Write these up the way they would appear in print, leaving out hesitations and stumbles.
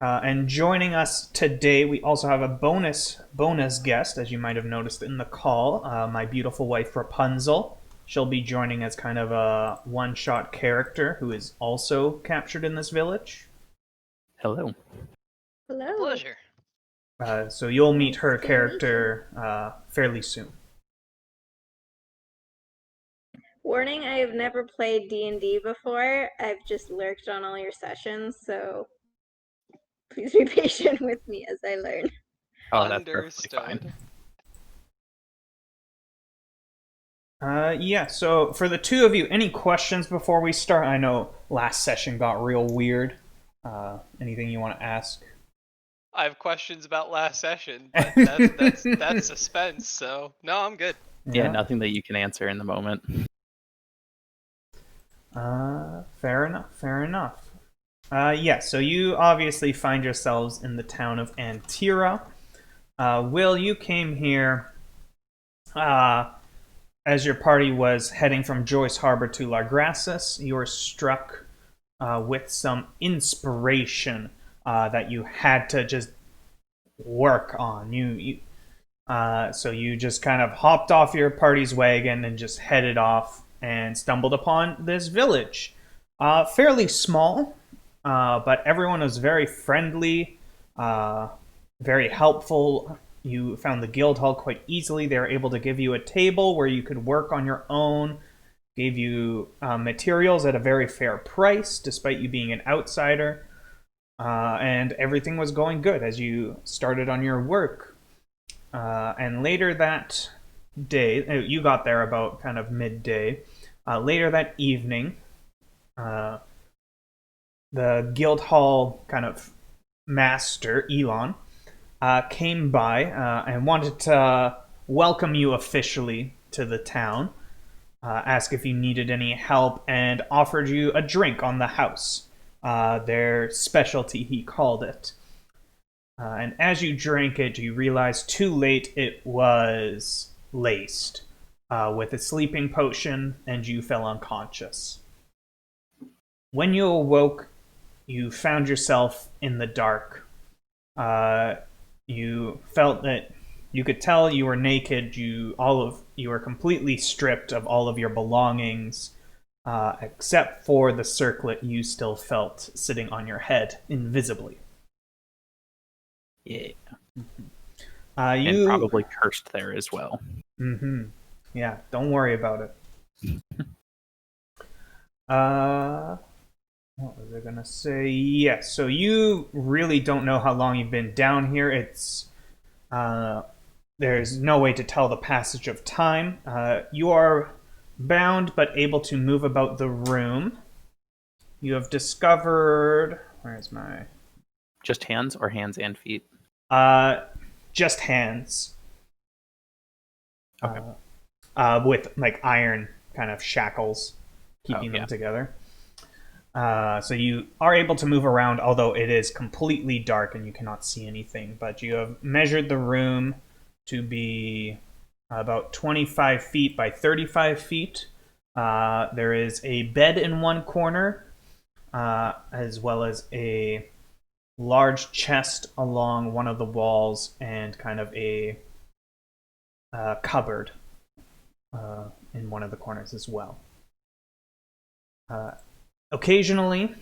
And joining us today, we also have a bonus guest, as you might have noticed in the call. My beautiful wife Rapunzel. She'll be joining as kind of a one-shot character who is also captured in this village. Hello. Hello. Pleasure. So you'll meet Nice her to meet you. character fairly soon. Warning, I have never played D&D before. I've just lurked on all your sessions, so please be patient with me as I learn. Oh, that's perfectly fine. Understood. Yeah, so for the two of you, any questions before we start? I know last session got real weird. Anything you want to ask? I have questions about last session, but that's suspense. So no, I'm good. Yeah, nothing that you can answer in the moment. Fair enough, fair enough. Yeah, so you obviously find yourselves in the town of Antira. Will, you came here as your party was heading from Joyce Harbor to Largrassus. You were struck with some inspiration that you had to just work on. So you just kind of hopped off your party's wagon and just headed off and stumbled upon this village. Fairly small, but everyone was very friendly, very helpful. You found the guild hall quite easily. They were able to give you a table where you could work on your own, gave you materials at a very fair price, despite you being an outsider. And everything was going good as you started on your work. And later that day, you got there about kind of midday. Later that evening, the guild hall kind of master, Elon, came by and wanted to welcome you officially to the town, ask if you needed any help, and offered you a drink on the house. Their specialty, he called it. And as you drank it, you realized too late it was laced with a sleeping potion, and you fell unconscious. When you awoke, you found yourself in the dark. You felt that you could tell you were naked. You were completely stripped of all of your belongings, except for the circlet you still felt sitting on your head invisibly. Yeah. You And probably cursed there as well. Yeah, don't worry about it. What was I gonna say? Yes, so you really don't know how long you've been down here. There's no way to tell the passage of time. You are bound but able to move about the room. You have discovered. Where's my. Just hands or hands and feet? Just hands. Okay. With like iron kind of shackles keeping them together. So you are able to move around, although it is completely dark and you cannot see anything. But you have measured the room to be about 25 feet by 35 feet. There is a bed in one corner, as well as a large chest along one of the walls and kind of a cupboard in one of the corners as well. Occasionally,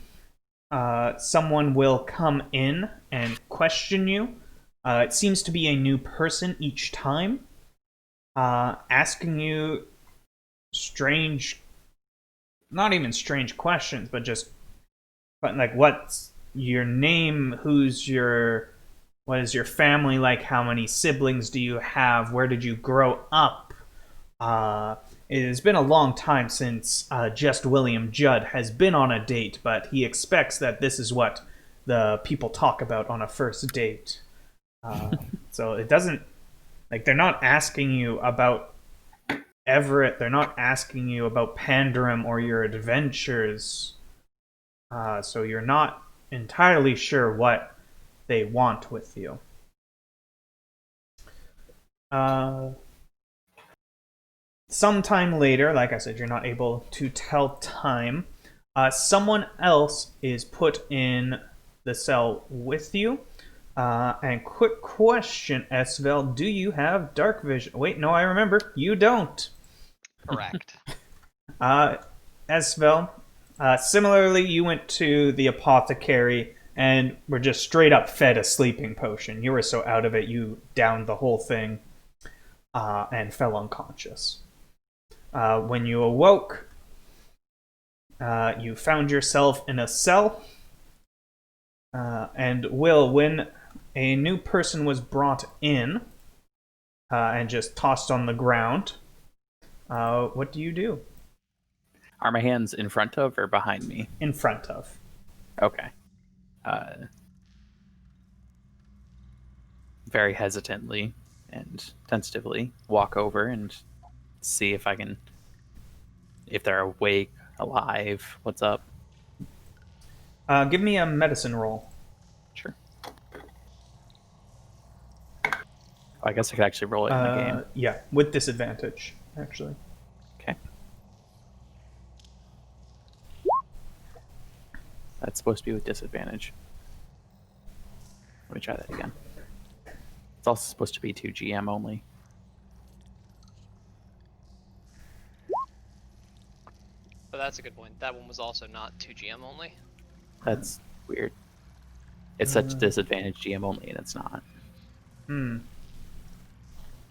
someone will come in and question you. It seems to be a new person each time, asking you strange, not even strange questions, but like, what's your name? What is your family like? How many siblings do you have? Where did you grow up? It has been a long time since Just William Judd has been on a date, but he expects that this is what the people talk about on a first date. So it doesn't, like, they're not asking you about Everett, they're not asking you about Pandarum or your adventures. So you're not entirely sure what they want with you. Sometime later, like I said, you're not able to tell time. Someone else is put in the cell with you. And quick question, Esvele, do you have dark vision? Wait, no, I remember. You don't. Correct. Esvele, similarly, you went to the apothecary and were just straight up fed a sleeping potion. You were so out of it, you downed the whole thing and fell unconscious. When you awoke, you found yourself in a cell. And Will, when a new person was brought in and just tossed on the ground, what do you do? Are my hands in front of or behind me? In front of. Okay. Very hesitantly and tentatively walk over and see if they're awake, alive, what's up. Give me a medicine roll. Sure. I guess I could actually roll it in the game. Yeah, with disadvantage, actually. Okay. That's supposed to be with disadvantage. Let me try that again. It's also supposed to be 2 GM only. But that's a good point. That one was also not 2 GM only. That's weird. It's such disadvantage GM only, and it's not.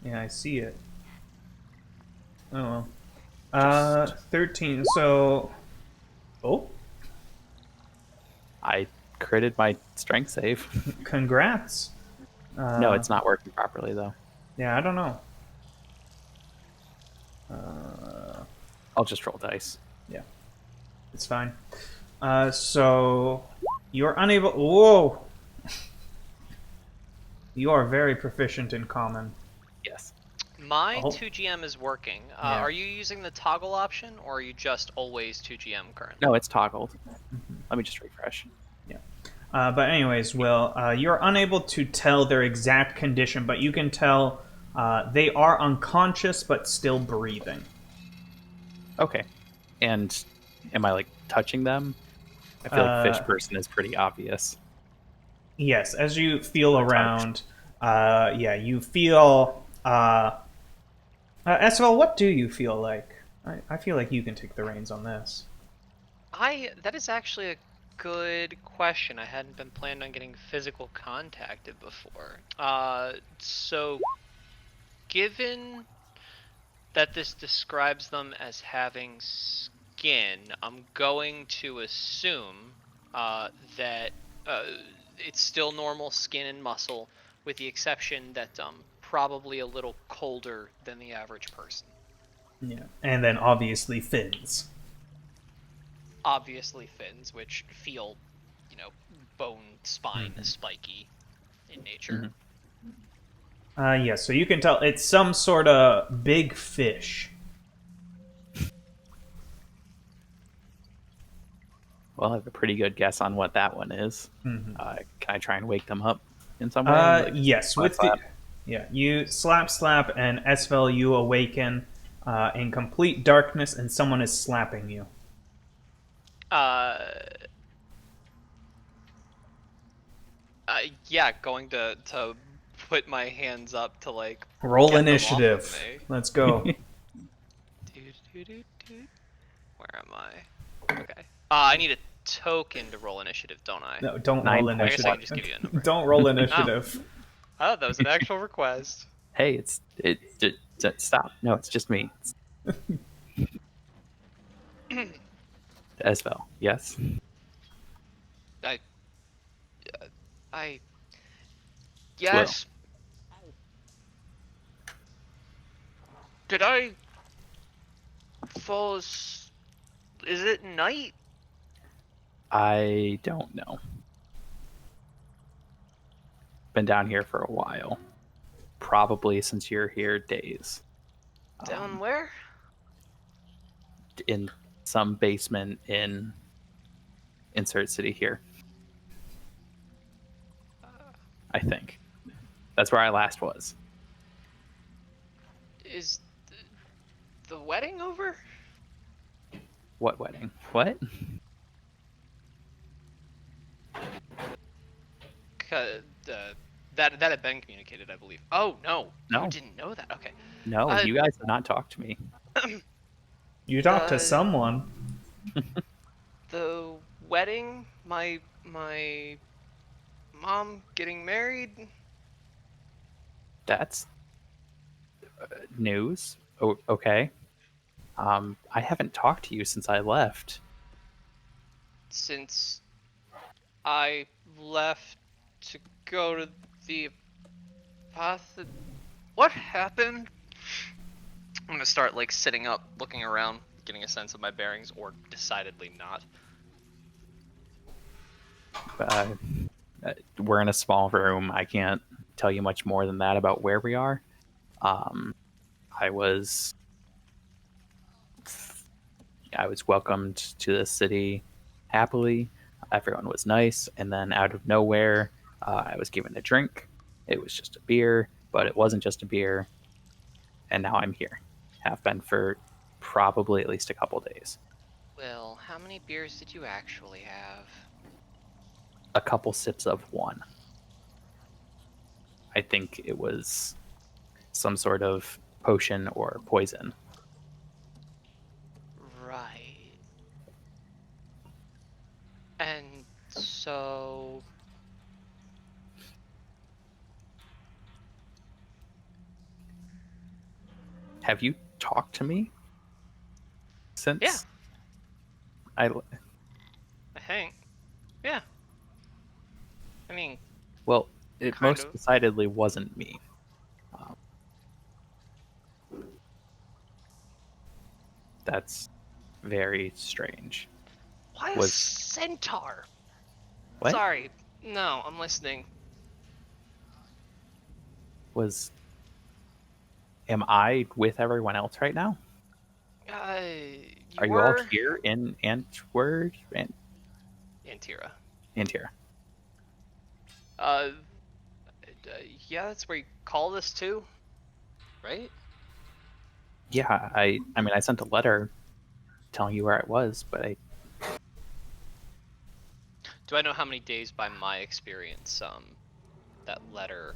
Yeah, I see it. Oh well. 13, so... Oh? I critted my strength save. Congrats. No, it's not working properly, though. Yeah, I don't know. I'll just roll dice. Yeah. It's fine. So... You're unable... Whoa! You are very proficient in common. Yes. My Oh. 2 GM is working. Yeah. Are you using the toggle option, or are you just always 2 GM currently? No, it's toggled. Let me just refresh. But anyways, Will, you're unable to tell their exact condition, but you can tell they are unconscious but still breathing. Okay. And am I, like, touching them? I feel like fish person is pretty obvious. Yes, as you feel around, you feel... Esvele, what do you feel like? I feel like you can take the reins on this. That is actually a good question. I hadn't been planning on getting physical contacted before. So, given that this describes them as having skin, I'm going to assume that it's still normal skin and muscle, with the exception that probably a little colder than the average person. Yeah, and then obviously fins. Obviously fins, which feel, bone spine spiky in nature. Yeah, so you can tell it's some sort of big fish. Well, I have a pretty good guess on what that one is. Can I try and wake them up in some way? Yes, with the... Yeah, you slap, and Esvele, you awaken in complete darkness, and someone is slapping you. Going to put my hands up to like Roll get them off initiative. of me. Let's go. Where am I? Okay. I need a token to roll initiative, don't I? No, don't 9 roll points. I guess I can initiative. just give you a number. Don't roll initiative. Oh, that was an actual request. Hey, stop. No, it's just me. Esvele, yes? Yes. Did I fall? Is it night? I don't know. Been down here for a while. Probably since you're here, days. Down where? In some basement in Insert City here. I think. That's where I last was. Is the wedding over? What wedding? What? That had been communicated, I believe. Oh no, you No. didn't know that. Okay. No, Uh, you guys have not talked to me. You talked to the someone. the wedding, my mom getting married. That's news. Oh, okay. I haven't talked to you since I left. Since I left to go to the path. What happened? I'm gonna start like sitting up, looking around, getting a sense of my bearings, or decidedly not. Uh, we're in a small room. I can't tell you much more than that about where we are. Um, I was welcomed to the city happily. Everyone was nice, and then out of nowhere, I was given a drink. It was just a beer, but it wasn't just a beer. And now I'm here. Have been for probably at least a couple days. Well, how many beers did you actually have? A couple sips of one. I think it was some sort of potion or poison. Right. And so, Have you talked to me yeah, since I? I think, yeah. I mean, Well, it kind most of. decidedly wasn't me. Um, that's very strange. Why a Was centaur? what? Sorry. No, I'm listening. Was am I with everyone else right now? Uh, Are you you all were here in Antwerp and Antira. Antira? Uh, yeah, that's where you call this too, right? Yeah, I mean I sent a letter telling you where I was, but I Do I know how many days, by my experience, that letter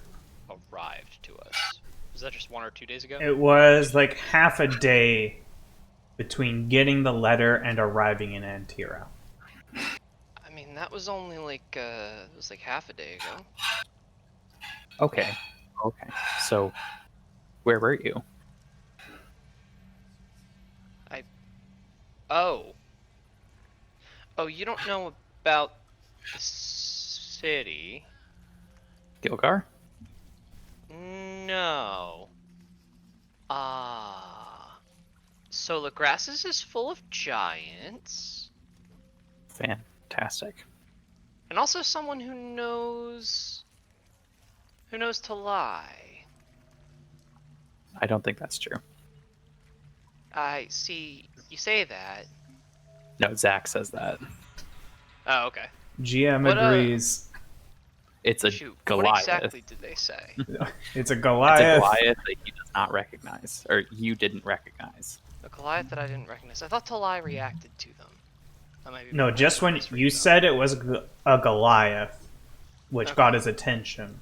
arrived to us? Was that just 1 or 2 days ago? It was like half a day between getting the letter and arriving in Antira. I mean, that was only like it was like half a day ago. okay. Okay. So where were you? I oh oh you don't know about the city? Gilgar? No. Ah. So the grasses is full of giants, Fantastic. and also someone who knows to lie. I don't think that's true. I see. You say that. No, Zach says that. Oh, okay. GM What agrees. It's a shoot? What Goliath. exactly did they say? It's a It's a Goliath. Goliath that he does not recognize, or you didn't recognize. A Goliath that I didn't recognize. I thought Talai reacted to them. That might be No, just when misreading you them. said it was a Goliath, which Okay. got his attention,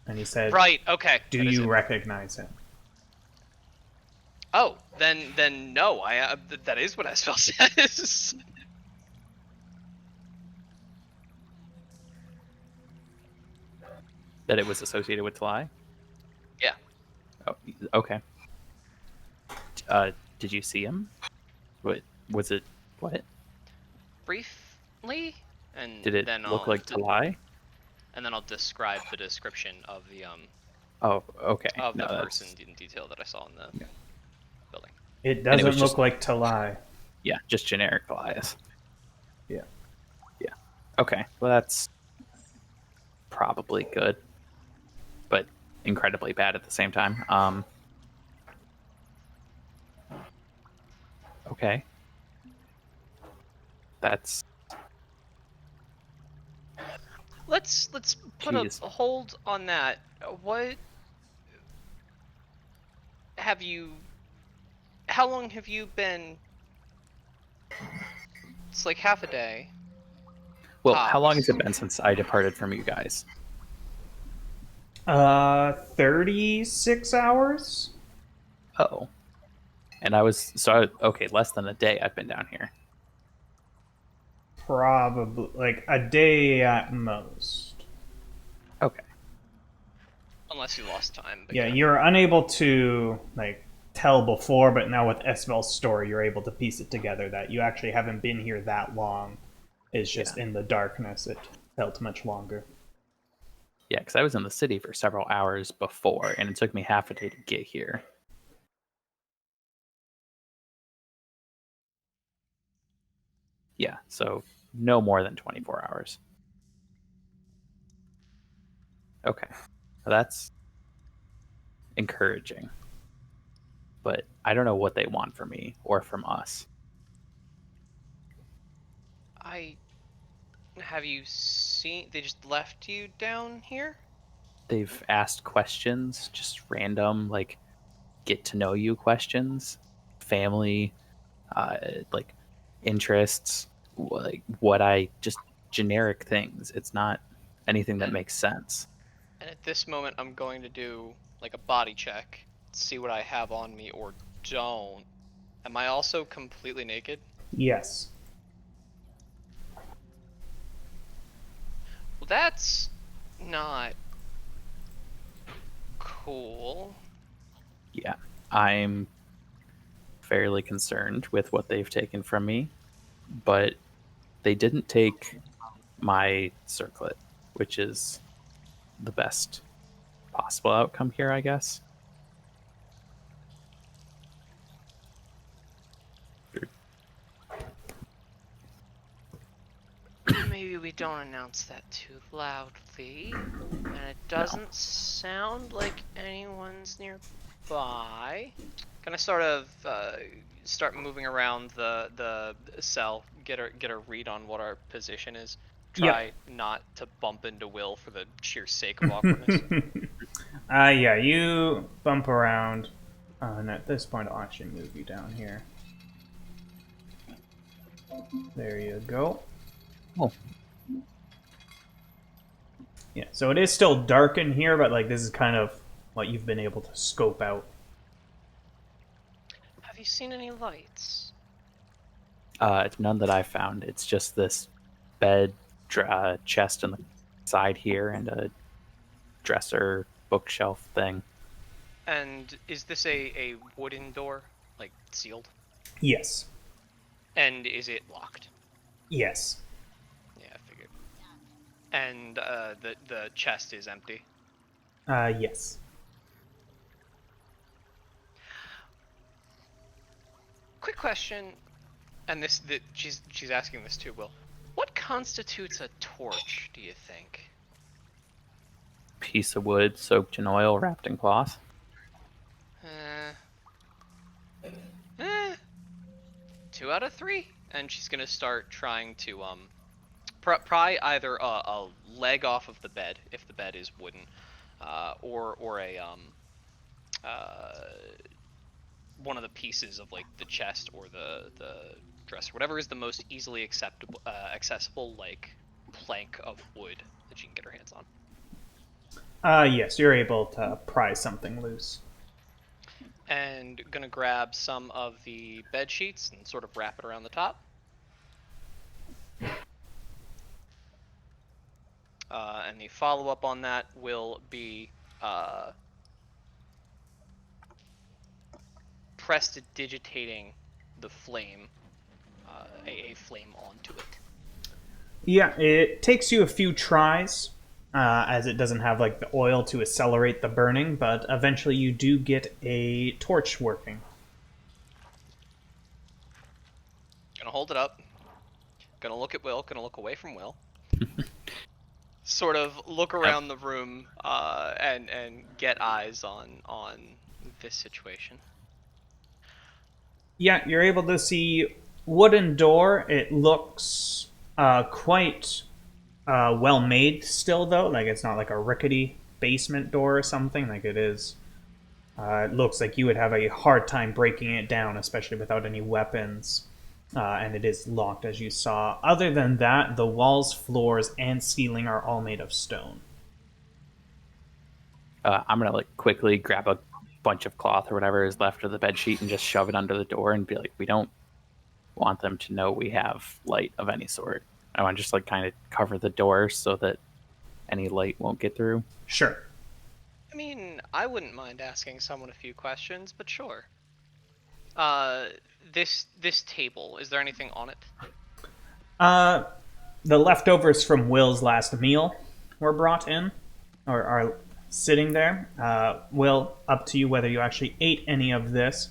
and he said, Right. Okay. "Do that is you it. recognize him?" Oh, then no. That is what Esvele says. That it was associated with Talai? Yeah. Oh, okay. Did you see him? What was it? What Briefly, and did it then look like Talai? and then I'll describe the description of the Oh, okay. of No, the that's person in detail that I saw in the Yeah. building. It it doesn't was look just- like Talai. yeah, just generic Goliath. Yeah. Yeah. Okay. Well, that's probably good, but incredibly bad at the same time. Okay. That's Let's put Jeez. a hold on that. What have you? How long have you been? It's like half a day. Well, how long has it been since I departed from you guys? 36 hours? Oh, and okay, less than a day I've been down here. Probably like a day at most. Okay. Unless you lost time. But Yeah, you're unable to like tell before, but now with Esvele's story, you're able to piece it together that you actually haven't been here that long. It's just in the darkness it felt much longer. Yeah, because I was in the city for several hours before, and it took me half a day to get here. Yeah, so no more than 24 hours. Okay. Well, that's encouraging. But I don't know what they want from me or from us. I have you seen? They just left you down here. They've asked questions, just random, like, get to know you questions, family, like, interests, like, what I just generic things. It's not anything that makes sense. And at this moment, I'm going to do like a body check, see what I have on me or don't. Am I also completely naked? Yes. Well, that's not cool. Yeah, I'm fairly concerned with what they've taken from me, but they didn't take my circlet, which is the best possible outcome here, I guess. Maybe we don't announce that too loudly. And it doesn't sound like anyone's nearby. Can I sort of start moving around the cell, get a read on what our position is? Try not to bump into Will for the sheer sake of awkwardness. Yeah, you bump around. And at this point, I'll actually move you down here. There you go. Oh, Yeah, so it is still dark in here, but like this is kind of what you've been able to scope out. Have you seen any lights? none that I found. It's just this bed, chest in the side here, and a dresser bookshelf thing. And is this a wooden door, like sealed? Yes. And is it locked? Yes. Yeah, I figured. And the chest is empty. Yes. Quick question, and she's asking this too, Will. What constitutes a torch, do you think? Piece of wood soaked in oil, wrapped in cloth. Eh, 2 out of 3. And she's gonna start trying to pry either a leg off of the bed if the bed is wooden, or a one of the pieces of like the chest or the dresser, whatever is the most easily accessible like plank of wood that she can get her hands on. Yes, you're able to pry something loose. And gonna grab some of the bed sheets and sort of wrap it around the top. And the follow-up on that will be prestidigitating the flame, a flame onto it. Yeah, it takes you a few tries, as it doesn't have like the oil to accelerate the burning, but eventually you do get a torch working. Gonna hold it up. Gonna look at Will. Gonna look away from Will. Sort of look around the room and get eyes on this situation. Yeah, you're able to see wooden door. It looks quite well made still, though. Like it's not like a rickety basement door or something. Like it is. It looks like you would have a hard time breaking it down, especially without any weapons. and it is locked, as you saw. Other than that, the walls, floors, and ceiling are all made of stone. I'm gonna like quickly grab a bunch of cloth or whatever is left of the bed sheet and just shove it under the door and be like, we don't want them to know we have light of any sort. I want to just like kind of cover the door so that any light won't get through. Sure. I mean, I wouldn't mind asking someone a few questions, but sure. This table, is there anything on it? The leftovers from Will's last meal were brought in, or are sitting there. Will, up to you whether you actually ate any of this.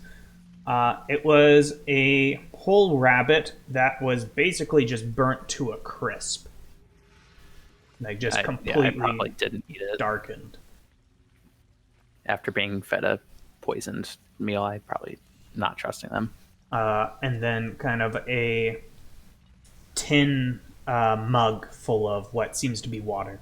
It was a whole rabbit that was basically just burnt to a crisp. Like, just I completely probably didn't eat it. darkened. After being fed a poisoned meal, I probably not trusting them. And then kind of a tin mug full of what seems to be water.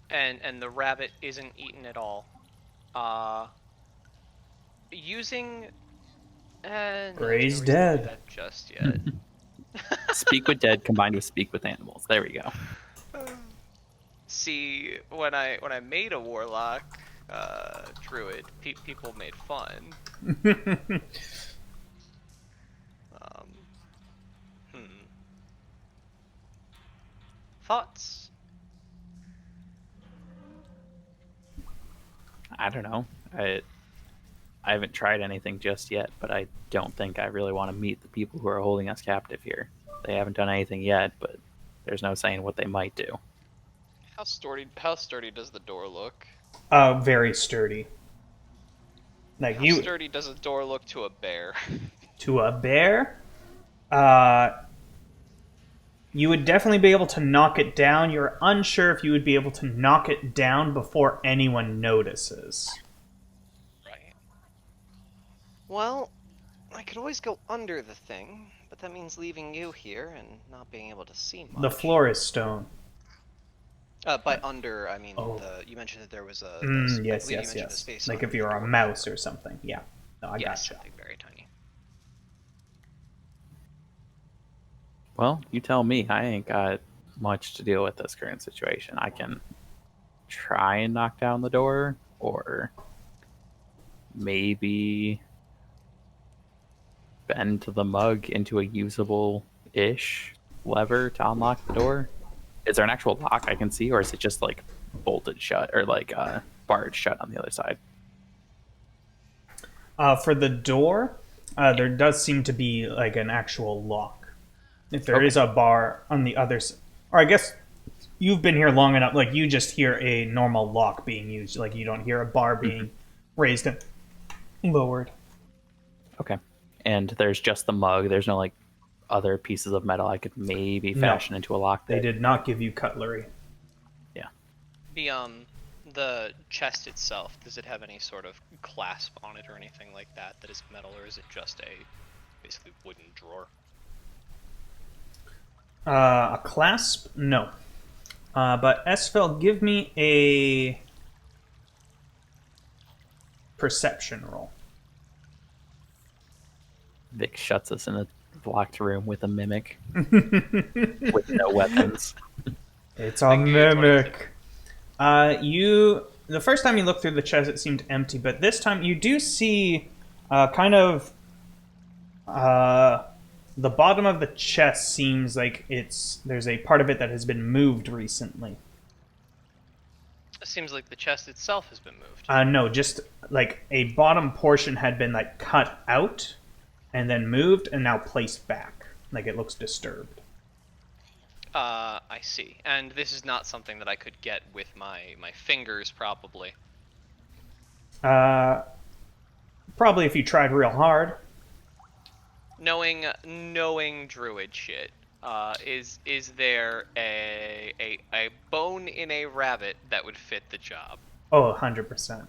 And the rabbit isn't eaten at all. Using no, Ray's there's no reason to do dead. that just yet. Speak with dead combined with speak with animals. There we go. See, when I made a warlock druid, people made fun. Um, Thoughts? I don't know. I haven't tried anything just yet, but I don't think I really want to meet the people who are holding us captive here. They haven't done anything yet, but there's no saying what they might do. How sturdy does the door look? Very sturdy. Like, How sturdy does a door look to a bear? To a bear, you would definitely be able to knock it down. You're unsure if you would be able to knock it down before anyone notices. Right. Well, I could always go under the thing, but that means leaving you here and not being able to see much. The floor is stone. By under, I mean, Oh. you mentioned that there was a... Yes, you yes, mentioned a yes. space Like under if the you're a door mouse before. or something. Yeah. No, I Yes, gotcha. something very tiny. Well, you tell me. I ain't got much to deal with this current situation. I can try and knock down the door, or maybe bend the mug into a usable-ish lever to unlock the door. Is there an actual lock I can see, or is it just like bolted shut or like barred shut on the other side? For the door, there does seem to be like an actual lock. If there is a bar on the other side, or I guess you've been here long enough, like you just hear a normal lock being used. Like you don't hear a bar being raised and lowered. Okay. And there's just the mug. There's no like other pieces of metal I could maybe fashion into a lock. They did not give you cutlery. Yeah. The chest itself, does it have any sort of clasp on it or anything like that is metal, or is it just a basically wooden drawer? A clasp? No. But Esvele, give me a perception roll. Vic shuts us in a locked room with a mimic with no weapons. It's a mimic. The first time you look through the chest, it seemed empty, but this time you do see the bottom of the chest seems like there's a part of it that has been moved recently. It seems like the chest itself has been moved. No, just like a bottom portion had been like cut out and then moved and now placed back. Like it looks disturbed. I see. And this is not something that I could get with my fingers, probably. Probably if you tried real hard. Knowing druid shit, is there a bone in a rabbit that would fit the job? Oh, 100%.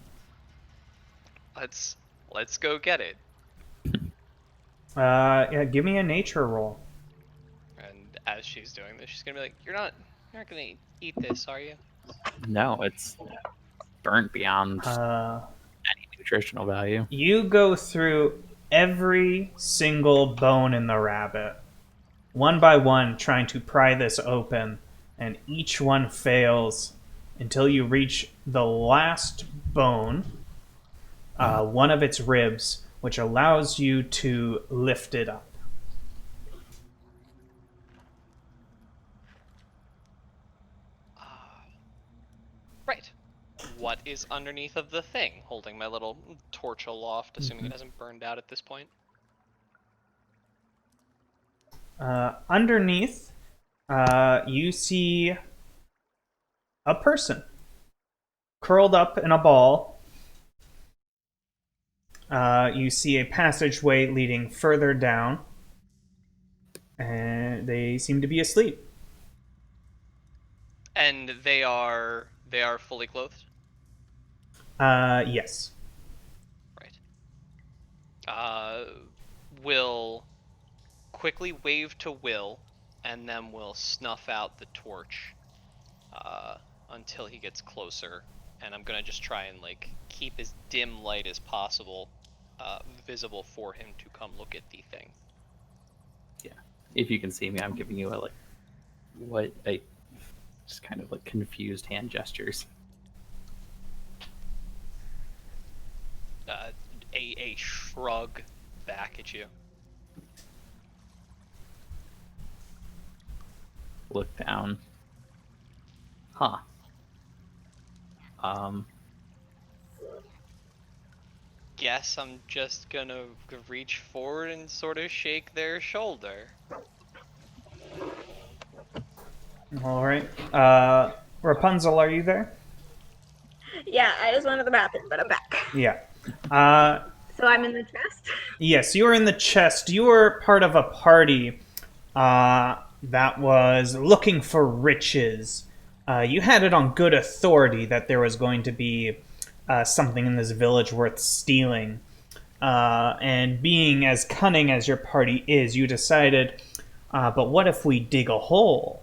Let's go get it. Yeah, give me a nature roll. And as she's doing this, she's gonna be like, "You're not gonna eat this, are you?" No, it's burnt beyond Uh, any nutritional value. You go through every single bone in the rabbit, one by one, trying to pry this open, and each one fails until you reach the last bone, one of its ribs, which allows you to lift it up. Right. What is underneath of the thing? Holding my little torch aloft, assuming it hasn't burned out at this point. Underneath, you see a person curled up in a ball. You see a passageway leading further down, and they seem to be asleep. And they are fully clothed. Yes. Right. Will quickly wave to Will, and then will snuff out the torch until he gets closer. And I'm gonna just try and like keep as dim light as possible visible for him to come look at the thing. Yeah. If you can see me, I'm giving you just kind of like confused hand gestures. A shrug back at you. Look down. Huh. Guess I'm just gonna reach forward and sort of shake their shoulder. All right. Rapunzel, are you there? Yeah, I just went to the bathroom, but I'm back. Yeah. So I'm in the chest. Yes, you were in the chest. You were part of a party that was looking for riches. You had it on good authority that there was going to be something in this village worth stealing. And being as cunning as your party is, you decided, but what if we dig a hole?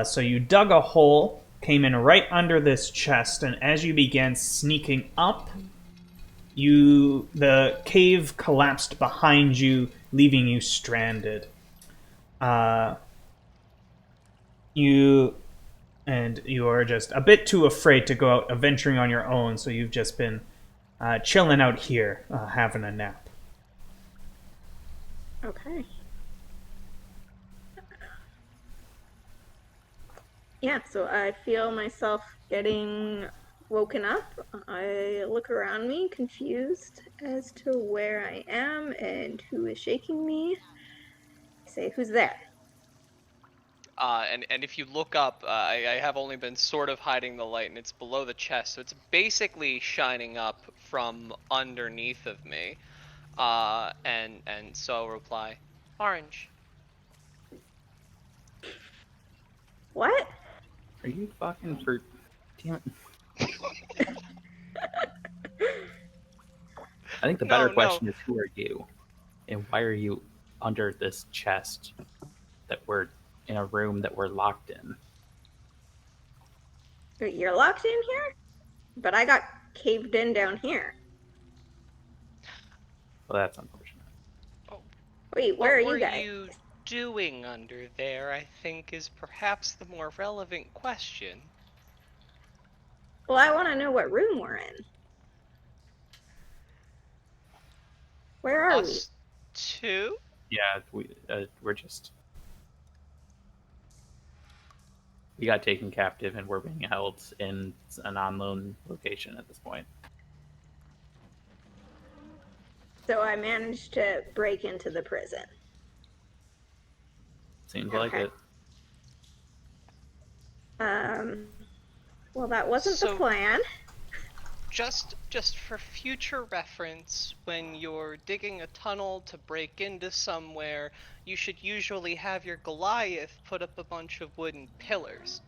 So you dug a hole, came in right under this chest, and as you began sneaking up, the cave collapsed behind you, leaving you stranded. You are just a bit too afraid to go out adventuring on your own, so you've just been chilling out here, having a nap. Okay. Yeah, so I feel myself getting woken up. I look around me, confused as to where I am and who is shaking me. I say, who's there? And if you look up, I have only been sort of hiding the light, and it's below the chest, so it's basically shining up from underneath of me. And so I'll reply, orange. What? Are you fucking for... Damn it. I think the better No. question is, who are you? And why are you under this chest that we're in a room that we're locked in? You're locked in here? But I got caved in down here. Well, that's unfortunate. Wait, where are What were you guys? you doing under there, I think, is perhaps the more relevant question. Well, I want to know what room we're in. Where are we? Us two? Yeah, we're just... We got taken captive and we're being held in an unknown location at this point. So I managed to break into the prison. Seems like it. Well, that wasn't the So- plan. Just for future reference, when you're digging a tunnel to break into somewhere, you should usually have your Goliath put up a bunch of wooden pillars.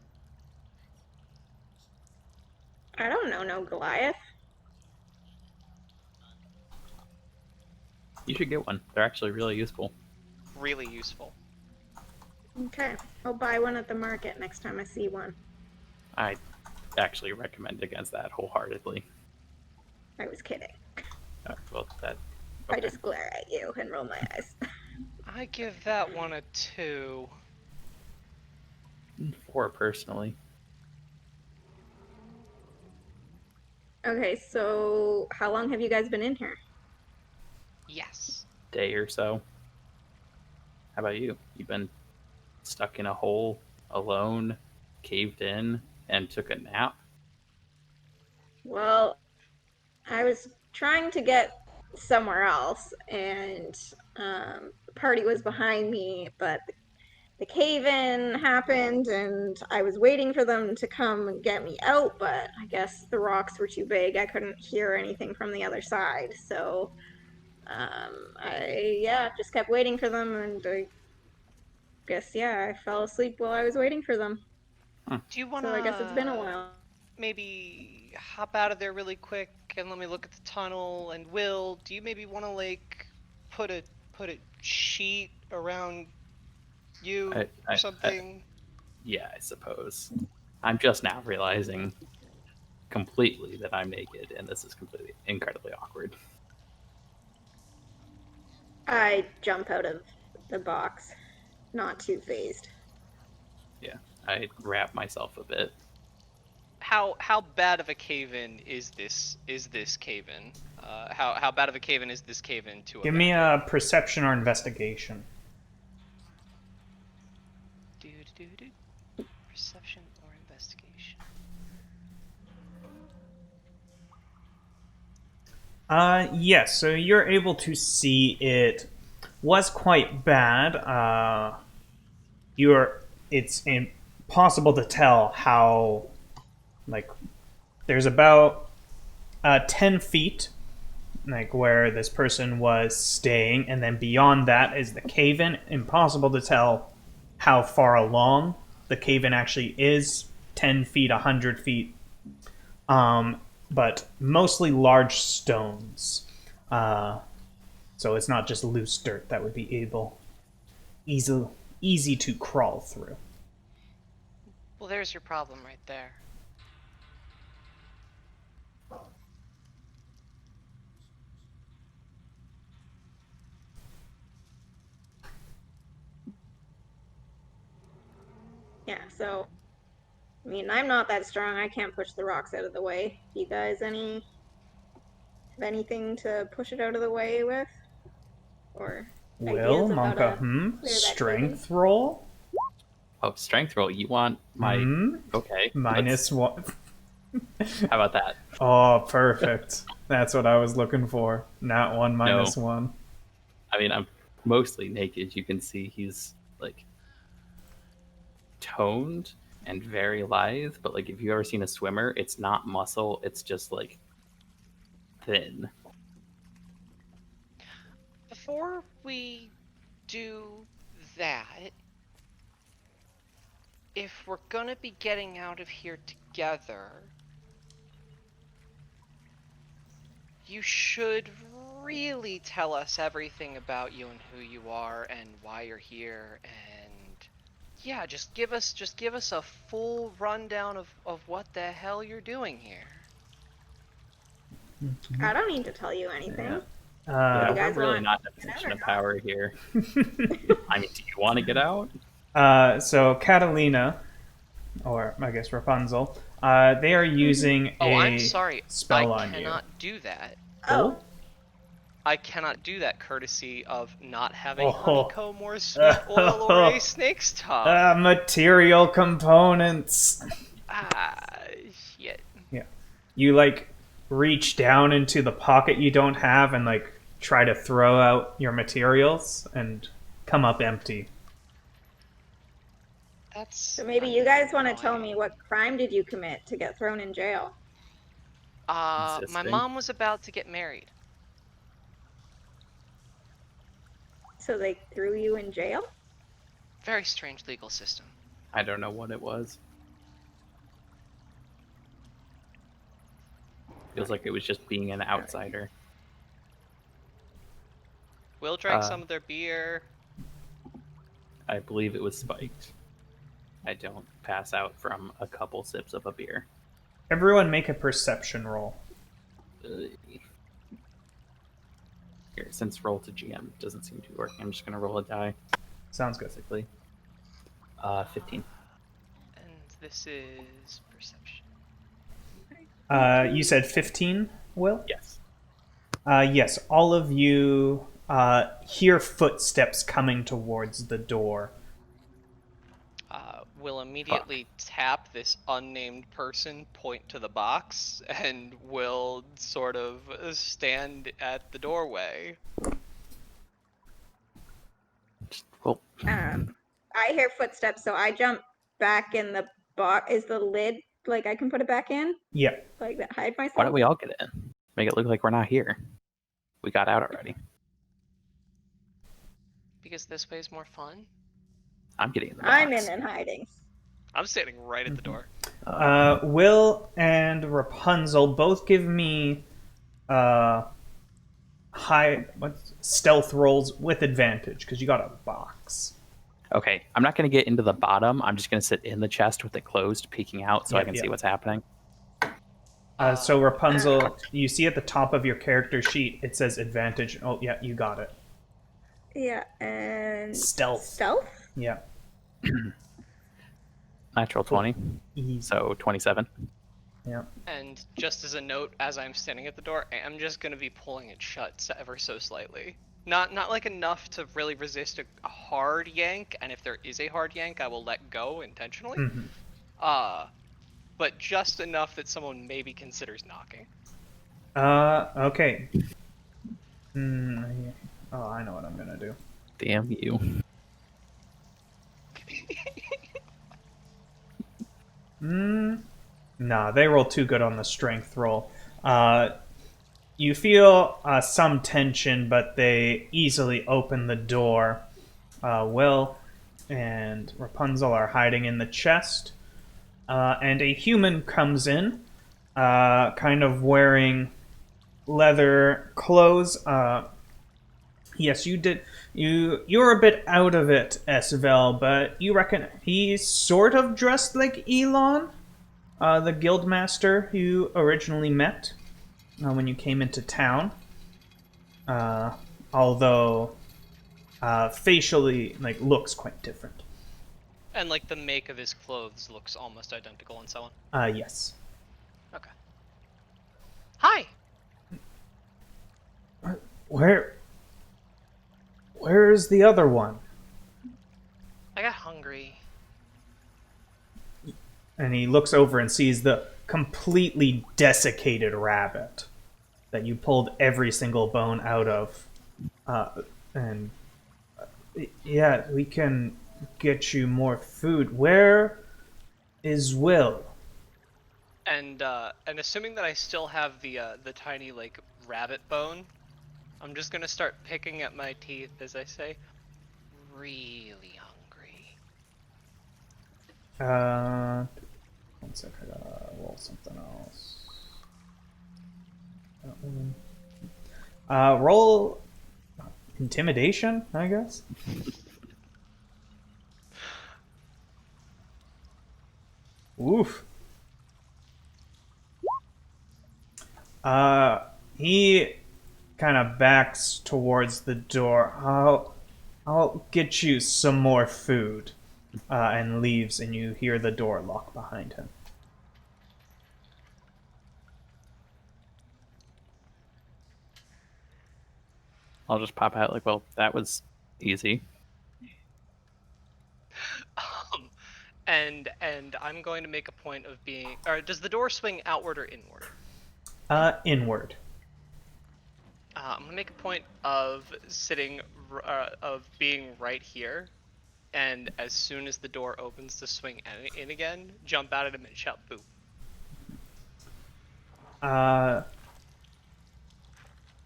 I don't know no Goliath. You should get one. They're actually really useful. Really useful. Okay, I'll buy one at the market next time I see one. I actually recommend against that wholeheartedly. I was kidding. Well, that. I Okay. just glare at you and roll my eyes. I give that one a 2. 4 personally. Okay, so how long have you guys been in here? Yes. Day or so. How about you? You've been stuck in a hole, alone, caved in, and took a nap? Well, I was trying to get somewhere else, and the party was behind me, but the cave-in happened, and I was waiting for them to come and get me out, but I guess the rocks were too big. I couldn't hear anything from the other side, so I just kept waiting for them, and I guess I fell asleep while I was waiting for them. Do you So I guess it's been a wanna while. maybe hop out of there really quick and let me look at the tunnel? And Will, do you maybe wanna like put a put a sheet around you I, or I, I, something? yeah, I suppose. I'm just now realizing completely that I'm naked, and this is completely incredibly awkward. I jump out of the box, not too phased. Yeah, I wrap myself a bit. How bad of a cave-in is this cave-in? How bad of a cave-in is this cave-in to Give me abandon? a perception or investigation. Do do do do. Perception or investigation? Yes, so you're able to see it was quite bad. You're it's impossible to tell how, like, there's about 10 feet, like, where this person was staying, and then beyond that is the cave-in. Impossible to tell how far along the cave-in actually is. 10 feet, 100 feet, but mostly large stones. So it's not just loose dirt that would be easy easy to crawl through. Well, there's your problem right there. Yeah, so I mean, I'm not that strong. I can't push the rocks out of the way. Do you guys have anything to push it out of the way with, or Will ideas of how Monka, to clear that cave-in? strength roll? Oh, strength roll. You want my. Okay, let's. Minus one. How about that? Oh, perfect. That's what I was looking for. Not one, No. minus one. I mean, I'm mostly naked. You can see he's, like, toned and very lithe, but, like, if you've ever seen a swimmer, it's not muscle, it's just, like, thin. Before we do that, if we're gonna be getting out of here together, you should really tell us everything about you and who you are and why you're here, and yeah, just give us a full rundown of what the hell you're doing here. I don't need to tell you Yeah. anything. Yeah, You Uh, we're guys really want not in a to get out position or of not? power here. I mean, do you want to get out? so Catalina, or I guess Rapunzel, they are using Oh, I'm a sorry. I spell on you. cannot do that. Oh, Oh? I cannot do that courtesy of not having Oh. honeycomb or sweet oil or a snake's tongue. Material components. Ah, shit. Yeah. You, like, reach down into the pocket you don't have and, like, try to throw out your materials and come up empty. That's so maybe you guys want to tell annoying. me what crime did you commit to get thrown in jail? My Existing. mom was about to get married. So they threw you in jail? Very strange legal system. I don't know what it was. Feels like it was just being an outsider. Will drank Uh, some of their beer. I believe it was spiked. I don't pass out from a couple sips of a beer. Everyone make a perception roll. Here, since roll to GM doesn't seem to be working, I'm just going to roll a die. Sounds good. Basically. 15. And this is perception. You said 15, Will? Yes. Yes, all of you hear footsteps coming towards the door. Will immediately tap this unnamed person, point to the box, and will sort of stand at the doorway. Cool. I hear footsteps, so I jump back in the box. Is the lid like I can put it back in? Yeah. Like that, hide myself? Why don't we all get in? Make it look like we're not here. We got out already. Because this way is more fun. I'm getting in the box. I'm in and hiding. I'm standing right at the door. Will and Rapunzel both give me stealth rolls with advantage because you got a box. Okay, I'm not going to get into the bottom. I'm just going to sit in the chest with it closed, peeking out so I can see what's happening. So Rapunzel, you see at the top of your character sheet, it says advantage. Oh, yeah, you got it. Yeah, and Stealth. Stealth? Yeah. Natural 20, Easy. so 27. Yeah. And just as a note, as I'm standing at the door, I'm just going to be pulling it shut ever so slightly. Not like enough to really resist a hard yank, and if there is a hard yank, I will let go intentionally. Mm-hmm. But just enough that someone maybe considers knocking. Okay. Oh, I know what I'm gonna do. Damn you. Nah, they roll too good on the strength roll. You feel some tension, but they easily open the door. Will and Rapunzel are hiding in the chest. And a human comes in, kind of wearing leather clothes. Yes, you did. You're a bit out of it, Esvele, but you reckon he's sort of dressed like Elon, the guildmaster you originally met when you came into town. Although facially, looks quite different. And like the make of his clothes looks almost identical and so on. Yes. Okay. Hi. Where's the other one? I got hungry. And he looks over and sees the completely desiccated rabbit that you pulled every single bone out of. Yeah, we can get you more food. Where is Will? And assuming that I still have the tiny like rabbit bone, I'm just gonna start picking at my teeth as I say, really hungry. 1 sec, I gotta roll something else. That one. Roll intimidation, I guess. Oof. He kind of backs towards the door. I'll get you some more food, and leaves, and you hear the door lock behind him. I'll just pop out like, well, that was easy. And I'm going to make a point of being. Or does the door swing outward or inward? Inward. I'm gonna make a point of of being right here, and as soon as the door opens to swing in again, jump out at him and shout "boo."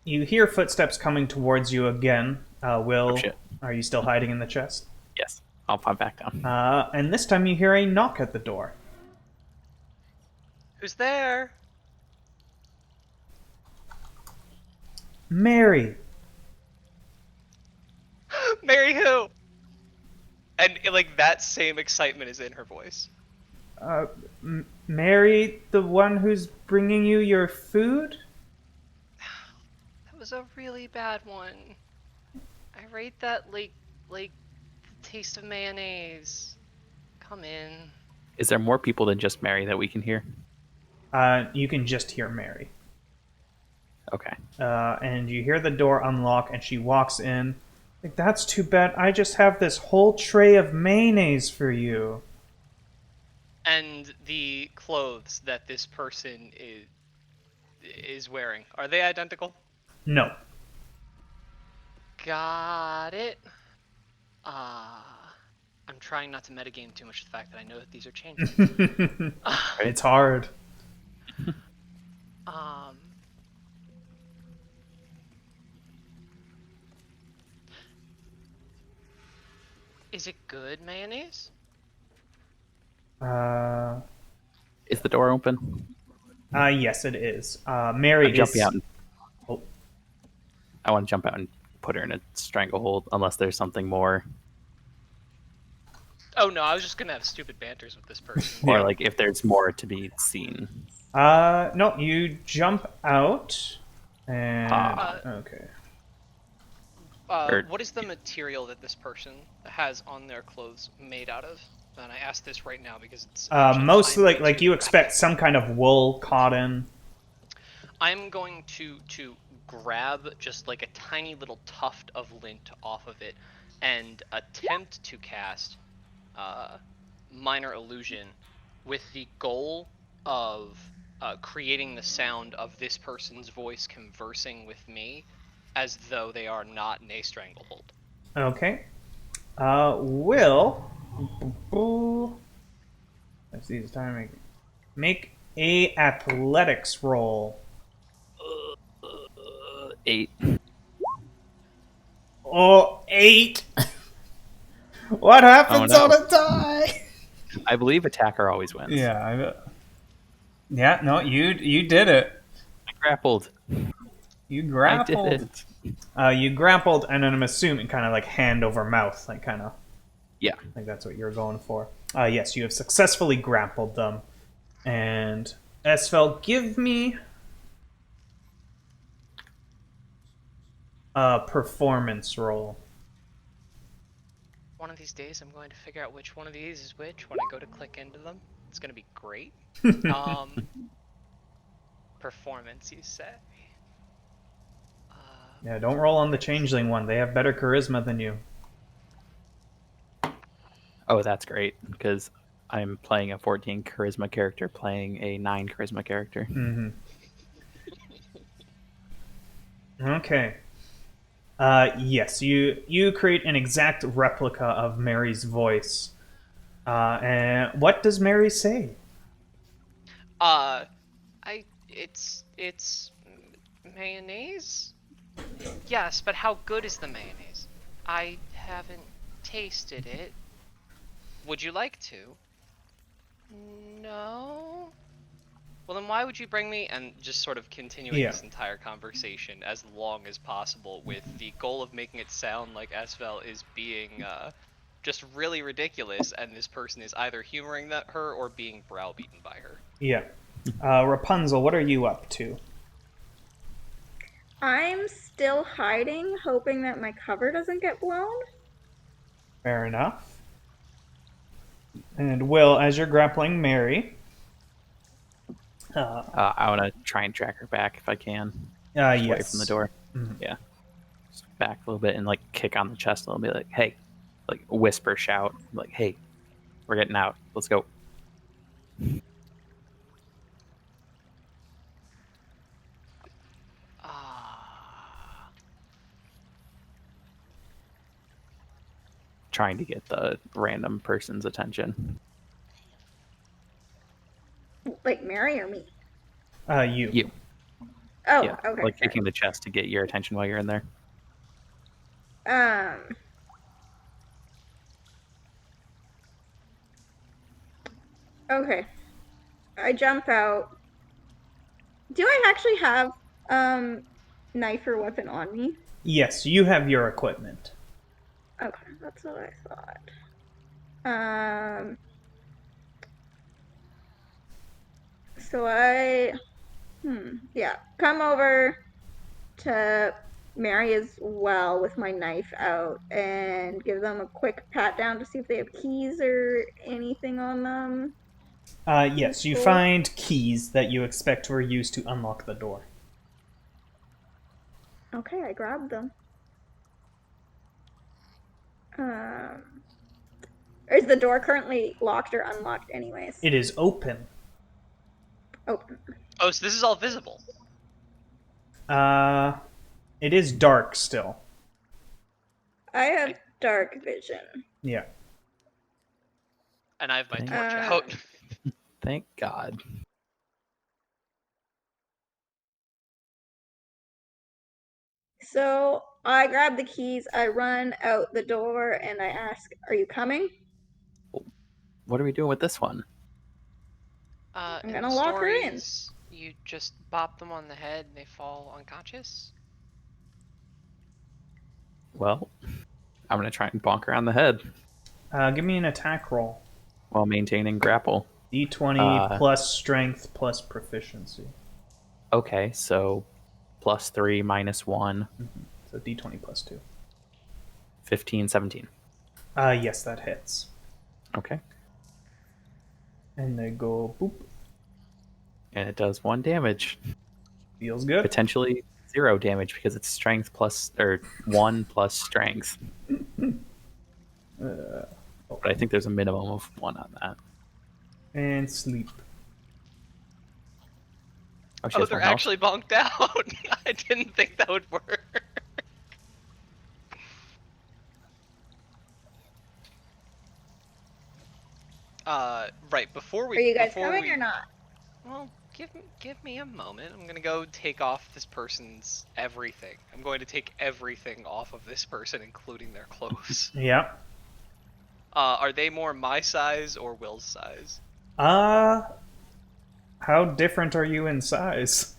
You hear footsteps coming towards you again. Will, Oh, shit. are you still hiding in the chest? Yes, I'll pop back down. And this time you hear a knock at the door. Who's there? Mary. Mary who? And like that same excitement is in her voice. Mary, the one who's bringing you your food? was a really bad one. I rate that like the taste of mayonnaise. Come in. Is there more people than just Mary that we can hear? You can just hear Mary. Okay. And you hear the door unlock, and she walks in. Like, that's too bad. I just have this whole tray of mayonnaise for you. And the clothes that this person is wearing, are they identical? No. Got it. I'm trying not to metagame too much the fact that I know that these are changelings. It's hard. um, is it good mayonnaise? Is the door open? Yes, it is. Mary I'm jumping is. out. Oh, I want to jump out and put her in a stranglehold, unless there's something more, Oh no, I was just gonna have stupid banters with this person. or Yeah. like if there's more to be seen. No, you jump out, and Ah. okay. What is the material that this person has on their clothes made out of? And I ask this right now because it's actually Mostly timely like to you expect some kind of wool, cotton. I'm going to grab just like a tiny little tuft of lint off of it and attempt to cast minor illusion with the goal of creating the sound of this person's voice conversing with me as though they are not in a stranglehold. Okay. Will. Let's see. It's time to make a athletics roll. 8. Oh, 8. What happens Oh, on no. a tie? I believe attacker always wins. Yeah. Yeah. No, you did it. I grappled. You I grappled. did it. You grappled, and then I'm assuming kind of like hand over mouth, like kind of. Yeah. Like that's what you're going for. Yes, you have successfully grappled them. And Esvele, give me a performance roll. One of these days, I'm going to figure out which one of these is which when I go to click into them. It's going to be great. Performance, you say? Yeah, don't roll on the changeling one. They have better charisma than you. Oh, that's great, because I'm playing a 14 charisma character playing a 9 charisma character. Mm-hmm. Okay. Yes, you create an exact replica of Mary's voice. And what does Mary say? It's mayonnaise? Yes, but how good is the mayonnaise? I haven't tasted it. Would you like to? No? Well, then why would you bring me? And just sort of continuing Yeah. this entire conversation as long as possible with the goal of making it sound like Esvele is being just really ridiculous, and this person is either humoring her or being browbeaten by her. Yeah. Rapunzel, what are you up to? I'm still hiding, hoping that my cover doesn't get blown. Fair enough. And Will, as you're grappling Mary. I want to try and track her back if I can. Away Yes. from the door. Mhm. Yeah. Just back a little bit and like kick on the chest a little bit, like, hey, like whisper, shout, like, hey, we're getting out. Let's go. Trying to get the random person's attention. Like Mary or me? You. You. Oh, Yeah. okay. Like sorry. kicking the chest to get your attention while you're in there. Okay. I jump out. Do I actually have knife or weapon on me? Yes, you have your equipment. Okay, that's what I thought. So yeah, come over. to Mary as well with my knife out and give them a quick pat down to see if they have keys or anything on them. Yes, you Useful. find keys that you expect were used to unlock the door. Okay, I grabbed them. Or is the door currently locked or unlocked anyways? It is open. Open. Oh, so this is all visible. It is dark still. I have dark vision. Yeah. And I have my Thank- torch out. Thank God. So I grab the keys, I run out the door, and I ask, "Are you coming?" What are we doing with this one? I'm In gonna the lock her in. stories, you just bop them on the head and they fall unconscious. Well, I'm gonna try and bonk her on the head Give me an attack roll. while maintaining grapple. D20 plus strength plus proficiency. Okay, so +3 -1, So D20 plus 2. 15, 17. Yes, that hits. Okay. And they go boop. And it does 1 damage. Feels good. Potentially 0 damage because it's strength plus, or 1 plus strength. But I think there's a minimum of 1 on that. And sleep. Oh, she Oh, has they're 1 health? actually bonked out. I didn't think that would work. Right before we. Are you guys before coming we, or not? Well, give me a moment. I'm gonna go take off this person's everything. I'm going to take everything off of this person, including their clothes. Yeah. Are they more my size or Will's size? How different are you in size?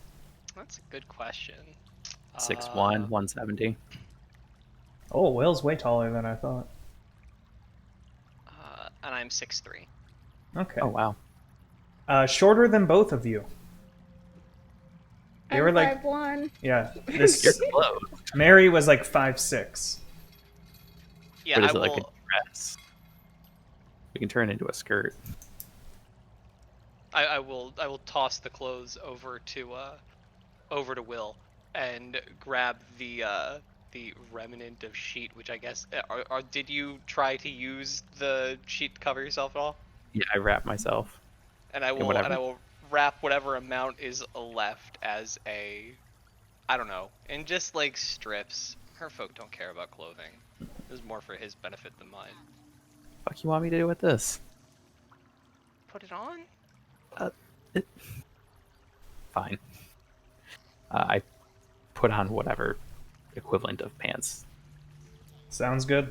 That's a good question. 6'1", 170. Oh, Will's way taller than I thought. And I'm 6'3". Okay. Oh, wow. Shorter than both of you. They I'm were like, 5'1". yeah. You're This close. Mary was like 5'6". Yeah, But is I it like a will. dress? We can turn it into a skirt. I will toss the clothes over to Will and grab the remnant of sheet, which I guess did you try to use the sheet to cover yourself at all? Yeah, I wrap myself. And I will wrap whatever amount is left as a, I don't know, in just like strips. Her folk don't care about clothing. This is more for his benefit than mine. Fuck you want me to do with this? Put it on? Fine. I put on whatever equivalent of pants. Sounds good.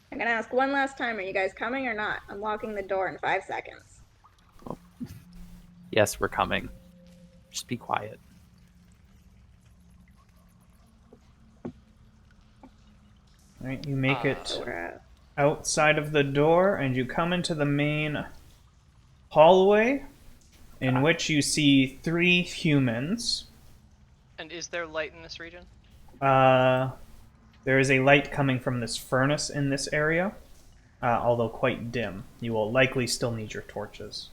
I'm gonna ask one last time, are you guys coming or not? I'm locking the door in 5 seconds. Yes, we're coming. Just be quiet. Right, you make it We're out. outside of the door, and you come into the main hallway, in which you see 3 humans. And is there light in this region? There is a light coming from this furnace in this area, although quite dim. You will likely still need your torches.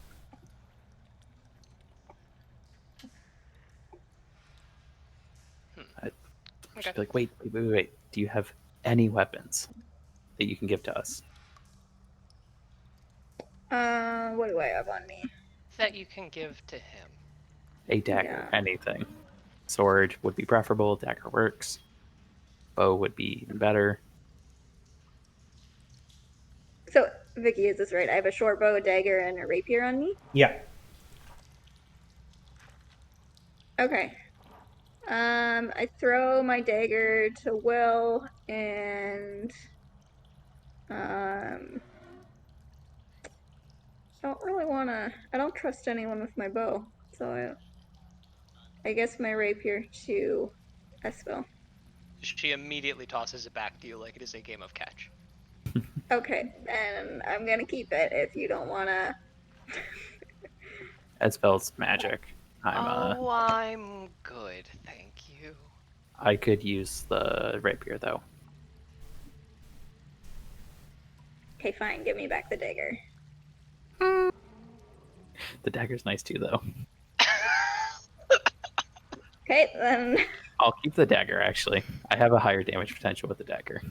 Just be like, wait. Do you have any weapons that you can give to us? What do I have on me? That you can give to him. A dagger, Yeah. anything. Sword would be preferable. Dagger works. Bow would be even better. So, Vicky, is this right? I have a short bow, a dagger, and a rapier on me? Yeah. Okay. I throw my dagger to Will, and don't really wanna. I don't trust anyone with my bow, so I guess my rapier to Esvele. She immediately tosses it back to you like it is a game of catch. Okay, and I'm gonna keep it if you don't wanna. Esvel's magic. I'm good, thank you. I could use the rapier though. Okay, fine. Give me back the dagger. The dagger's nice too though. Okay, then. I'll keep the dagger actually. I have a higher damage potential with the dagger.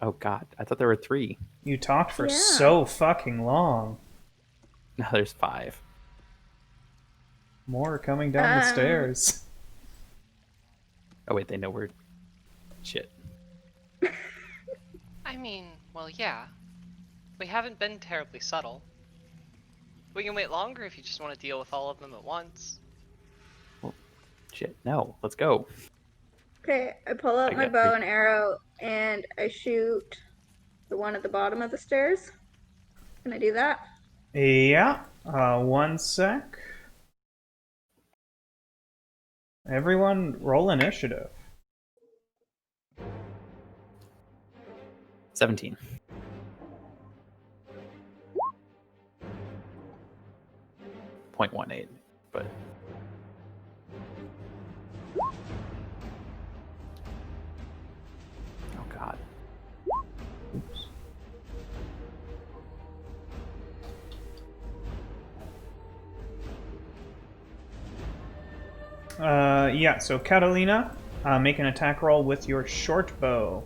Oh god, I thought there were 3. You talked for Yeah. so fucking long. Now there's 5. More coming down the stairs. Oh wait, they know we're... Shit. I mean, well, yeah. We haven't been terribly subtle. We can wait longer if you just want to deal with all of them at once. Shit, no. Let's go. Okay, I pull out I my got bow 3. and arrow and I shoot the one at the bottom of the stairs. Can I do that? Yeah. 1 sec. Everyone, roll initiative. 17. .18, but... Oh god. Oops. Yeah, so Catalina, make an attack roll with your short bow.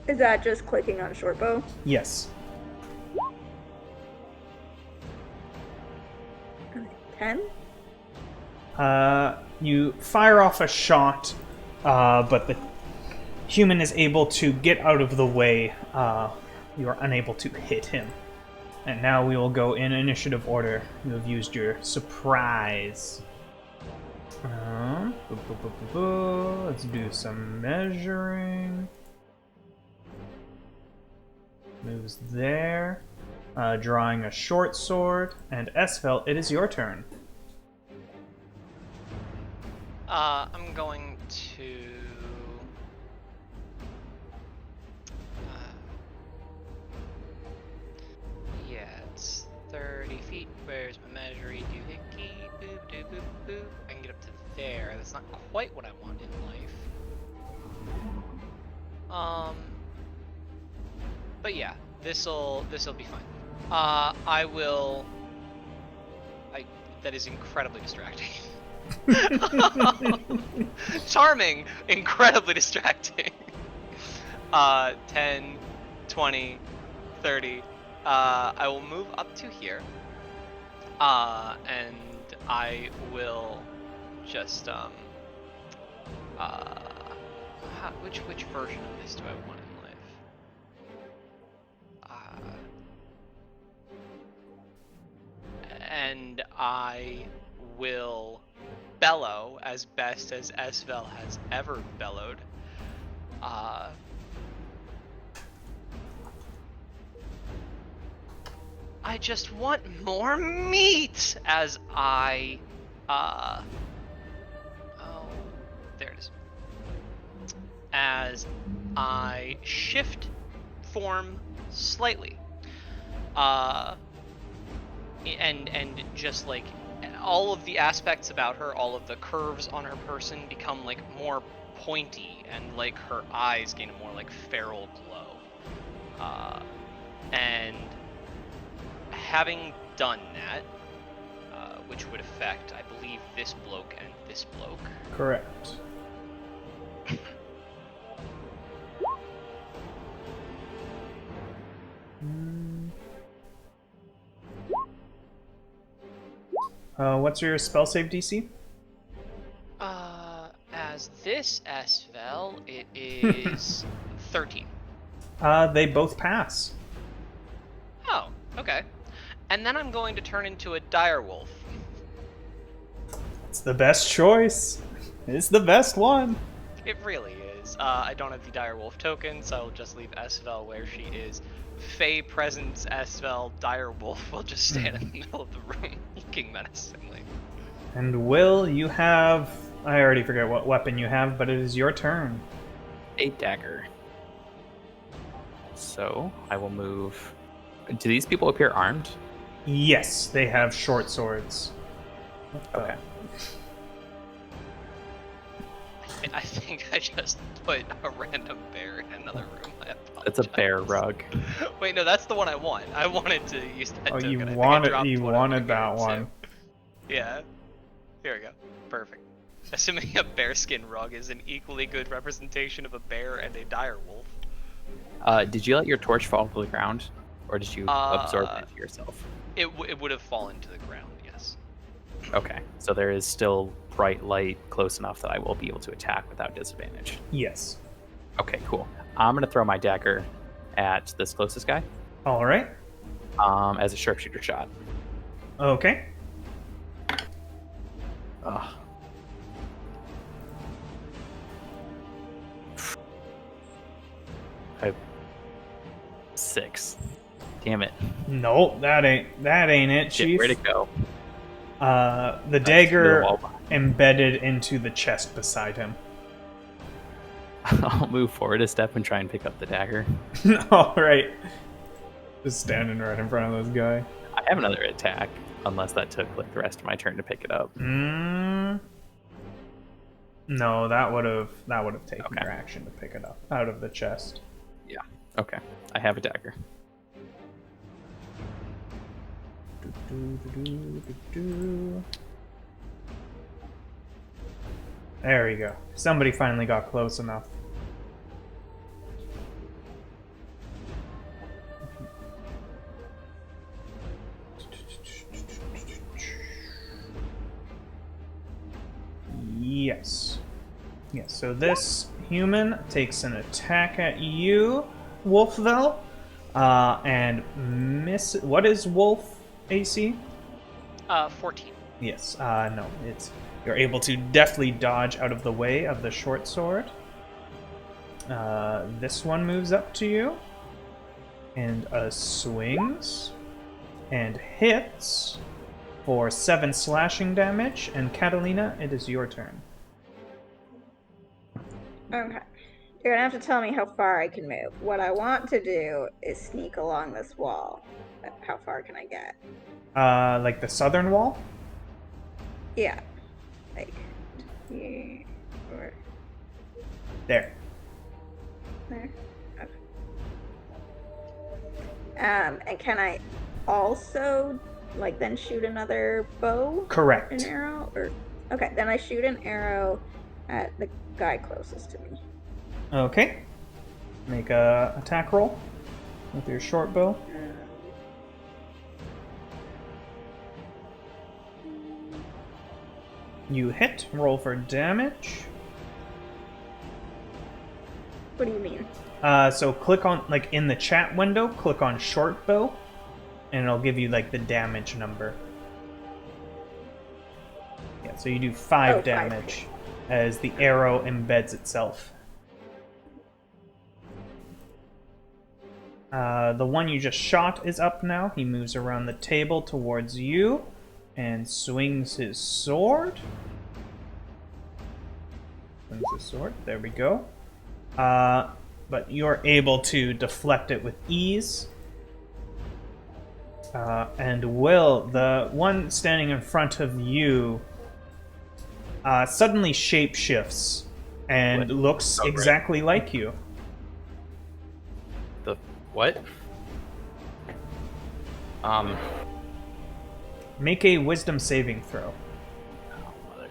Is that just clicking on short bow? Yes. 10? You fire off a shot, but the human is able to get out of the way. You are unable to hit him. And now we will go in initiative order. You have used your surprise. Let's do some measuring. Moves there. Drawing a short sword. And Esvele, it is your turn. I'm going to... yeah, it's 30 feet. Where's my measuring doohickey? Boop, doop, boop, boop. I can get up to there. That's not quite what I want in life. But yeah, this'll be fine. I will... that is incredibly distracting. Charming, incredibly distracting. 10, 20, 30. I will move up to here. And I will just, which version of this do I want in life? And I will bellow as best as Esvele has ever bellowed. I just want more meat as I, oh, there it is. As I shift form slightly. And just like all of the aspects about her, all of the curves on her person become like more pointy, and like her eyes gain a more like feral glow. And having done that, which would affect, I believe, this bloke and this bloke. Correct. What's your spell save DC? As this Esvele, it is 13. They both pass. Oh, okay. And then I'm going to turn into a direwolf. It's the best choice. It's the best one. It really is. I don't have the direwolf token, so I'll just leave Esvele where she is. Fey presence Esvele, direwolf will just stand in the middle of the room, looking menacingly. And Will, you have... I already forget what weapon you have, but it is your turn. A dagger. So I will move. Do these people appear armed? Yes, they have short swords. Okay. I think I just put a random bear in another room. I apologize. It's a bear rug. Wait, no, that's the one I want. I wanted to use that Oh, token. you I think I wanted dropped you one over wanted here, that too. one. Yeah. Here we go. Perfect. Assuming a bearskin rug is an equally good representation of a bear and a dire wolf. Did you let your torch fall to the ground, or did you absorb it into yourself? It would have fallen to the ground, yes. Okay, so there is still bright light close enough that I will be able to attack without disadvantage. Yes. Okay, cool. I'm gonna throw my dagger at this closest guy, All right. as a sharpshooter shot. Okay. Ugh. I 6. Damn it. No, that ain't it, Shit, Chief. where'd it go? The Near the dagger wall behind. embedded into the chest beside him. I'll move forward a step and try and pick up the dagger. All right. Just standing right in front of this guy. I have another attack, unless that took like the rest of my turn to pick it up. No, that would have taken Okay. your action to pick it up out of the chest. Yeah. Okay. I have a dagger. There we go. Somebody finally got close enough. Yes. Yes, so this human takes an attack at you, Wolfvel, and miss. What is Wolf AC? 14. Yes, no, it's. You're able to deftly dodge out of the way of the short sword. This one moves up to you, and swings, and hits for 7 slashing damage. And Catalina, it is your turn. Okay. You're gonna have to tell me how far I can move. What I want to do is sneak along this wall. But how far can I get? Like the southern wall? Yeah. Like here or There. there. Okay. And can I also like then shoot another bow? An Correct. arrow? Or okay, then I shoot an arrow at the guy closest to me. Okay. Make a attack roll with your short bow. You hit. Roll for damage. What do you mean? So click on, like, in the chat window, click on short bow, and it'll give you, like, the damage number. Yeah, so you do 5 Oh, 5. damage as the arrow embeds itself. The one you just shot is up now. He moves around the table towards you and swings his sword. Swings his sword. There we go. But you're able to deflect it with ease. And Will, the one standing in front of you, suddenly shapeshifts and What? looks Oh, right. exactly like you. The what? Make a wisdom saving throw. Oh, mother.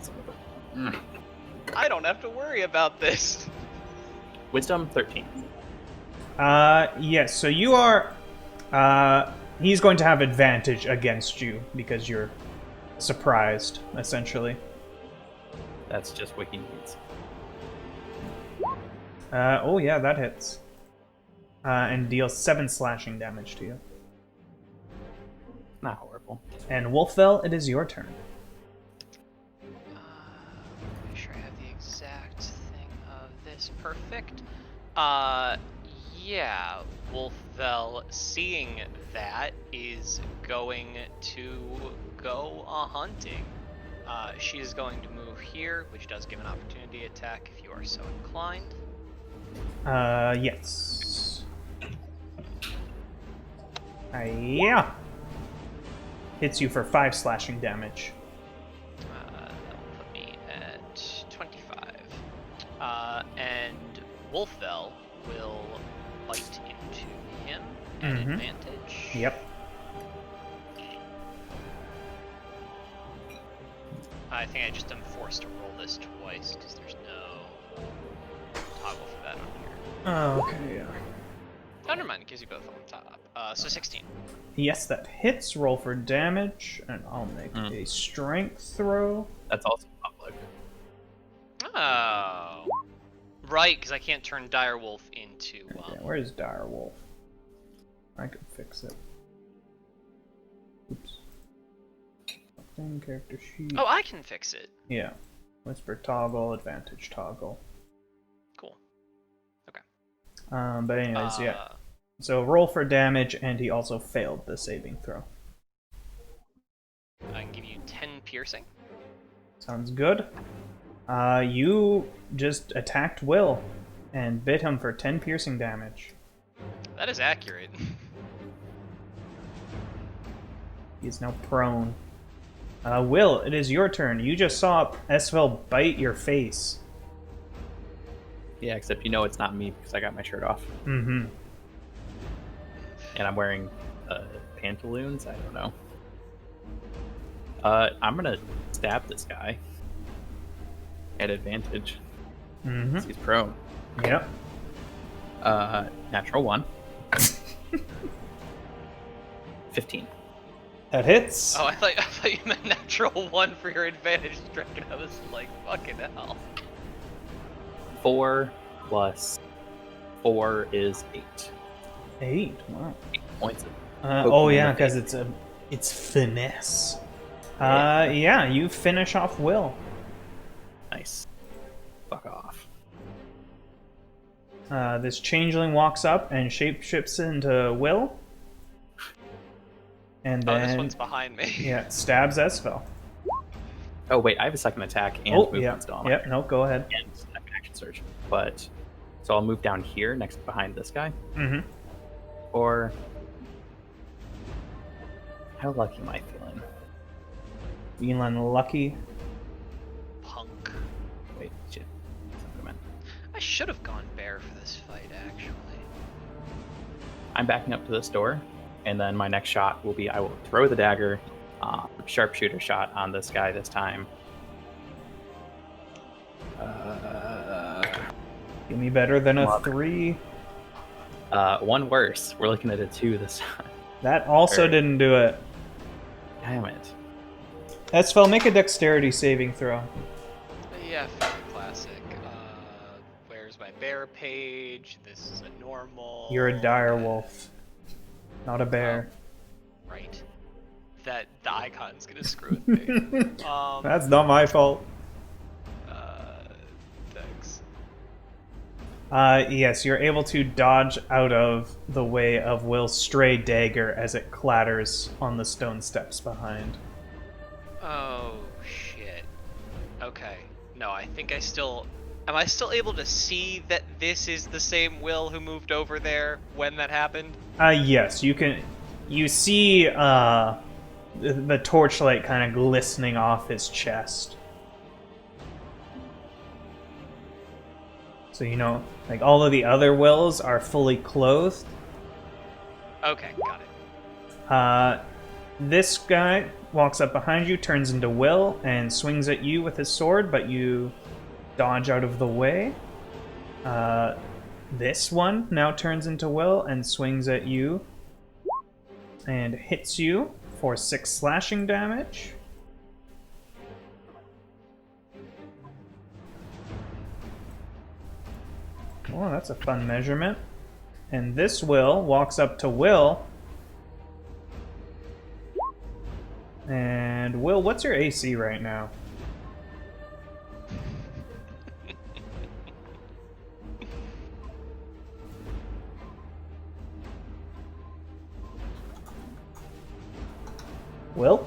Son of a- I don't have to worry about this. Wisdom 13. Yes, so you are. He's going to have advantage against you because you're surprised, essentially. That's just what he needs. Oh, yeah, that hits. And deals 7 slashing damage to you. Not horrible. And Wolfvel, it is your turn. Make sure I have the exact thing of this. Perfect. Yeah, Wolfvel, seeing that, is going to go hunting. She is going to move here, which does give an opportunity attack if you are so inclined. Yes. Yeah. Hits you for 5 slashing damage. That will put me at 25. And Wolfvel will bite into him at advantage. Yep. I think I just am forced to roll this twice because there's no toggle for that on here. Oh, okay, yeah. Oh, never mind. It gives you both on top. So 16. Yes, that hits. Roll for damage, and I'll make a strength throw. That's also public. Oh. Right, because I can't turn Direwolf into... Okay, where's Direwolf? I could fix it. Oops. Thing, character sheet. Oh, I can fix it. Yeah. Whisper toggle, advantage toggle. Cool. Okay. But anyways, yeah. So roll for damage, and he also failed the saving throw. I can give you 10 piercing. Sounds good. You just attacked Will and bit him for 10 piercing damage. That is accurate. He's now prone. Will, it is your turn. You just saw Esvele bite your face. Yeah, except you know it's not me because I got my shirt off. Mm-hmm. And I'm wearing pantaloons. I don't know. I'm gonna stab this guy at advantage. Mm-hmm. He's prone. Yep. Natural 1. 15. That hits. Oh, I thought you meant natural 1 for your advantage strike, and I was like, fucking hell. 4 plus 4 is 8. 8. Wow. 8 points. Oh yeah, because it's finesse. Yeah, you finish off Will. Nice. Fuck off. This changeling walks up and shapeshifts into Will. And then, this one's behind me. Yeah, stabs Esvele. Oh wait, I have a second attack and movement yeah. still on. Yep, no, go ahead. And I can action surge. But so I'll move down here next behind this guy. Mm-hmm. Or how lucky am I feeling? Feeling lucky. Punk. Wait, shit. That's not what I meant. I should have gone bear for this fight, actually. I'm backing up to this door, and then my next shot will be I will throw the dagger, sharpshooter shot on this guy this time. Give me better than a Love it. 3. 1 worse. We're looking at a 2 this time. That also Or- didn't do it. Damn it. Esvele, make a dexterity saving throw. Yeah, fairly classic. Where's my bear page? This is a normal. You're a dire wolf, not a bear. Right. That the icon's gonna screw with me. That's not my fault. Thanks. Yes, you're able to dodge out of the way of Will's stray dagger as it clatters on the stone steps behind. Oh shit. Okay. No, I think I still. Am I still able to see that this is the same Will who moved over there when that happened? Yes, you can. You see the torchlight kind of glistening off his chest. So you know, like all of the other Wills are fully clothed. Okay, got it. This guy walks up behind you, turns into Will, and swings at you with his sword, but you dodge out of the way. This one now turns into Will and swings at you and hits you for 6 slashing damage. Oh, that's a fun measurement. And this Will walks up to Will. And Will, what's your AC right now? Will?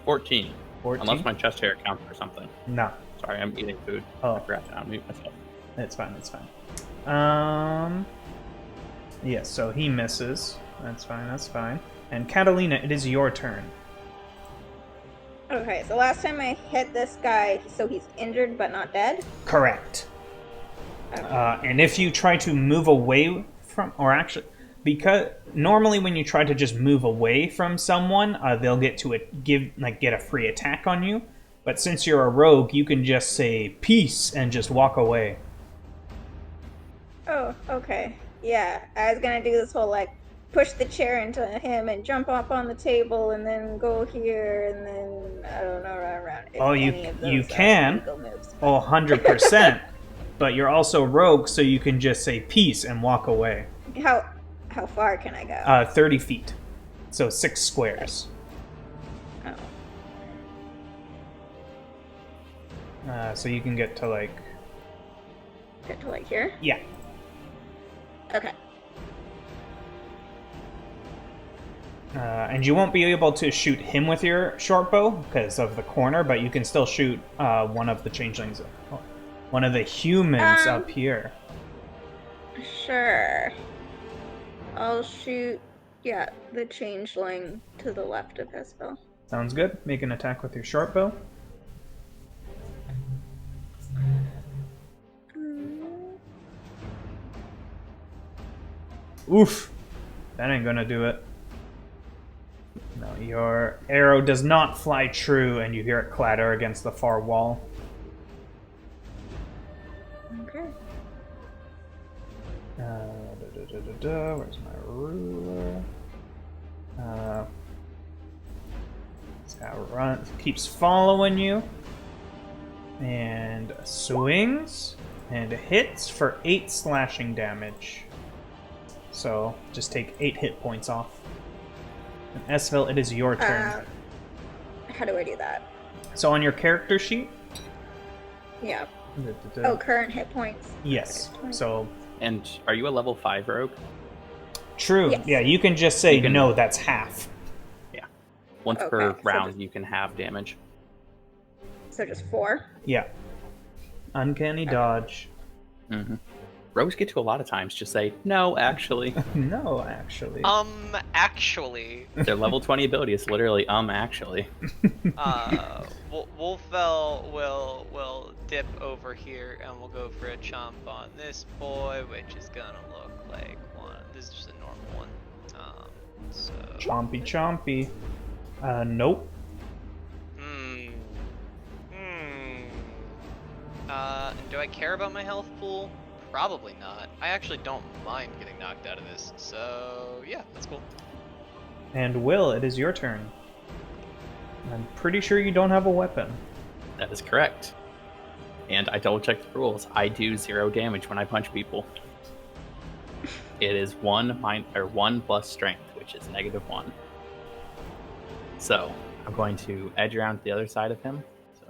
14. 14? Unless my chest hair counts for something. No, Sorry, I'm eating food. Oh. I forgot to unmute myself. it's fine, it's fine. Yes, so he misses. That's fine, that's fine. And Catalina, it is your turn. Okay, so last time I hit this guy, so he's injured but not dead? Correct. Okay. And if you try to move away from, or actually, because normally when you try to just move away from someone, they'll get to get a free attack on you. But since you're a rogue, you can just say peace and just walk away. Oh, okay. Yeah, I was gonna do this whole like push the chair into him and jump up on the table and then go here and then I don't know run around. If Oh, any of you those can. legal moves. Oh, 100%. But you're also rogue, so you can just say peace and walk away. How far can I go? 30 feet. So 6 squares. Oh, So you can get to like... get to like here. Yeah. Okay. And you won't be able to shoot him with your short bow because of the corner, but you can still shoot one of the changelings, one of the humans up here. Sure. I'll shoot. Yeah, the changeling to the left of Esvele. Sounds good. Make an attack with your short bow. Oof. That ain't gonna do it. No, your arrow does not fly true, and you hear it clatter against the far wall. Okay. Where's my ruler? This guy runs, keeps following you, and swings and hits for 8 slashing damage. So just take 8 hit points off. And Esvele, it is your turn. How do I do that? So on your character sheet. Yeah. Oh, current hit points. Yes. So. And are you a level 5 rogue? True. Yes. Yeah, you can just say no. That's half. Yeah. Once Okay, per so round, you can have damage. So just 4. Yeah. Uncanny dodge. Mm-hmm. Rogues get to a lot of times just say no, actually. No, actually. Actually. Their level 20 ability is literally actually. Wolfell will dip over here and we'll go for a chomp on this boy, which is gonna look like one. This is just a normal one. So. Chompy, chompy. Nope. Do I care about my health pool? Probably not. I actually don't mind getting knocked out of this. So yeah, that's cool. And Will, it is your turn. I'm pretty sure you don't have a weapon. That is correct. And I double checked the rules. I do 0 damage when I punch people. It is 1 plus strength, which is -1. So I'm going to edge around to the other side of him. So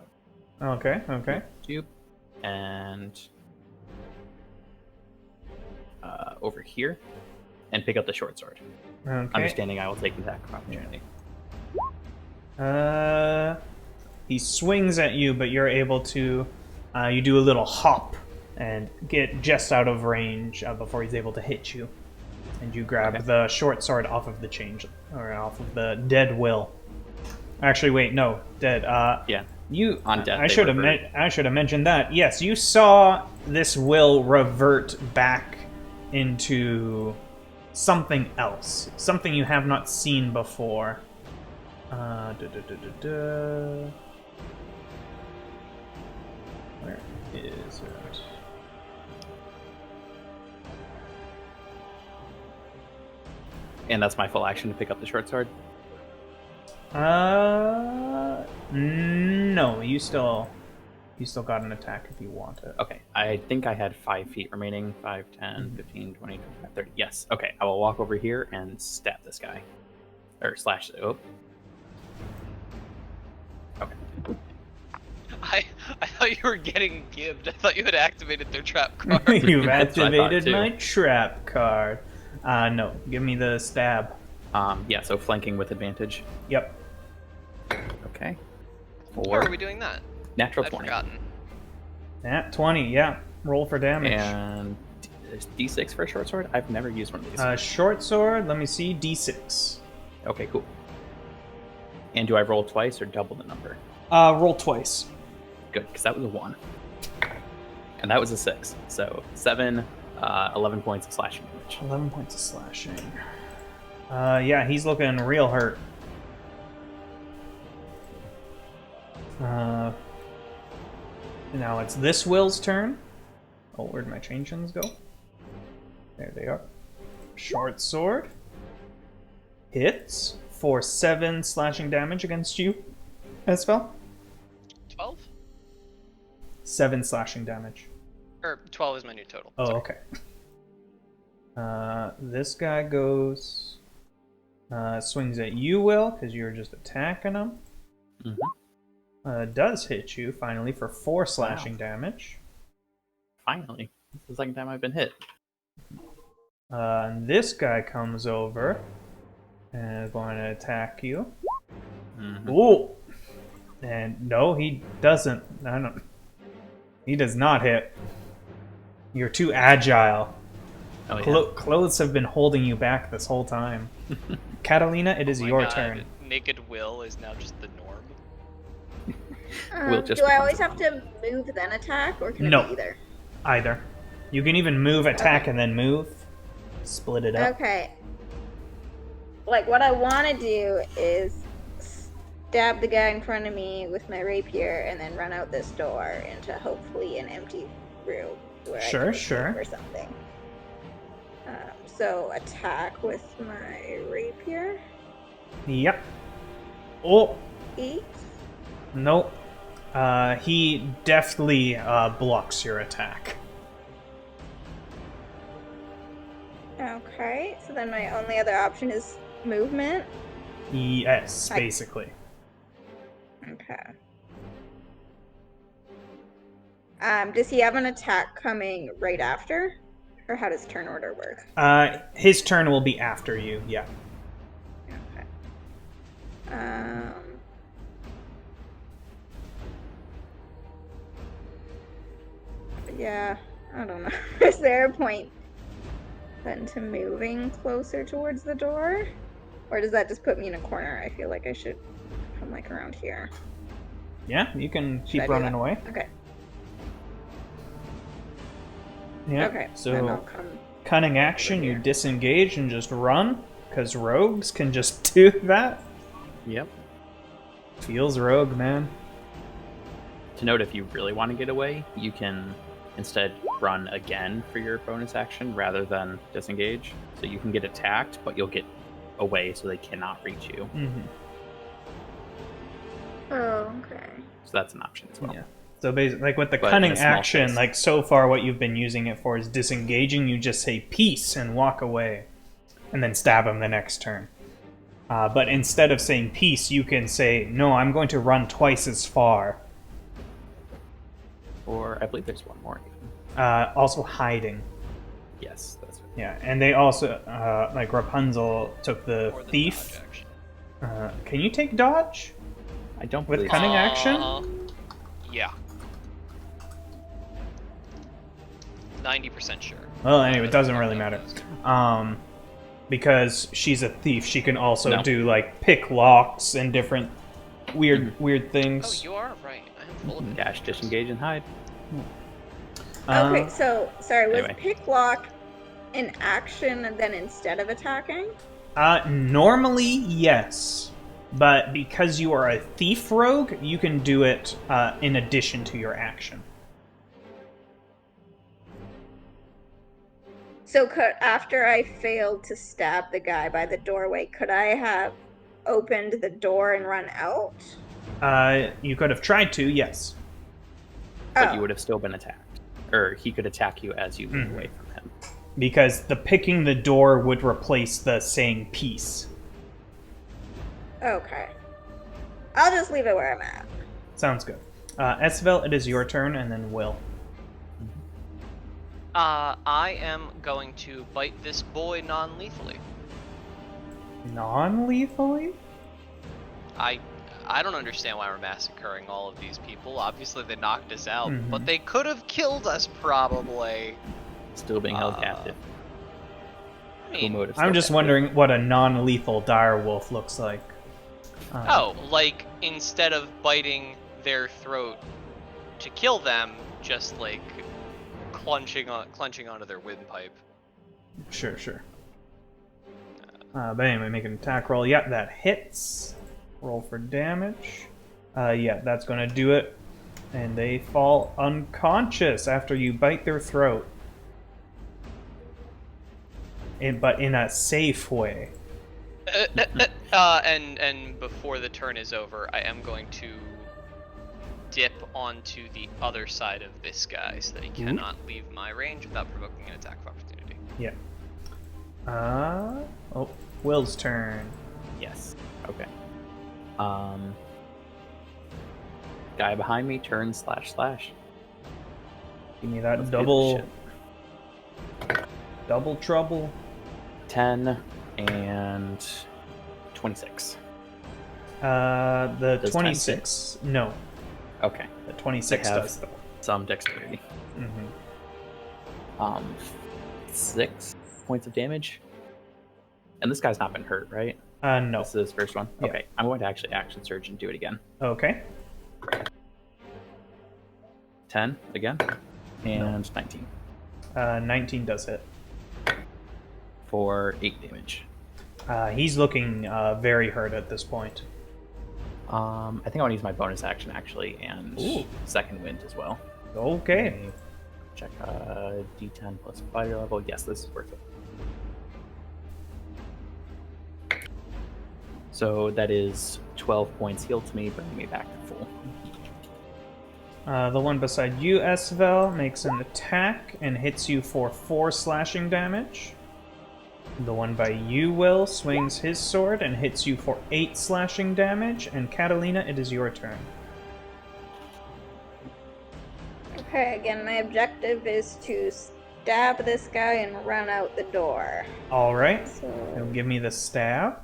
Okay. And over here, and pick up the short sword. Okay. Understanding I will take the attack of opportunity. He swings at you, but you're able to. You do a little hop and get just out of range before he's able to hit you, and you grab the short sword off of the off of the dead Will. Actually, wait, no, dead. Yeah. You on death. I should have mentioned that. Yes, you saw this Will revert back into something else, something you have not seen before. Where is it? And that's my full action to pick up the short sword? No, you still got an attack if you want it. Okay, I think I had 5 feet remaining. 5, 10, 15, 20, 25, 30. Yes, okay, I will walk over here and stab this guy. Or slash it. Oh. Okay. I thought you were getting gibbed. I thought you had activated their trap card. You've That's what I thought, activated too. my trap card. No, give me the stab. Yeah, so flanking with advantage. Yep. Okay. Or are we doing that? Natural I'd 20. forgotten. Nat 20, yeah. Roll for damage. And There's D6 for a short sword? I've never used one of these. Short sword, let me see, D6. Okay, cool. And do I roll twice or double the number? Roll twice. Good, because that was a 1. And that was a 6. So 7, 11 points of slashing damage. 11 points of slashing. Yeah, he's looking real hurt. Now it's this Will's turn. Oh, where'd my changelings go? There they are. Short sword. Hits for 7 slashing damage against you, Esvele. 12? 7 slashing damage. Or 12 is my new total. Oh, Sorry. okay. This guy goes... swings at you, Will, because you're just attacking him. Mm-hmm. Does hit you, finally, for 4 slashing damage. Finally. This is the second time I've been hit. And this guy comes over and is going to attack you. Mm-hmm. Ooh! And no, he doesn't. I don't. He does not hit. You're too agile. Oh, yeah. Clothes have been holding you back this whole time. Catalina, it is Oh my your God, turn. Naked Will is now just the norm. Will just Do I becomes always a have to move then attack, or can No. it be either? Either. You can even move, attack, Okay. and then move. Split it up. Okay. Like, what I want to do is stab the guy in front of me with my rapier and then run out this door into hopefully an empty room where I Sure, can escape sure. or something. So attack with my rapier. Yep. Oh, 8. nope. He deftly blocks your attack. Okay, so then my only other option is movement. Yes, Hi. basically. Okay. Does he have an attack coming right after? Or how does turn order work? His turn will be after you, yeah. Okay. Yeah, I don't know. Is there a point then to moving closer towards the door? Or does that just put me in a corner? I feel like I should come like around here. Yeah, you can Should I keep do running that? away. Okay. Yeah. Okay. Then I'll So, come. cunning action, over you here. disengage and just run, because rogues can just do that. Yep. Feels rogue, man. To note, if you really want to get away, you can instead run again for your bonus action rather than disengage. So you can get attacked, but you'll get away so they cannot reach you. Mm-hmm. Oh, okay. So that's an option as well. Yeah. So basically, like with the But in cunning a small action, space. like so far what you've been using it for is disengaging. You just say peace and walk away, and then stab him the next turn. But instead of saying peace, you can say, no, I'm going to run twice as far. Or I believe there's one more even. Also hiding. Yes, that's right. Yeah, and they also, like Rapunzel took the Or the thief. dodge action. Can you take dodge? I don't With believe cunning so. action? Yeah. 90% sure. Well, anyway, it doesn't really matter. Because she's a thief, she can also No. do like pick locks and different weird Oh, things. you are right. I am full of Dash, disengage, and hide. Okay, so sorry, was anyway. pick lock an action and then instead of attacking? Normally, yes. But because you are a thief rogue, you can do it in addition to your action. So after I failed to stab the guy by the doorway, could I have opened the door and run out? You could have tried to, yes. But Oh. you would have still been attacked. Or he could attack you as you move Mhm. away from him. Because the picking the door would replace the saying peace. Okay. I'll just leave it where I'm at. Sounds good. Esvele, it is your turn, and then Will. I am going to bite this boy non-lethally. Non-lethally? I don't understand why we're massacring all of these people. Obviously, they knocked us out, Mhm. but they could have killed us probably. Still being held captive. I mean, Komodo I'm still just captive. wondering what a non-lethal dire wolf looks like. oh, like instead of biting their throat to kill them, just like clenching onto their windpipe. Sure. But anyway, make an attack roll. Yeah, that hits. Roll for damage. Yeah, that's going to do it. And they fall unconscious after you bite their throat. But in a safe way. And before the turn is over, I am going to dip onto the other side of this guy so that he cannot leave my range without provoking an attack of opportunity. Yeah. Will's turn. Yes. Okay. Guy behind me turns //. Give me that Let's do this double trouble. 10 and 26. The Does 26. No, Okay. the 26 I have does though. some dexterity. Mm-hmm. 6 points of damage. And this guy's not been hurt, right? No. This is his first one? Yeah. Okay. I'm going to actually action surge and do it again. Okay. 10 again. And 19. 19 does hit. For 8 damage. He's looking very hurt at this point. I think I want to use my bonus action actually, and Ooh. second wind as well. Okay. Let me check D10 plus fire level. Yes, this is worth it. So that is 12 points healed to me, bringing me back to full. The one beside you, Esvele, makes an attack and hits you for 4 slashing damage. The one by you, Will, swings his sword and hits you for 8 slashing damage. And Catalina, it is your turn. Okay, again, my objective is to stab this guy and run out the door. All right. So, Now give me the stab.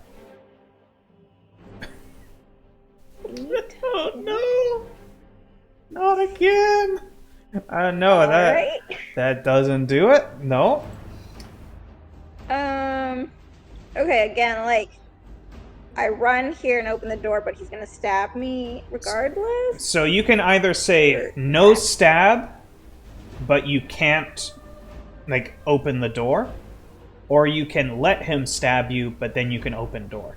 Oh no! Not again! No, Alright. that doesn't do it. No. Okay, again, like, I run here and open the door, but he's gonna stab me regardless? So you can either say no stab, but you can't, like, open the door, or you can let him stab you, but then you can open door.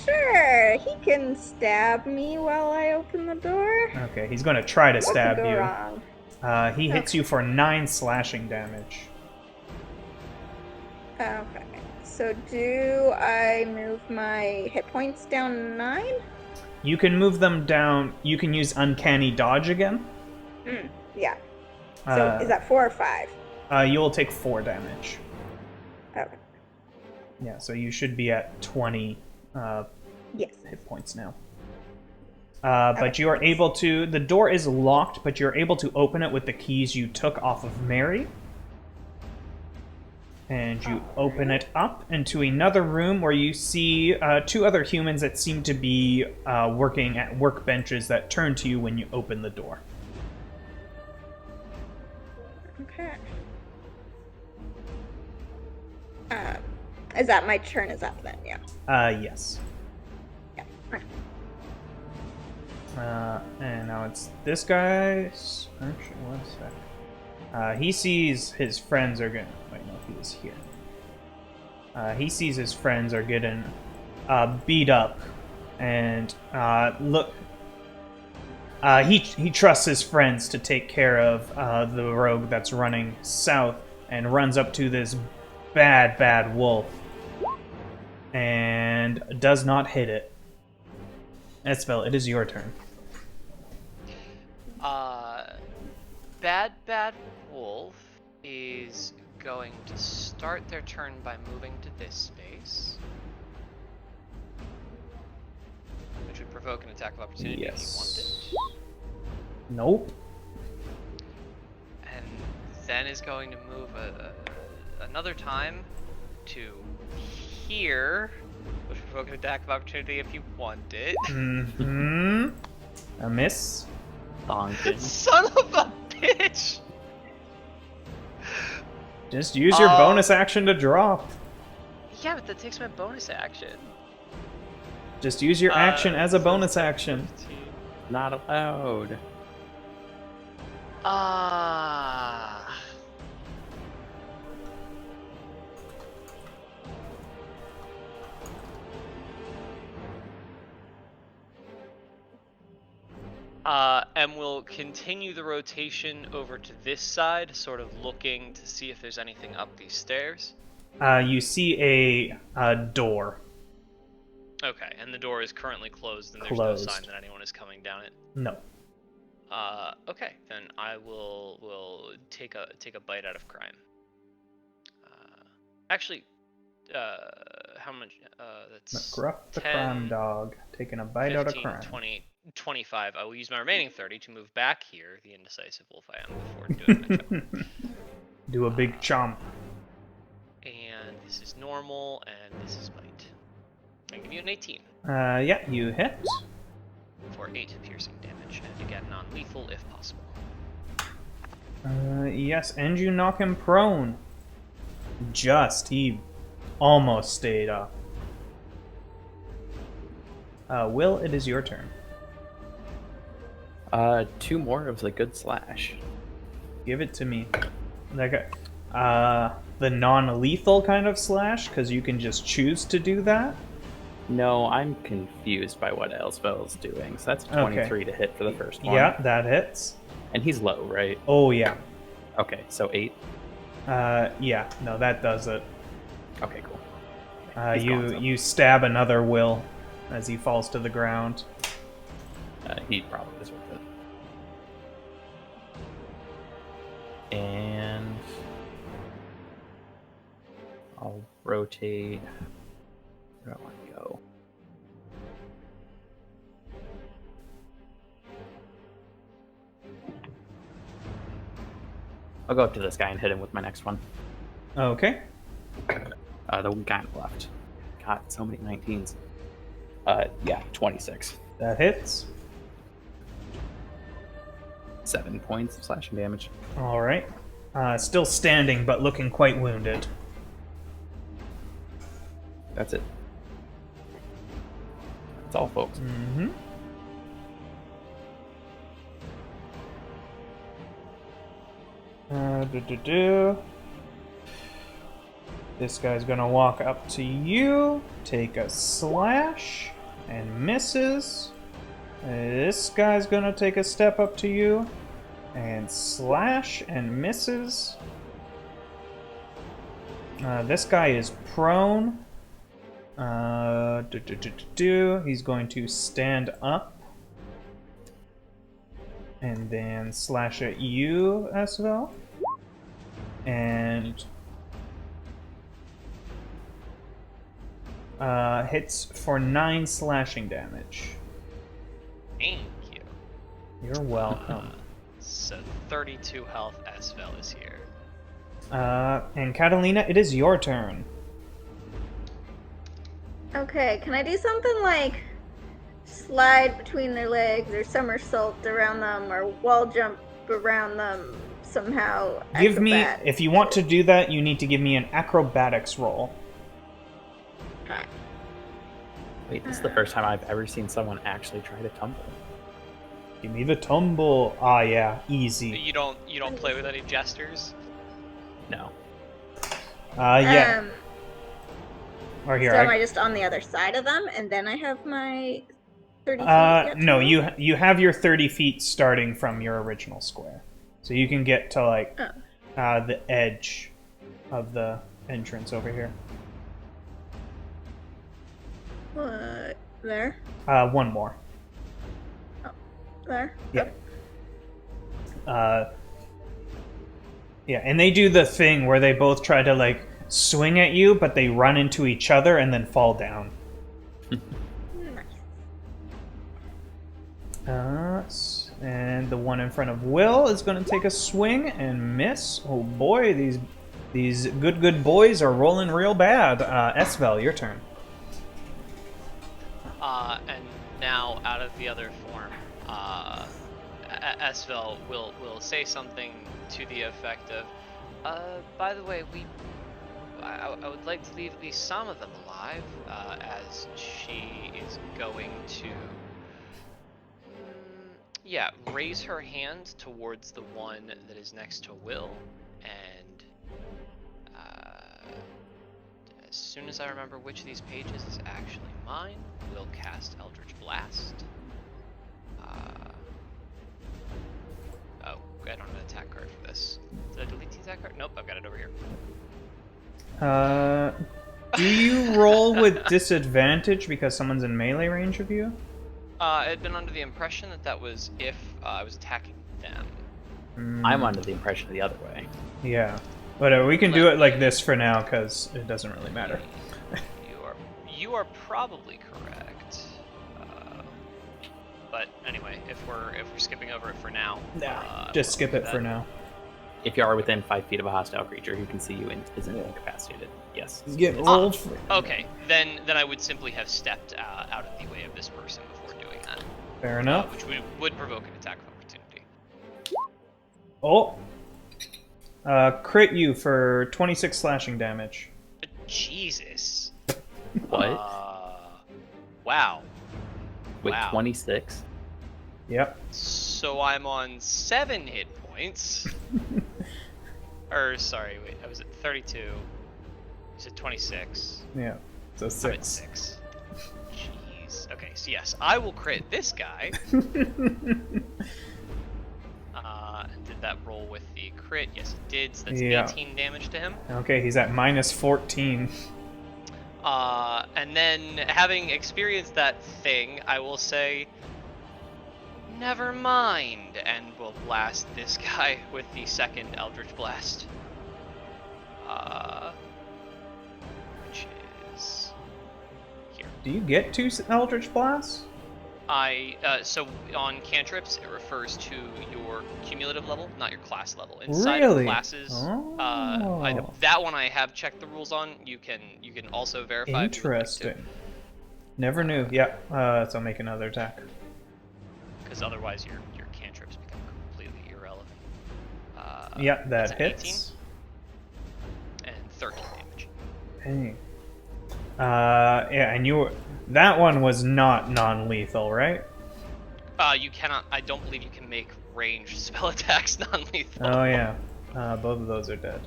Sure, he can stab me while I open the door. Okay, he's going to try to What stab could go you. wrong? He hits you for 9 slashing damage. Okay, so do I move my hit points down 9? You can move them down. You can use Uncanny Dodge again. Yeah. So is that 4 or 5? You will take 4 damage. Okay. Yeah, so you should be at 20 Yes. hit points now. But you are able to... The door is locked, but you're able to open it with the keys you took off of Mary. And you open it up into another room where you see 2 other humans that seem to be working at workbenches that turn to you when you open the door. Okay. Is that my turn? Is that then? Yeah. Yes. Yeah. Okay. And now it's this guy's... Actually, 1 sec. He sees his friends are getting... Wait, no, he was here. He sees his friends are getting beat up. And look... He trusts his friends to take care of the rogue that's running south and runs up to this bad wolf. And does not hit it. Esvele, it is your turn. Bad Wolf is going to start their turn by moving to this space, which would provoke an attack of opportunity if you wanted. Nope. And then is going to move another time to here, which would provoke an attack of opportunity if you want it. Mm-hmm. A miss. Thonking. Son of a bitch! Just use your bonus action to drop. Yeah, but that takes my bonus action. Just use your action as a So bonus it's action. 15. Not allowed. Ah. And we'll continue the rotation over to this side, sort of looking to see if there's anything up these stairs. You see a door. Okay, and the door is currently closed, and there's Closed. no sign that anyone is coming down it. No. Okay, then I will take a bite out of crime. Actually, how much? That's Gruff the 10, crime dog, taking a bite 15, out of crime. 20, 25. I will use my remaining 30 to move back here, the indecisive wolf I am, before doing my job. Do a big chomp. And this is normal, and this is bite. I give you an 18 Yeah, you hit. for 8 piercing damage, and again non-lethal if possible. Yes, and you knock him prone. He almost stayed up. Will, it is your turn. 2 more of the good slash. Give it to me. The non-lethal kind of slash, because you can just choose to do that. No, I'm confused by what Esvele's doing. So that's 23 to hit for the first one. Yeah, that hits. And he's low, right? Oh, yeah. Okay, so 8. Yeah, no, that does it. Okay, cool. He's gone, so. You stab another Will as he falls to the ground. He probably is worth it. And I'll rotate. Where do I want to go? I'll go up to this guy and hit him with my next one. Okay. The guy on the left. God, so many 19s. Yeah, 26. That hits. 7 points of slashing damage. All right. Still standing, but looking quite wounded. That's it. That's all, folks. Mm-hmm. This guy's gonna walk up to you, take a slash, and misses. This guy's gonna take a step up to you, and slash, and misses. This guy is prone. He's going to stand up and then slash at you, Esvele. And hits for 9 slashing damage. Thank you. You're welcome. So 32 health. Esvele is here. And Catalina, it is your turn. Okay, can I do something like slide between their legs or somersault around them or wall jump around them somehow? Give me, if you want to do that, you need to give me an acrobatics roll. Okay. Wait, this is the first time I've ever seen someone actually try to tumble. Give me the tumble. Ah, yeah, easy. You don't play with any jesters? No. Yeah. Or here. So am I just on the other side of them, and then I have my 30 feet? Yet No, you have your 30 feet starting from your original square, so you can get to like the edge of the entrance over here. What? There? One more. Oh, there? Yeah. Yeah, and they do the thing where they both try to like swing at you, but they run into each other and then fall down. Nice. And the one in front of Will is going to take a swing and miss. Oh boy, these good boys are rolling real bad. Esvele, your turn. And now out of the other form, Esvele will say something to the effect of, by the way, I would like to leave at least some of them alive, as she is going to, yeah, raise her hand towards the one that is next to Will, and as soon as I remember which of these pages is actually mine, we'll cast Eldritch Blast. Oh, I don't have an attack card for this. Did I delete the attack card? Nope, I've got it over here. Do you roll with disadvantage because someone's in melee range of you? I had been under the impression that that was if I was attacking them. I'm under the impression the other way. Yeah. But we can do it like this for now because it doesn't really matter. You are probably correct. But anyway, if we're skipping over it for now, Just skip it for now. If you are within 5 feet of a hostile creature who can see you and isn't incapacitated, yes. Get rolled. Okay, then I would simply have stepped out of the way of this person before doing that. Fair enough. Which would provoke an attack of opportunity. Oh. Crit you for 26 slashing damage. Jesus. What? Wow. Wait, Wow. 26? Yep. So I'm on 7 hit points. Or sorry, wait, I was at 32. He's at 26. Yeah. So I'm at 6. 6. Jeez. Okay, so yes, I will crit this guy. Did that roll with the crit? Yes, it did. So that's Yeah. 18 damage to him. Okay, he's at minus 14. And then, having experienced that thing, I will say, never mind, and we'll blast this guy with the second Eldritch Blast. Which is here. Do you get 2 Eldritch Blasts? So on cantrips, it refers to your cumulative level, not your class level. Inside Really? of classes, that one I have checked the rules on. You can also verify. Interesting. Never knew. Yep. So make another attack. Because otherwise your cantrips become completely irrelevant. Yep, that's that an hits. 18 and 13 damage. Hey. Yeah, and that one was not non-lethal, right? You cannot. I don't believe you can make ranged spell attacks non-lethal. Oh yeah. Both of those are dead.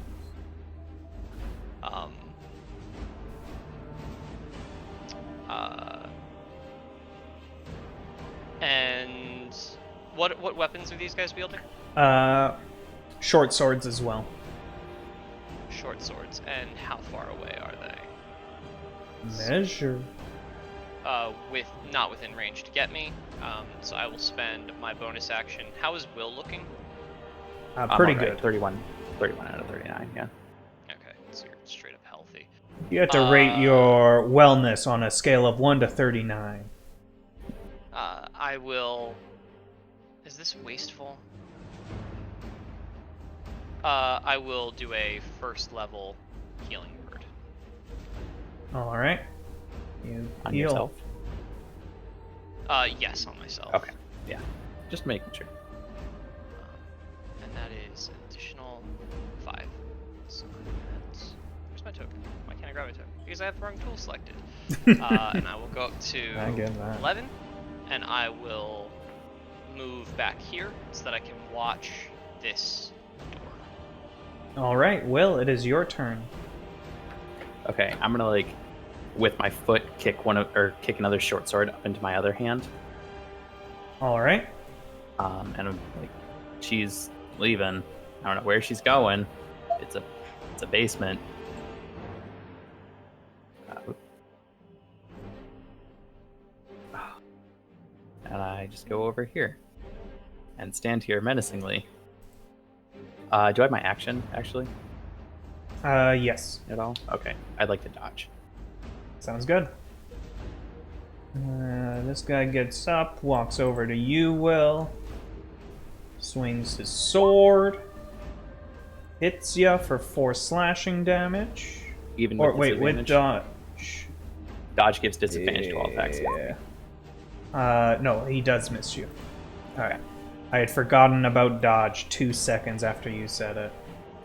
And what weapons are these guys wielding? Short swords as well. Short swords. And how far away are they? Measure. Not within range to get me. So I will spend my bonus action. How is Will looking? Pretty all right, good. 31 out of 39, yeah. Okay, so you're straight up healthy. You have to rate your wellness on a scale of 1 to 39. I will. Is this wasteful? I will do a first level healing word. All right. You On heal. yourself? Yes, on myself. Okay, yeah. Just making sure. And that is additional 5. So that's... Where's my token? Why can't I grab my token? Because I have the wrong tool selected. And I will go up to I get that. 11, and I will move back here so that I can watch this door. All right, Will, it is your turn. Okay, I'm gonna like, with my foot, kick another short sword up into my other hand. All right. And I'm like, she's leaving. I don't know where she's going. It's a basement. And I just go over here and stand here menacingly. Do I have my action actually Yes. at all? Okay, I'd like to dodge. Sounds good. This guy gets up, walks over to you, Will. Swings his sword. Hits ya for 4 slashing damage. Even Or with wait, with disadvantage? dodge. Dodge gives disadvantage to all attacks. Yeah. No, he does miss you. Alright. I had forgotten about dodge 2 seconds after you said it.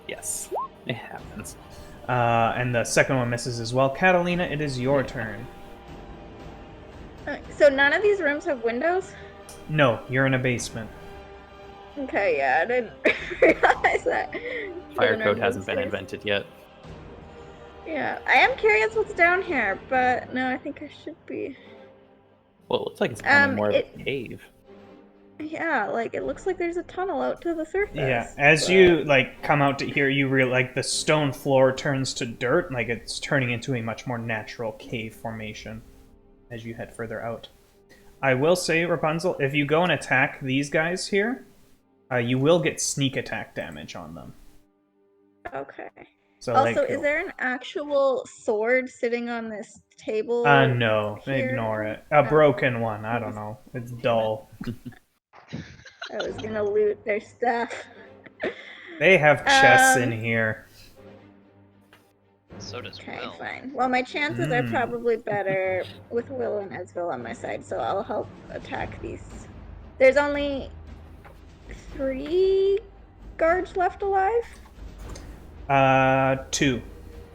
Yes, it happens. And the second one misses as well. Catalina, it is your turn. So none of these rooms have windows? No, you're in a basement. Okay, yeah, I didn't realize that. Fire Given our code move hasn't been safe. invented yet. Yeah, I am curious what's down here, but no, I think I should be. Well, it looks like it's becoming more of It, a cave. yeah, like it looks like there's a tunnel out to the surface. Yeah, as but- you come out to here, you realize the stone floor turns to dirt, like it's turning into a much more natural cave formation as you head further out. I will say, Rapunzel, if you go and attack these guys here, you will get sneak attack damage on them. Okay. So, Also, like, is there an actual sword sitting on this table? no, here? ignore it. A Oh. broken one. I don't know. It's dull. I was gonna loot their stuff. They have chests in Um, here. So does Okay, Will. fine. Well, my chances are probably better with Will and Esvele on my side, so I'll help attack these. There's only 3 guards left alive? 2.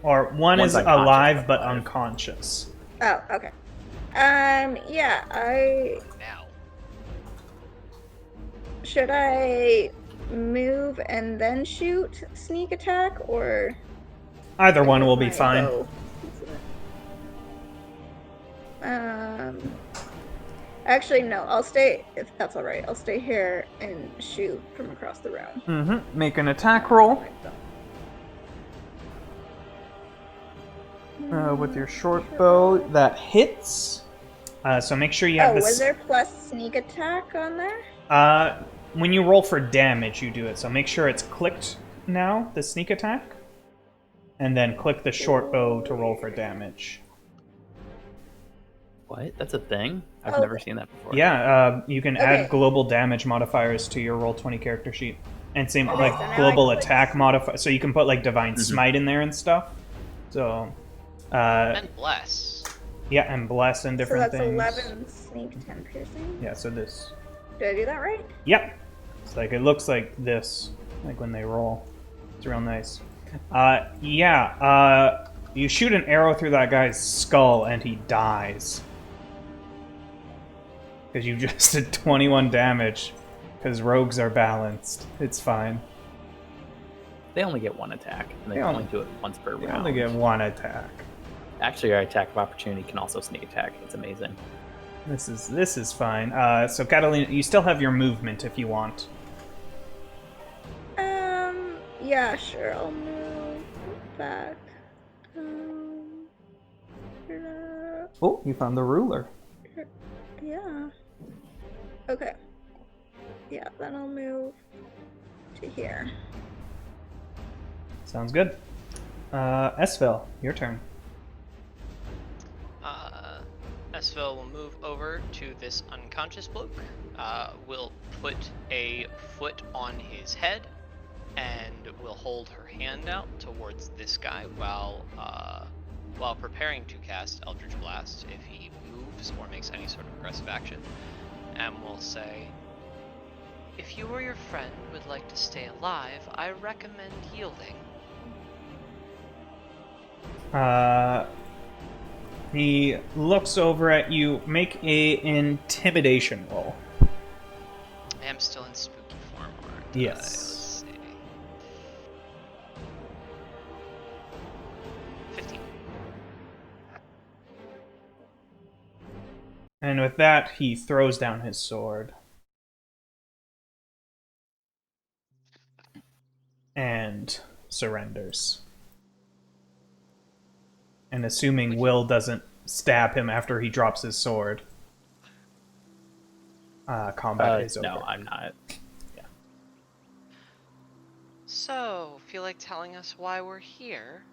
Or one One's is unconscious, alive but alive. unconscious. Oh, okay. Yeah, Now. should I move and then shoot sneak attack, or Either one will be my fine. bow? Actually, no. I'll stay, if that's all right. I'll stay here and shoot from across the room. Mm-hmm. Make an attack roll with your short bow. That hits. So make sure you have this. Was there plus sneak attack on there? When you roll for damage, you do it. So make sure it's clicked now, the sneak attack. And then click the short bow to roll for damage. What? That's a thing? I've Oh. never seen that before. Yeah, you can Okay. add global damage modifiers to your Roll20 character sheet. And same, Okay, like, so now I global click- attack modifier. So you can put, like, Divine Smite in there and stuff. So, And bless. yeah, and Bless and different so that's things. 11 sneak, 10 piercing. Yeah, so this. Did I do that right? Yep. It's like, it looks like this, like when they roll. It's real nice. You shoot an arrow through that guy's skull and he dies. Because you just did 21 damage. Because rogues are balanced. It's fine. They only get one attack, and they They can only- only do it once per You round. only get one attack. Actually, our attack of opportunity can also sneak attack. It's amazing. This is fine. So Catalina, you still have your movement if you want. Yeah, sure. I'll move back. Oh, you found the ruler. Yeah. Okay. Yeah, then I'll move to here. Sounds good. Esvele, your turn. Esvele will move over to this unconscious bloke. Will put a foot on his head, and will hold her hand out towards this guy while preparing to cast Eldritch Blast if he moves or makes any sort of aggressive action. And will say, "If you or your friend would like to stay alive, I recommend yielding." He looks over at you. Make a intimidation roll. I am still in spooky form, aren't I? Yes. Let's see. 15. And with that, he throws down his sword. And surrenders. And assuming Will doesn't stab him after he drops his sword, combat is over. No, I'm not. So, feel like telling us why we're here?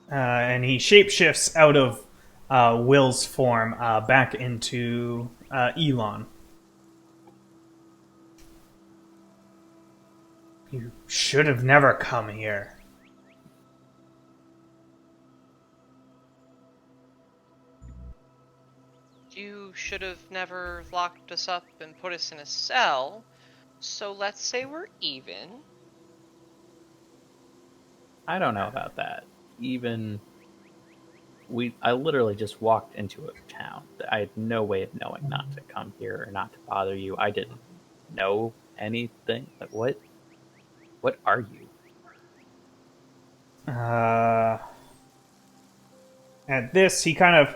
And he shapeshifts out of Will's form back into Elon. You should have never come here. should have never locked us up and put us in a cell. So let's say we're even. I don't know about that. I literally just walked into a town. I had no way of knowing not to come here or not to bother you. I didn't know anything. Like, what are you? At this, he kind of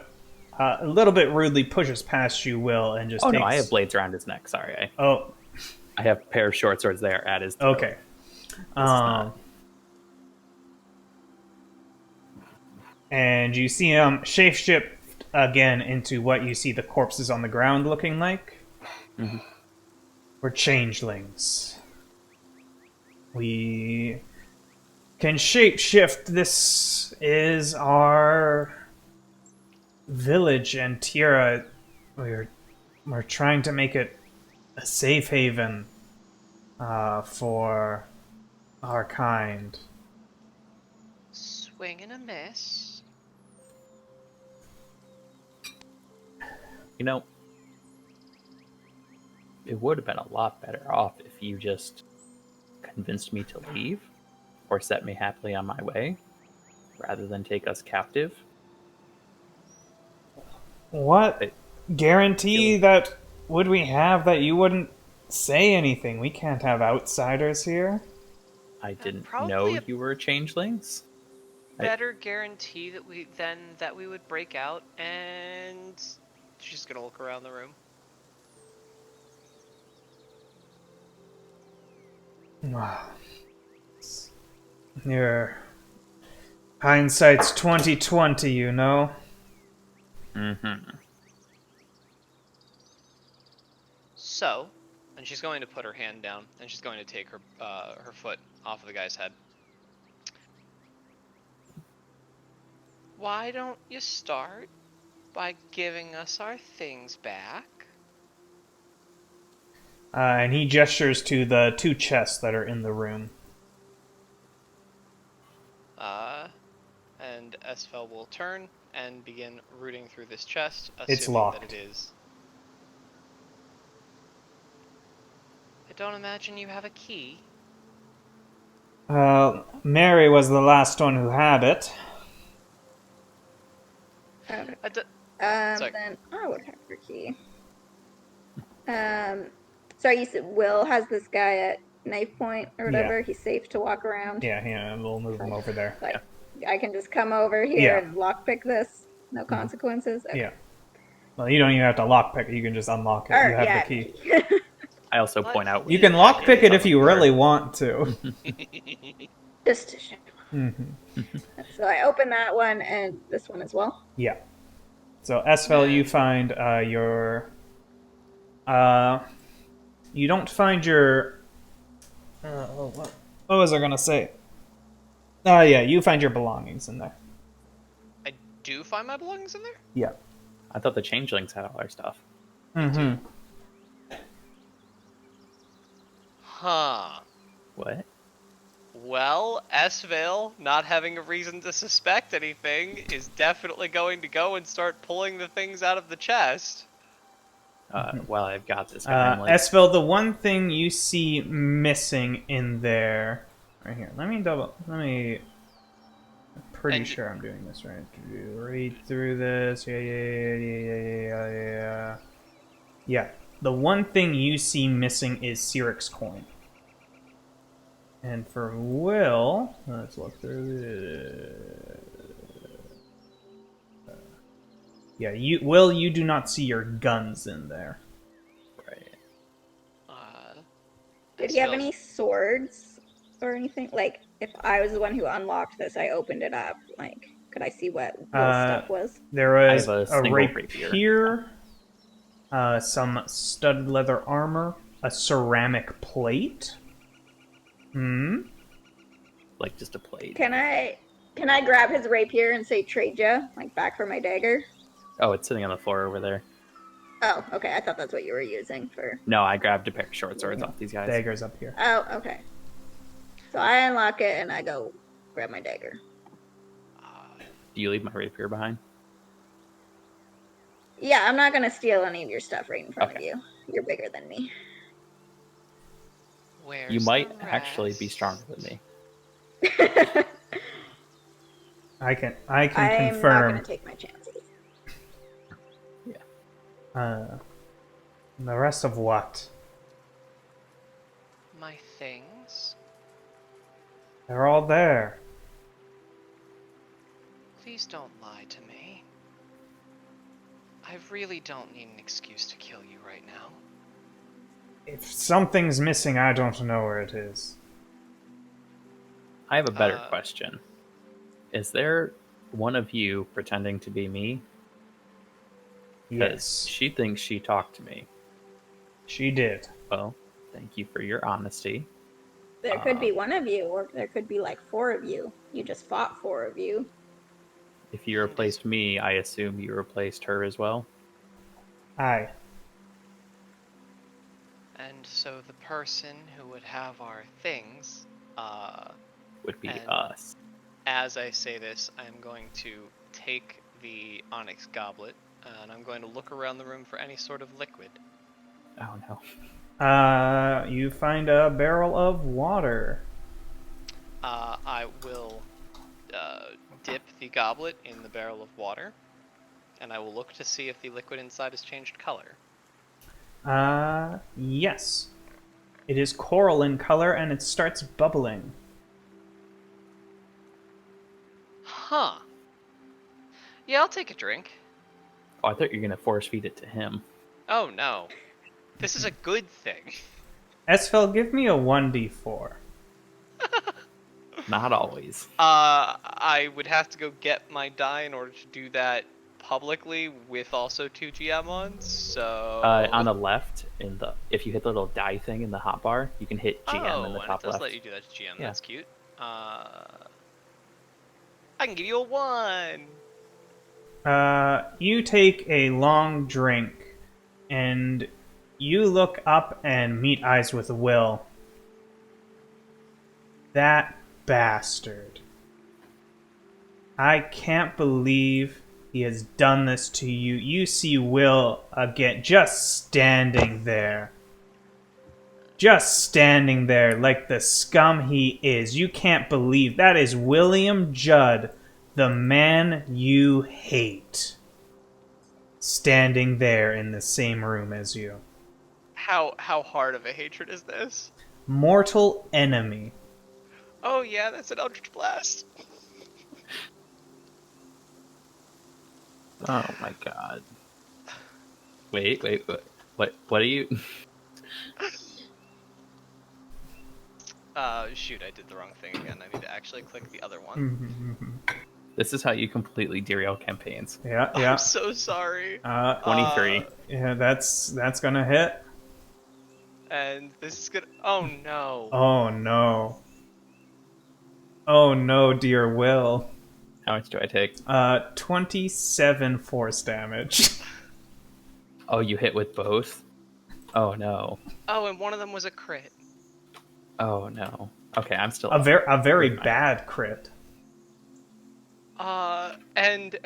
a little bit rudely pushes past you, Will, and just Oh takes... no, I have blades around his neck. Sorry, Oh, I have a pair of short swords there at his throat. okay. Not... And you see him shapeshift again into what you see the corpses on the ground looking like. Mm-hmm. We're changelings. We can shapeshift. This is our village, and Tira, we're trying to make it a safe haven for our kind. Swing and a miss. You know, it would have been a lot better off if you just convinced me to leave or set me happily on my way rather than take us captive. What guarantee that would we have that you wouldn't say anything? We can't have outsiders here. I didn't Probably know a- you were changelings. Better guarantee that we would break out, and she's gonna look around the room. Your hindsight's 20/20, you know. Mm-hmm. So, and she's going to put her hand down, and she's going to take her foot off of the guy's head. Why don't you start by giving us our things back? And he gestures to the 2 chests that are in the room. And Esvele will turn and begin rooting through this chest, It's assuming locked. that it is. I don't imagine you have a key. Mary was the last one who had it. Okay. Sorry. Then I would have her key. Sorry, you said Will has this guy at knife point or whatever. Yeah. He's safe to walk around. Yeah, we'll move him over there. Like, I can just come over here Yeah. and lockpick this. No consequences. Okay. Yeah. Well, you don't even have to lockpick it. You can just unlock it. You have the key. I also point out You can lockpick it if you really want to. Just to show. Mm-hmm. So I open that one and this one as well. Yeah. So, Esvele, you find your... you don't find your... what was I gonna say? Oh, yeah, you find your belongings in there. I do find my belongings in there? Yeah. I thought the changelings had all our stuff. Mm-hmm. Huh. What? Well, Esvele, not having a reason to suspect anything, is definitely going to go and start pulling the things out of the chest. Well, I've got this guy. Esvele, the one thing you see missing in there... Right here. I'm pretty sure I'm doing this right. Read through this. Yeah. Yeah. The one thing you see missing is Cyric's coin. And for Will, let's look through this. Yeah, Will, you do not see your guns in there. Right. Did he have any swords or anything? Like, if I was the one who unlocked this, I opened it up. Like, could I see what Will's stuff was? There was I have a rapier, some studded leather armor, a ceramic plate. Like just a plate. Can I grab his rapier and say trade ya, like back for my dagger? Oh, it's sitting on the floor over there. Oh, okay. I thought that's what you were using for. No, I grabbed a pair of short swords off these guys. Dagger's up here. Oh, okay. So I unlock it and I go grab my dagger. Do you leave my rapier behind? Yeah, I'm not gonna steal any of your stuff right in front of Okay. you. You're bigger than me. You Where's the might actually be stronger than rest? me. I can I'm not gonna confirm. take my chances. Yeah. The rest of what? My things? They're all there. Please don't lie to me. I really don't need an excuse to kill you right now. If something's missing, I don't know where it is. I have a better Uh, question. Is there one of you pretending to be me? Because Yes, she thinks she talked to me. she did. Well, thank you for your honesty. There could be one of you, or there could be like four of you. You just fought four of you. If you And is replaced me, I assume you replaced her as well? Aye. and so the person who would have our things, Would be and us. as I say this, I'm going to take the onyx goblet and I'm going to look around the room for any sort of liquid. Oh no. You find a barrel of water. I will dip the goblet in the barrel of water, and I will look to see if the liquid inside has changed color. Yes. It is coral in color and it starts bubbling. Huh. Yeah, I'll take a drink. Oh, I thought you were going to force feed it to him. Oh no. This is a good thing. Esvele, give me a 1d4. Not always. I would have to go get my die in order to do that publicly with also 2 GM on, so... On the left, if you hit the little die thing in the hotbar, you can hit GM in the and it top does left. let you do that to GM, Yeah. that's cute. I can give you a 1! You take a long drink and you look up and meet eyes with Will. That bastard. I can't believe he has done this to you. You see Will again, just standing there. Just standing there like the scum he is. You can't believe that is William Judd, the man you hate, standing there in the same room as you. How hard of a hatred is this? Mortal enemy. Oh yeah, that's an Eldritch Blast. Oh my god. Wait. What are you? Shoot, I did the wrong thing again. I need to actually click the other one. This is how you completely derail campaigns. Yeah, I'm yeah. so sorry. 23. Yeah, that's gonna hit. And this is good. Oh no. Oh no. Oh no, dear Will. How much do I take? 27 force damage. Oh, you hit with both? Oh no. Oh, and one of them was a crit. Oh no. Okay, I'm still A up. very Fine. bad crit. And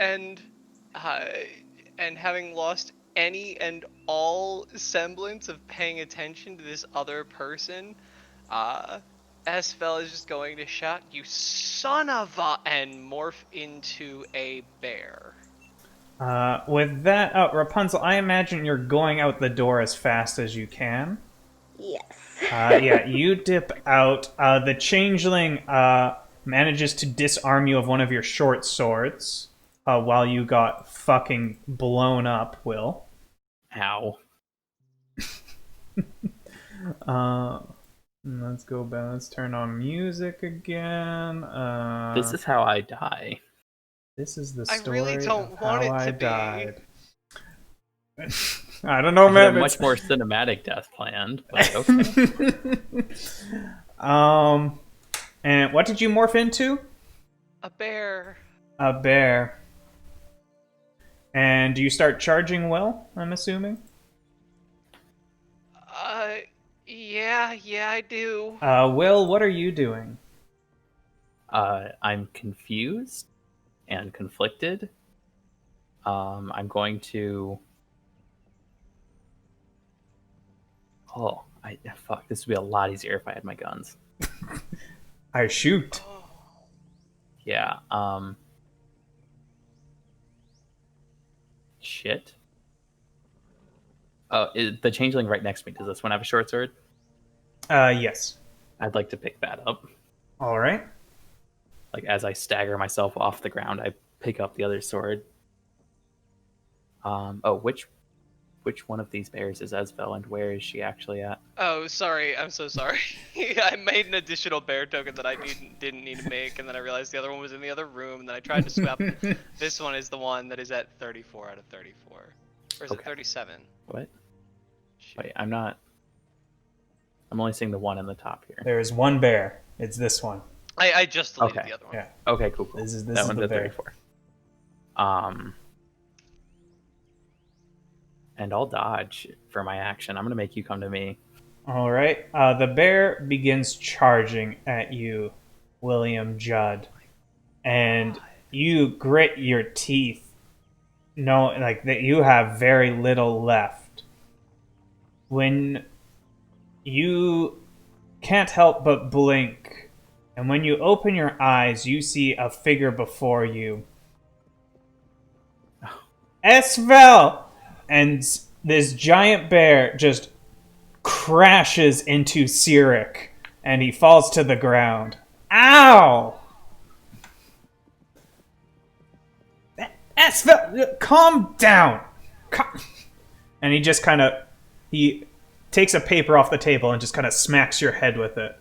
uh, and having lost any and all semblance of paying attention to this other person, Esvele is just going to shout, "You son of a!" and morph into a bear. With that, Rapunzel, I imagine you're going out the door as fast as you can. Yes. Yeah, you dip out. The changeling manages to disarm you of one of your short swords while you got fucking blown up, Will. Ow. Let's go back. Let's turn on music again. This is how I die. This is the I story really don't of want how it I to be. died. I don't know, I had man. a much more cinematic death planned, but okay. And what did you morph into? A bear. A bear. And do you start charging Will, I'm assuming? Yeah, I do. Will, what are you doing? I'm confused and conflicted. I'm going to Oh, fuck. This would be a lot easier if I had my guns. I shoot. Oh. Yeah. Shit. Oh, the changeling right next to me. Does this one have a short sword? Yes. I'd like to pick that up. All right. Like as I stagger myself off the ground, I pick up the other sword. Oh, which one of these bears is Esvele, and where is she actually at? Oh, sorry. I'm so sorry. I made an additional bear token that I didn't need to make, and then I realized the other one was in the other room, and then I tried to swap them. This one is the one that is at 34 out of 34. Or is it Okay. 37? What? Shoot. Wait, I'm only seeing the one in the top here. There is one bear. It's this one. I just deleted Okay. the other one. Yeah. Okay, cool. This is that the one's at bear. 34. And I'll dodge for my action. I'm gonna make you come to me. All right. The bear begins charging at you, William Judd, and you grit your teeth. No, like that you have very little left. When you can't help but blink, and when you open your eyes, you see a figure before you. Esvele! And this giant bear just crashes into Cyric, and he falls to the ground. Ow! Esvele, calm down! And he just kind of... He takes a paper off the table and just kind of smacks your head with it.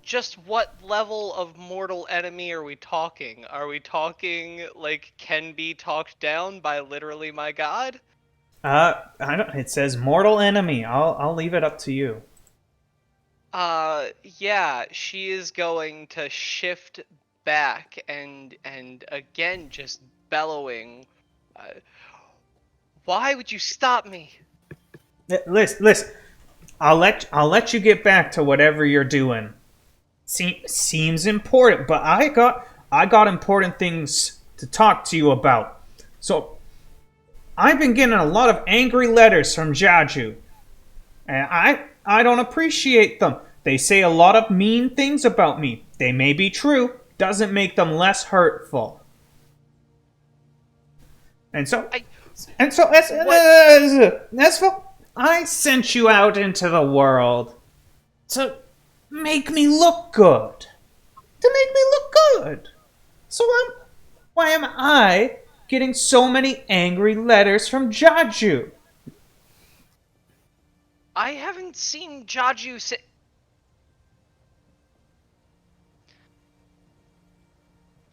Just what level of mortal enemy are we talking? Are we talking like can be talked down by literally my god? I don't... It says mortal enemy. I'll leave it up to you. Yeah, she is going to shift back and again just bellowing. Why would you stop me? Listen. I'll let you get back to whatever you're doing. Seems important, but I got important things to talk to you about. So I've been getting a lot of angry letters from Jaju, and I don't appreciate them. They say a lot of mean things about me. They may be true, doesn't make them less hurtful. And so Esvele, I sent you out into the world to make me look good. So why am I getting so many angry letters from Jaju? I haven't seen Jaju say.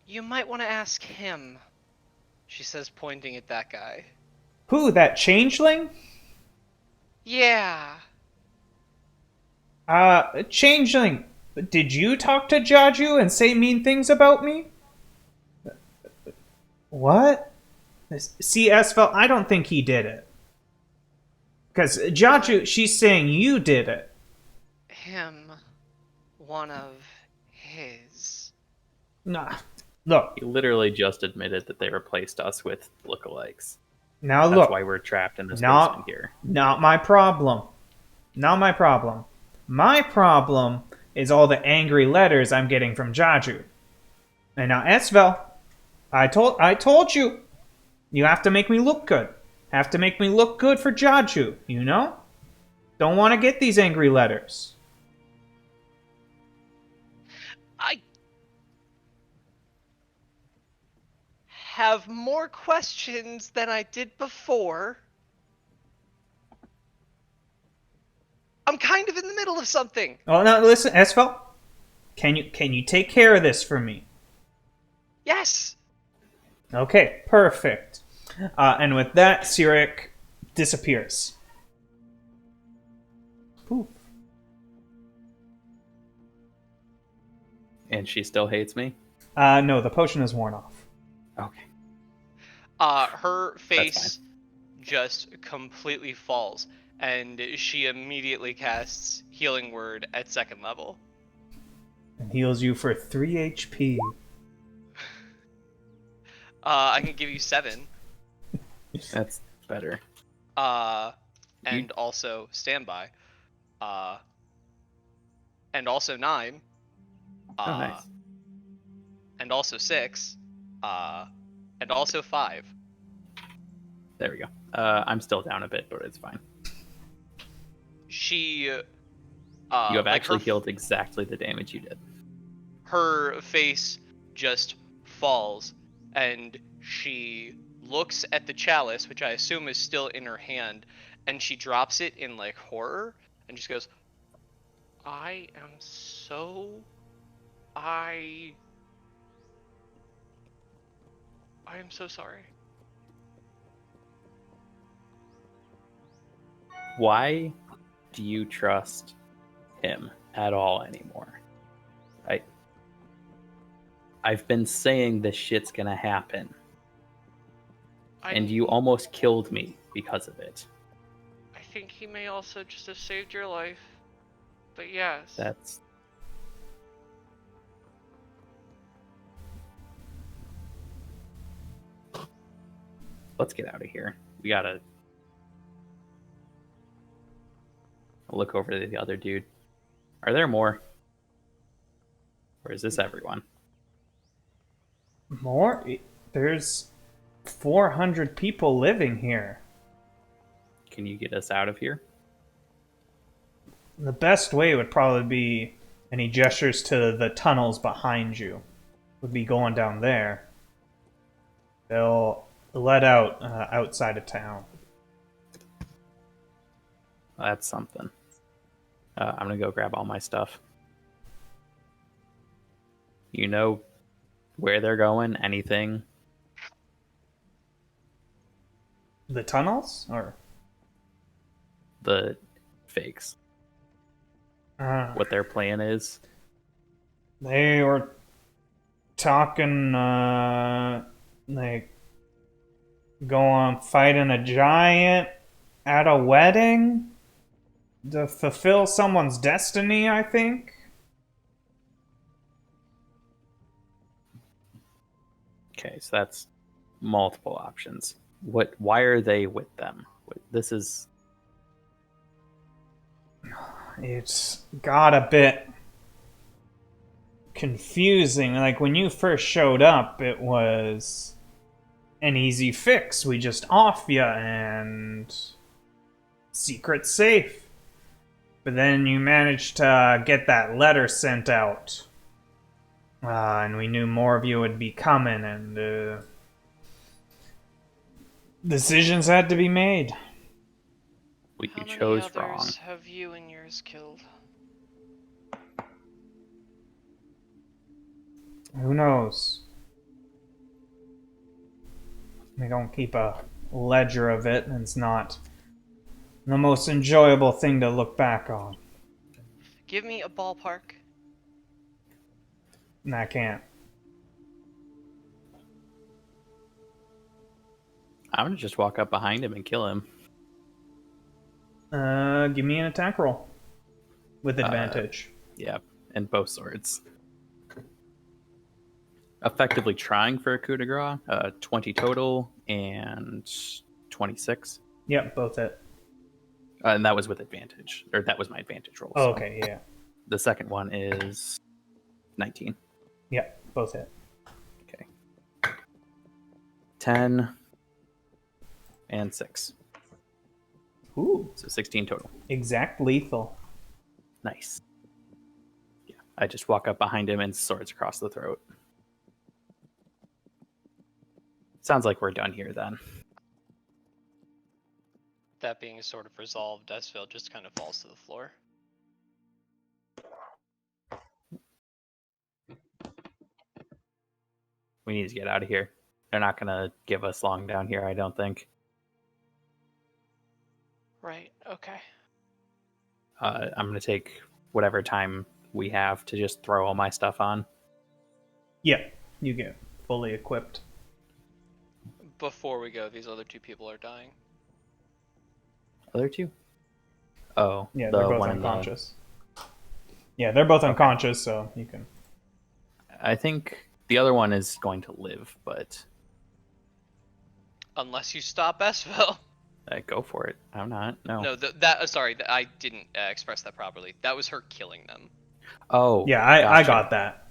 You might want to ask him, she says, pointing at that guy. Who, that changeling? Yeah. Changeling, did you talk to Jaju and say mean things about me? What? See, Esvele, I don't think he did it. Because Jaju, she's saying you did it. Him. One of his. Nah, look. He literally just admitted that they replaced us with lookalikes. Now That's look. why we're trapped in this basement here. Not my problem. Not my problem. My problem is all the angry letters I'm getting from Jaju. And now, Esvele, I told you, you have to make me look good. Have to make me look good for Jaju, you know? Don't want to get these angry letters. I have more questions than I did before. I'm kind of in the middle of something. Oh, no, listen, Esvele. Can you take care of this for me? Yes. Okay, perfect. And with that, Cyric disappears. Poof. And she still hates me? No, the potion is worn off. Okay. Her face just completely falls, and she immediately casts Healing Word at 2nd level. And heals you for 3 HP. I can give you 7. That's better. And also standby. And also 9. Oh, nice. And also 6. And also 5. There we go. I'm still down a bit, but it's fine. She, You have like actually healed exactly the damage you did. her face just falls, and she looks at the chalice, which I assume is still in her hand, and she drops it in like horror, and just goes, I am so I am so sorry. Why do you trust him at all anymore? I've been saying this shit's gonna happen, and you almost killed me because of it. I think he may also just have saved your life. But yes. That's... Let's get out of here. We gotta look over to the other dude. Are there more? Or is this everyone? More? There's 400 people living here. Can you get us out of here? The best way would probably be, and he gestures to the tunnels behind you, would be going down there. They'll let out outside of town. That's something. I'm gonna go grab all my stuff. You know where they're going? Anything? The tunnels? Or The fakes. What their plan is? They were talking, like, going fighting a giant at a wedding to fulfill someone's destiny, I think. Okay, so that's multiple options. Why are they with them? This is... It's got a bit confusing. Like, when you first showed up, it was an easy fix. We just off ya and secret safe. But then you managed to get that letter sent out. And we knew more of you would be coming, and decisions had to be made. You How chose many wrong. others have you and yours killed? Who knows? We don't keep a ledger of it, and it's not the most enjoyable thing to look back on. Give me a ballpark. And I can't. I'm gonna just walk up behind him and kill him. Give me an attack roll. With advantage. Yeah, and both swords. Effectively trying for a coup de grace. 20 total and 26. Yep, both hit. And that was with advantage. Or that was my advantage roll. Oh, so. okay, yeah. The second one is 19. Yep, both hit. Okay. 10 and 6. Ooh. So 16 total. Exact lethal. Nice. Yeah, I just walk up behind him and swords across the throat. Sounds like we're done here then. That being sort of resolved, Esvele just kind of falls to the floor. We need to get out of here. They're not going to give us long down here, I don't think. Right, okay. I'm going to take whatever time we have to just throw all my stuff on. Yep, you get fully equipped. Before we go, these other two people are dying. Other two? Oh, Yeah, they're both unconscious. Yeah, they're both unconscious, so you can... I think the other one is going to live, but... Unless you stop Esvele. Go for it. I'm not. No. No, sorry, I didn't express that properly. That was her killing them. Oh. Yeah, I Gotcha. got that.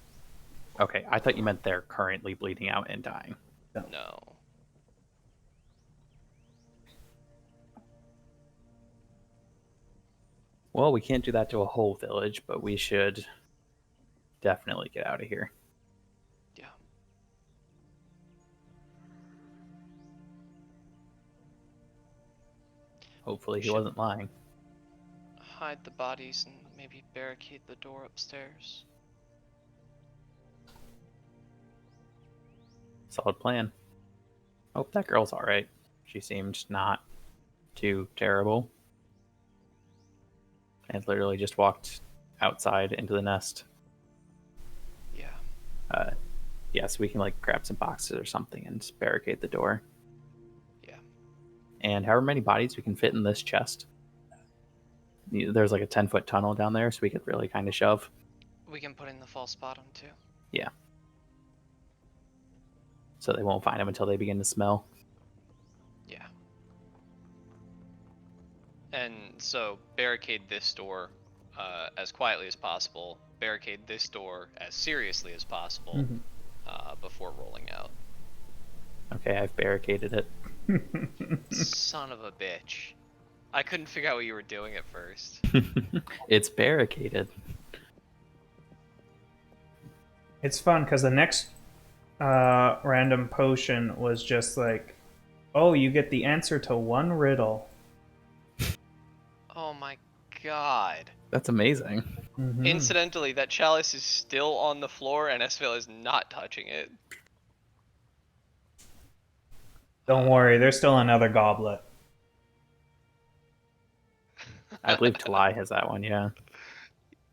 Okay, I thought you meant they're currently bleeding out and dying. No. Well, we can't do that to a whole village, but we should definitely get out of here. Yeah. Hopefully he Should- wasn't lying. Hide the bodies and maybe barricade the door upstairs. Solid plan. Oh, that girl's alright. She seemed not too terrible. And literally just walked outside into the nest. Yeah. Yeah, so we can like grab some boxes or something and barricade the door. Yeah. And however many bodies we can fit in this chest. There's like a 10-foot tunnel down there, so we could really kind of shove. We can put in the false bottom too. Yeah. So they won't find them until they begin to smell. Yeah. And so barricade this door as quietly as possible. Barricade this door as seriously as possible before rolling out. Okay, I've barricaded it. Son of a bitch. I couldn't figure out what you were doing at first. It's barricaded. It's fun because the next random potion was just like, oh, you get the answer to one riddle. Oh my god. That's amazing. Mhm. Incidentally, that chalice is still on the floor and Esvele is not touching it. Don't worry, there's still another goblet. I believe Talai has that one, yeah.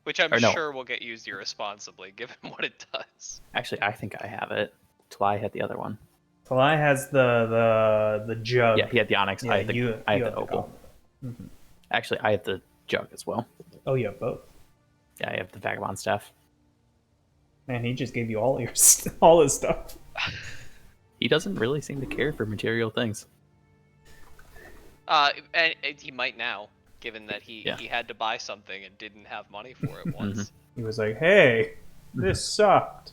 Which I'm Or no. sure will get used irresponsibly, given what it does. Actually, I think I have it. Talai had the other one. Talai has the jug. Yeah, he had the onyx. Yeah, I had the, you I had have the opal. goblet. Mhm. Actually, I have the jug as well. Oh, you have both. Yeah, I have the vagabond staff. Man, he just gave you all your all his stuff. He doesn't really seem to care for material things. And he might now, given that he had to buy something and didn't have money for it once. He was like, "Hey, this sucked."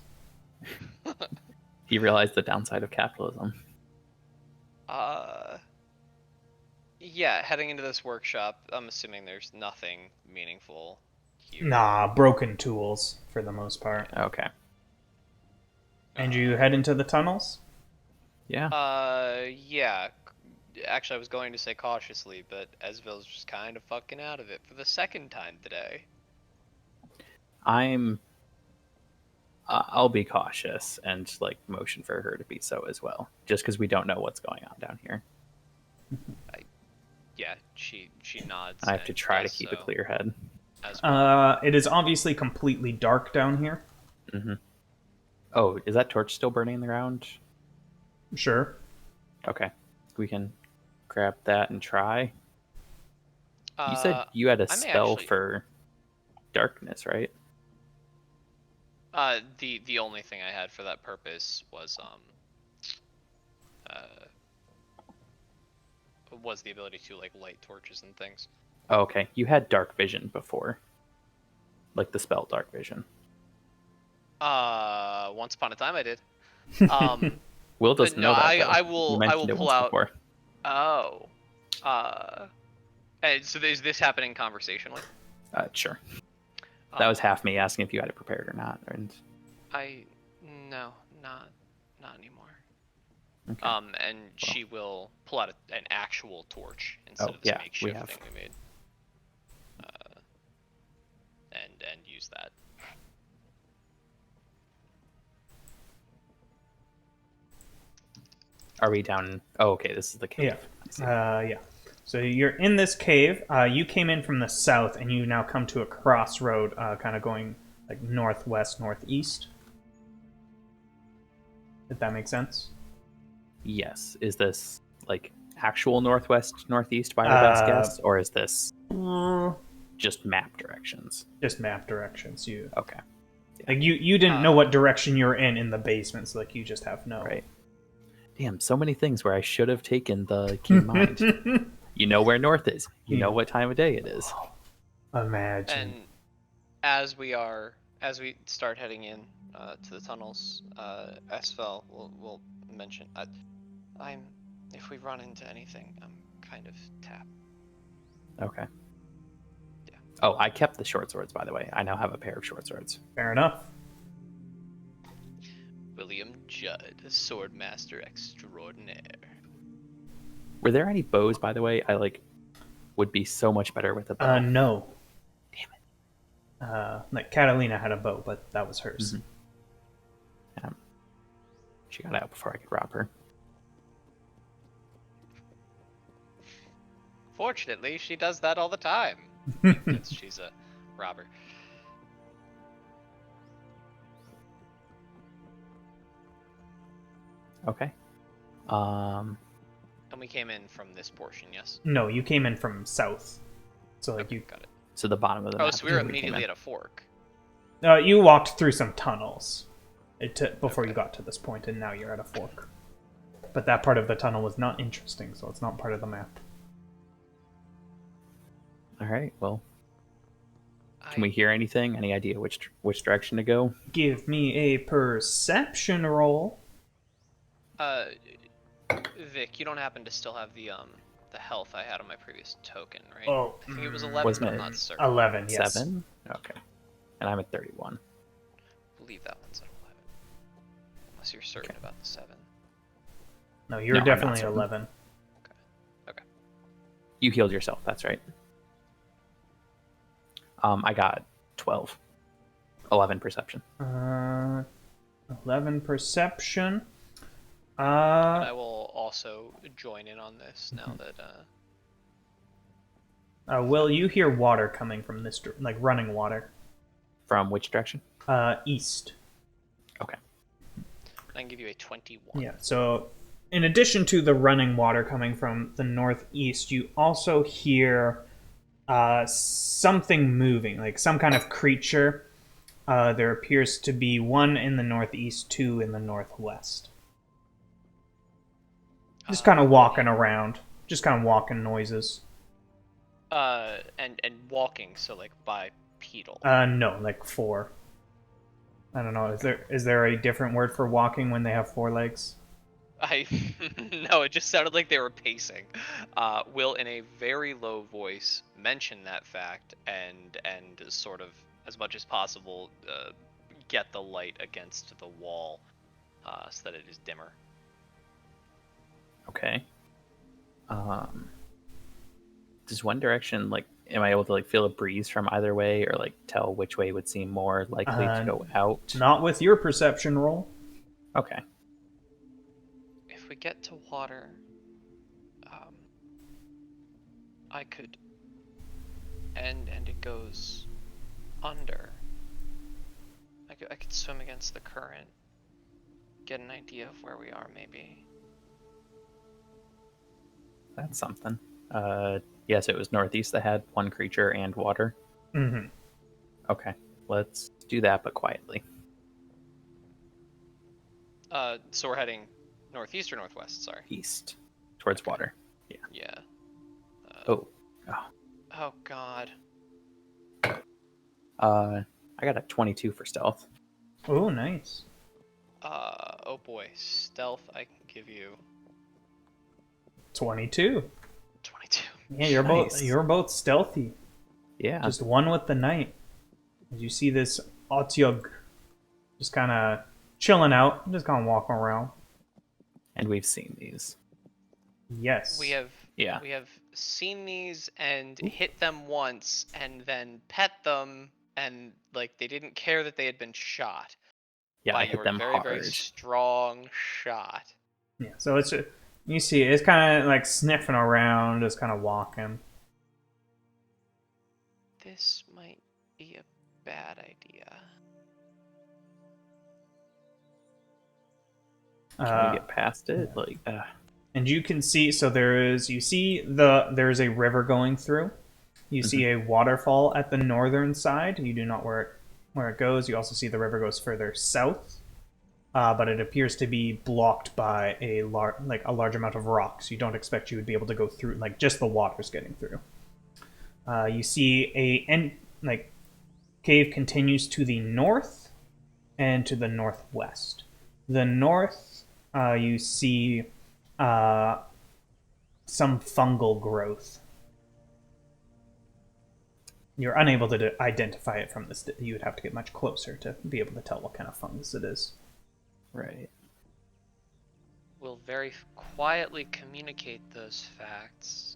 He realized the downside of capitalism. Yeah, heading into this workshop, I'm assuming there's nothing meaningful here. Nah, broken tools for the most part. Okay. And you head into the tunnels? Yeah. Yeah. Actually, I was going to say cautiously, but Esvele's just kind of fucking out of it for the second time today. I'll be cautious and like motion for her to be so as well, just because we don't know what's going on down here. Yeah, she nods. I have to and try to does keep a so clear head. as well. It is obviously completely dark down here. Mm-hmm. Oh, is that torch still burning in the ground? Sure. Okay, we can grab that and try. You said you had a I may spell actually- for darkness, right? The only thing I had for that purpose was the ability to like light torches and things. Oh, okay, you had dark vision before, like the spell dark vision. Once upon a time I did. Will doesn't no, know that. I though. will You I mentioned will it pull once out. before. Oh. And so is this happening conversationally? Sure. That was half me asking if you had it prepared or not. And No, not anymore. okay. And she will pull out an actual torch instead of this yeah, we makeshift have. thing we made. And use that. Are we down? Oh, okay. This is the cave. Yeah. I see. Yeah. So you're in this cave. You came in from the south, and you now come to a crossroad, kind of going like northwest, northeast. If that makes sense. Yes. Is this like actual northwest, northeast by our best guess, or is this just map directions? Just map directions. You Okay. like you didn't know what direction you were in the basement, so like you just have no. Right. Damn, so many things where I should have taken the keen mind. You know where north is. You know what time of day it is. Imagine. And as we start heading in to the tunnels, Esvele will mention, if we run into anything, I'm kind of tapped. Okay. Yeah. Oh, I kept the short swords, by the way. I now have a pair of short swords. Fair enough. William Judd, swordmaster extraordinaire. Were there any bows, by the way? I would be so much better with a bow. No. Damn it. Like Catalina had a bow, but that was hers. Yeah. She got out before I could rob her. Fortunately, she does that all the time. Because she's a robber. Okay. And we came in from this portion, yes? No, you came in from south. So like Okay, you got it. So the bottom of the Oh, map so is we were where came immediately in. at a fork. you walked through some tunnels before you got to this point, and now you're at a fork. But that part of the tunnel was not interesting, so it's not part of the map. All right. Well, can we hear anything? Any idea which direction to go? Give me a perception roll. Vic, you don't happen to still have the health I had on my previous token, right? Oh, I think it was 11, wasn't but I'm it not certain. 11, yes. 7? Okay. And I'm at 31. I believe that one's at 11. Unless you're certain about the 7. No, you're No, I'm not definitely certain. 11. Okay. You healed yourself. That's right. I got 12. 11 perception. 11 perception. And I will also join in on this now that Will, you hear water coming from this, like running water. From which direction? East. Okay. I can give you a 21. Yeah, so in addition to the running water coming from the northeast, you also hear something moving, like some kind of creature. There appears to be one in the northeast, two in the northwest. Just kind of walking around. Just kind of walking noises. And walking, so like bipedal. No, like 4. I don't know. Is there a different word for walking when they have 4 legs? No, it just sounded like they were pacing. Will, in a very low voice, mention that fact and sort of, as much as possible, get the light against the wall so that it is dimmer. Okay. Does one direction, am I able to feel a breeze from either way, or tell which way would seem more likely to go out? Not with your perception roll. Okay. If we get to water, I could, and it goes under. I could swim against the current, get an idea of where we are, maybe. That's something. Yes, it was northeast that had one creature and water. Mm-hmm. Okay, let's do that, but quietly. So we're heading northeast or northwest? Sorry. East, towards Okay. water. Yeah. Yeah. Oh. Oh God. I got a 22 for stealth. Oh, nice. Oh boy, stealth. I can give you 22. 22. Yeah, Nice. you're both stealthy. Yeah. Just one with the night. As you see this Otyug just kind of chilling out, just kind of walking around. And we've seen these. Yes. We have seen these and hit them once and then pet them and they didn't care that they had been shot. Yeah, by I hit your them very, hard. very strong shot. Yeah, so you see it's kind of sniffing around, just kind of walking. This might be a bad idea. Can we get past it? And you can see, so there's a river going through. You see a waterfall at the northern side. You do not where it goes. You also see the river goes further south. but it appears to be blocked by a large amount of rocks. You don't expect you would be able to go through, like just the water's getting through. You see cave continues to the north and to the northwest. The north, you see some fungal growth. You're unable to identify it from this. You would have to get much closer to be able to tell what kind of fungus it is. Right. We'll very quietly communicate those facts.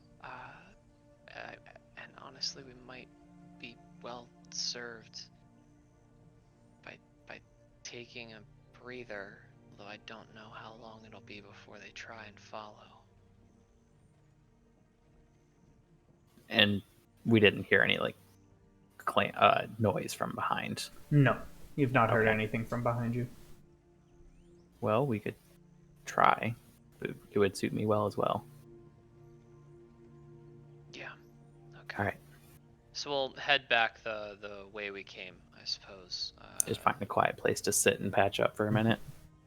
And honestly, we might be well served by taking a breather, although I don't know how long it'll be before they try and follow. And we didn't hear any noise from behind. No, you've not heard Okay. anything from behind you. Well, we could try. It would suit me well as well. Yeah. Okay. All right. So we'll head back the way we came, I suppose. Just find a quiet place to sit and patch up for a minute.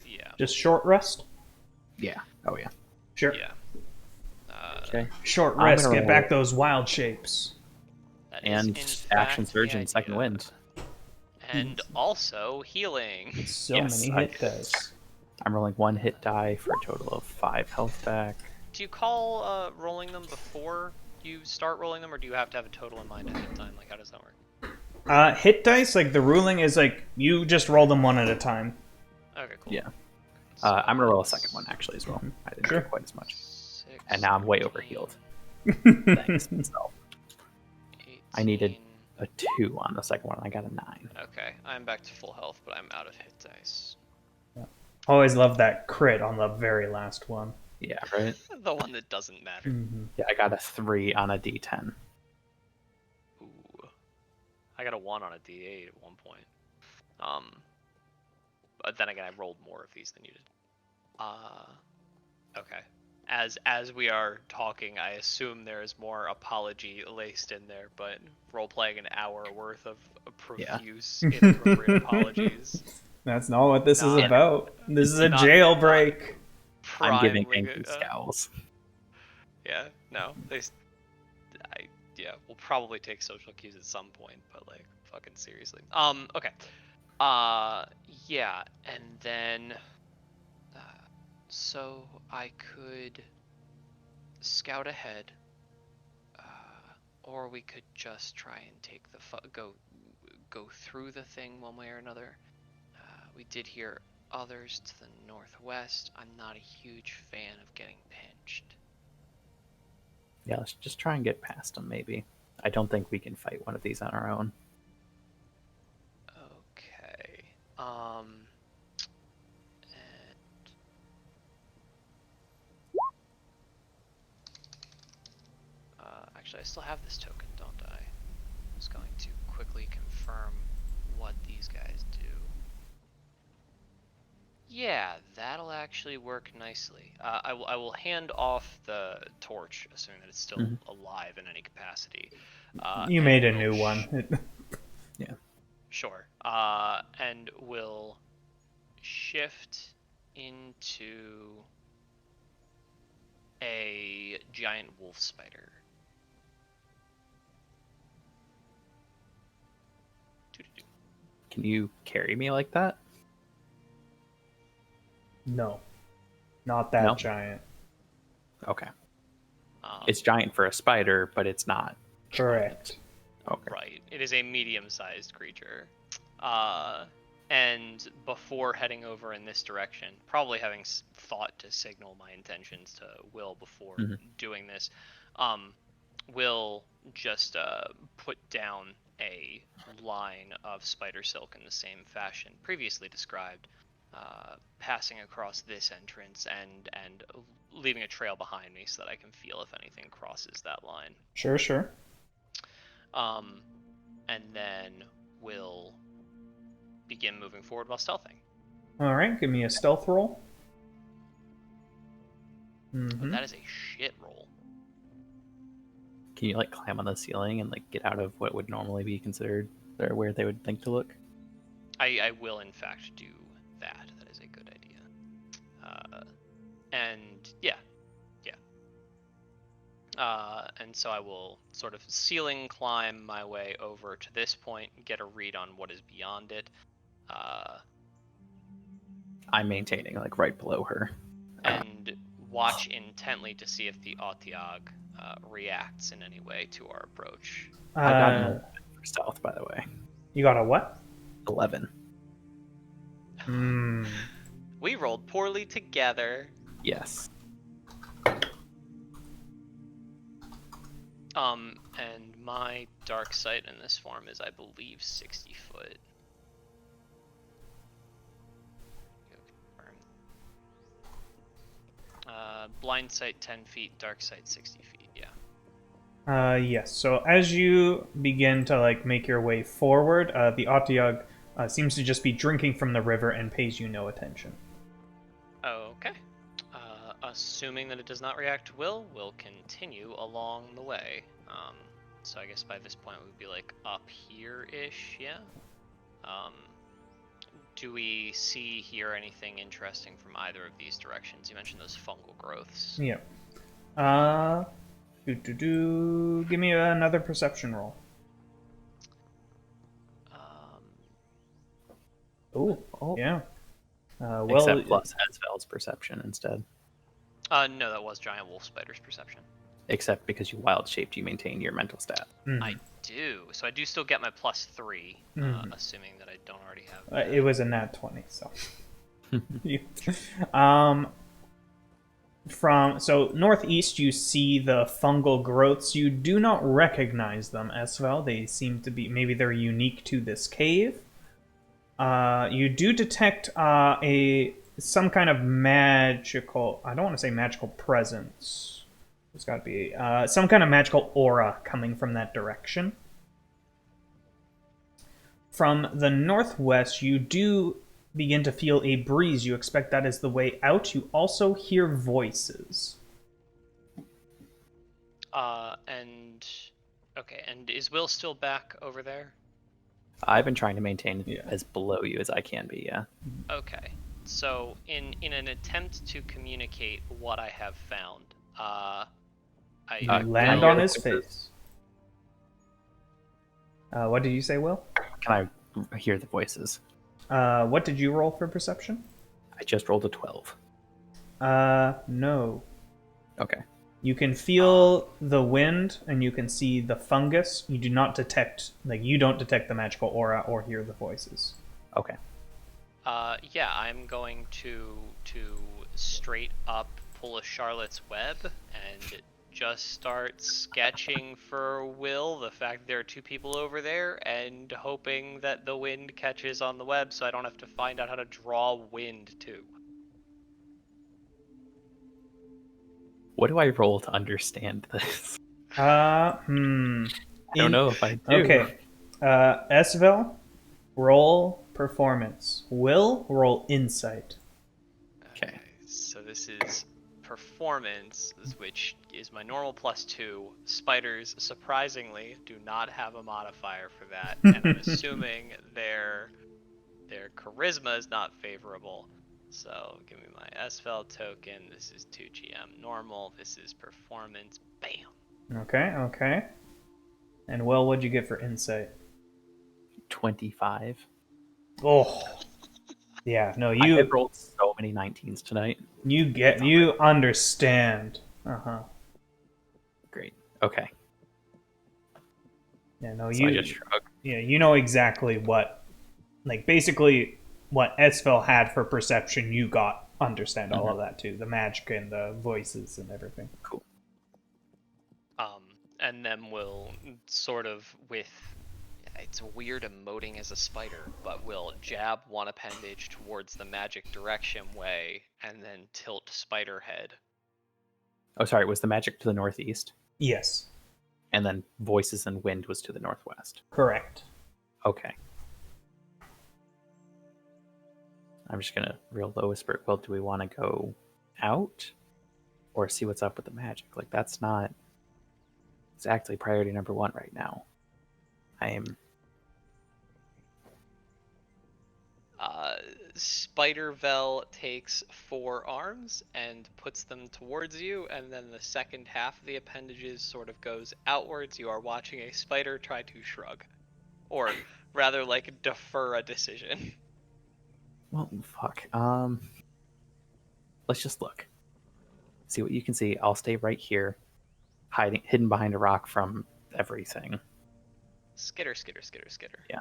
Yeah. Just short rest? Yeah. Oh, yeah. Sure. Yeah. Okay. Short I'm rest, gonna get roll. back those wild shapes. That is, And in action fact, surge the and second idea. wind. And also healing. So Yes, many hit I- dice. I'm rolling 1 hit die for a total of 5 health back. Do you call rolling them before you start rolling them, or do you have to have a total in mind ahead of time? Like, how does that work? Hit dice, like the ruling is like you just roll them one at a time. Okay, cool. Yeah. So I'm going to roll a second one, actually, as well. I didn't Sure. get quite as much. 6, And now I'm way 13, overhealed. Thanks, myself. 18. I needed a 2 on the second one, and I got a 9. Okay, I'm back to full health, but I'm out of hit dice. Always love that crit on the very last one. Yeah, right? The one that doesn't matter. Mm-hmm. Yeah, I got a 3 on a d10. Ooh. I got a 1 on a d8 at one point. But then again, I rolled more of these than you did. Okay. As we are talking, I assume there is more apology laced in there, but role-playing an hour worth of profuse, inappropriate apologies. That's not what this is Not- about. This is a not- jailbreak. I'm giving Prime angry scowls. Yeah, no, we'll probably take social cues at some point, but like, fucking seriously. Okay. Yeah, and then, so I could scout ahead, or we could just try and take the go through the thing one way or another. We did hear others to the northwest. I'm not a huge fan of getting pinched. Yeah, let's just try and get past them, maybe. I don't think we can fight one of these on our own. Okay. Actually, I still have this token, don't I? I'm just going to quickly confirm what these guys do. Yeah, that'll actually work nicely. I will hand off the torch, assuming that it's still alive in any capacity. You made a and new we'll one. Sure. And we'll shift into a giant wolf spider. Doo-doo-doo. Can you carry me like that? No. Not that No? giant. Okay. Um, It's giant for a spider, but it's not. Correct. Okay. Right. It is a medium-sized creature. And before heading over in this direction, probably having thought to signal my intentions to Will before doing this, Will just put down a line of spider silk in the same fashion previously described, passing across this entrance and leaving a trail behind me so that I can feel if anything crosses that line. Sure. And then we'll begin moving forward while stealthing. Alright, give me a stealth roll. But that is a shit roll. Can you climb on the ceiling and get out of what would normally be considered or where they would think to look? I will in fact do that. That is a good And yeah. And so I will sort of ceiling climb my way over to this point, get a read on what is beyond it, I'm maintaining like right below her. and watch intently to see if the Otiag reacts in any way to our approach. I got an Uh, 11 for stealth, by the way. you got a what? 11. Hmm. We rolled poorly together. Yes. And my dark sight in this form is, I believe, 60 foot. Blind sight 10 feet, dark sight 60 feet, yeah. Yes. So as you begin to like make your way forward, the Otyug seems to just be drinking from the river and pays you no attention. Okay. Assuming that it does not react to we'll continue along the way. So I guess by this point we'd be like up here-ish, yeah? Do we see, hear anything interesting from either of these directions? You mentioned those fungal growths. Yeah. Give me another perception roll. Oh, yeah. Except plus Esvel's perception instead. No, that was Giant Wolf Spider's perception. Except because you wild shaped, you maintain your mental stat. I do. So I do still get my +3, assuming that I don't already have that. It was a nat 20, so. So northeast you see the fungal growths. You do not recognize them, Esvele. They seem to be, maybe they're unique to this cave. You do detect some kind of magical, I don't want to say magical presence. There's got to be some kind of magical aura coming from that direction. From the northwest, you do begin to feel a breeze. You expect that is the way out. You also hear voices. And is Will still back over there? I've been trying to maintain as below you as I can be, yeah. Okay. So in an attempt to communicate what I have found, you land on his face. What did you say, Will? Can I hear the voices? What did you roll for perception? I just rolled a 12. No. Okay. You can feel the wind and you can see the fungus. You do not detect, you don't detect the magical aura or hear the voices. Okay. Yeah, I'm going to straight up pull a Charlotte's Web and just start sketching for Will the fact that there are two people over there and hoping that the wind catches on the web so I don't have to find out how to draw wind too. What do I roll to understand this? I don't know if I do. Okay. Esvele, roll performance. Will, roll insight. Okay. So this is performance, which is my normal +2. Spiders, surprisingly, do not have a modifier for that, and I'm assuming their charisma is not favorable. So give me my Esvele token. This is 2GM normal. This is performance. Bam. Okay. And Will, what'd you get for insight? 25. Oh. Yeah, no, I have rolled so many 19s tonight. You understand. Great. Okay. Yeah, no, so I just shrug. Yeah, you know exactly what, basically what Esvele had for perception. You understand all of that too, the magic and the voices and everything. Cool. And then we'll sort of it's weird emoting as a spider, but we'll jab one appendage towards the magic direction way and then tilt spider head. Oh, sorry, was the magic to the northeast? Yes. And then voices and wind was to the northwest? Correct. Okay. I'm just gonna real low whisper, well, do we want to go out? Or see what's up with the magic? That's not exactly priority number 1 right now. Spidervel takes 4 arms and puts them towards you, and then the second half of the appendages sort of goes outwards. You are watching a spider try to shrug, or rather, like defer a decision. Well, fuck. Let's just look. See what you can see. I'll stay right here, hidden behind a rock from everything. Skitter, skitter, skitter, skitter. Yeah.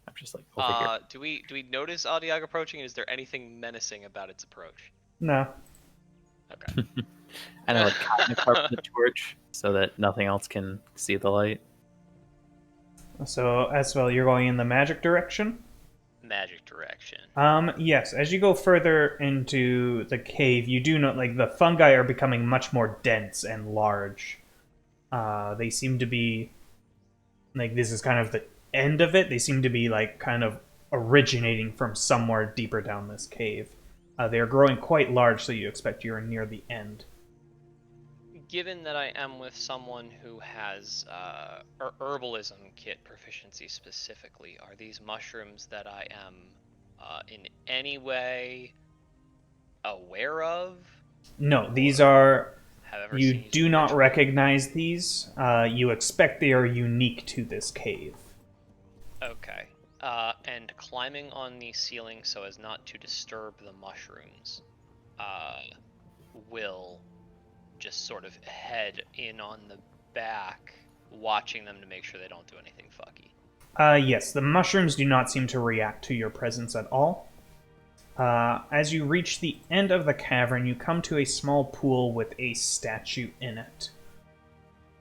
I'm just like over here. Do we notice Audiog approaching? Is there anything menacing about its approach? No. Okay. And I like kind of cover the torch so that nothing else can see the light. So, Esvele, you're going in the magic direction? Magic direction. Yes. As you go further into the cave, you do note, like, the fungi are becoming much more dense and large. They seem to be, like, this is kind of the end of it. They seem to be, like, kind of originating from somewhere deeper down this cave. They are growing quite large, so you expect you're near the end. Given that I am with someone who has herbalism kit proficiency specifically, are these mushrooms that I am in any way aware of? No, these are... Have ever You seen used do in not ritual? recognize these. You expect they are unique to this cave. Okay. And climbing on the ceiling so as not to disturb the mushrooms will just sort of head in on the back, watching them to make sure they don't do anything fucky. Yes, the mushrooms do not seem to react to your presence at all. As you reach the end of the cavern, you come to a small pool with a statue in it.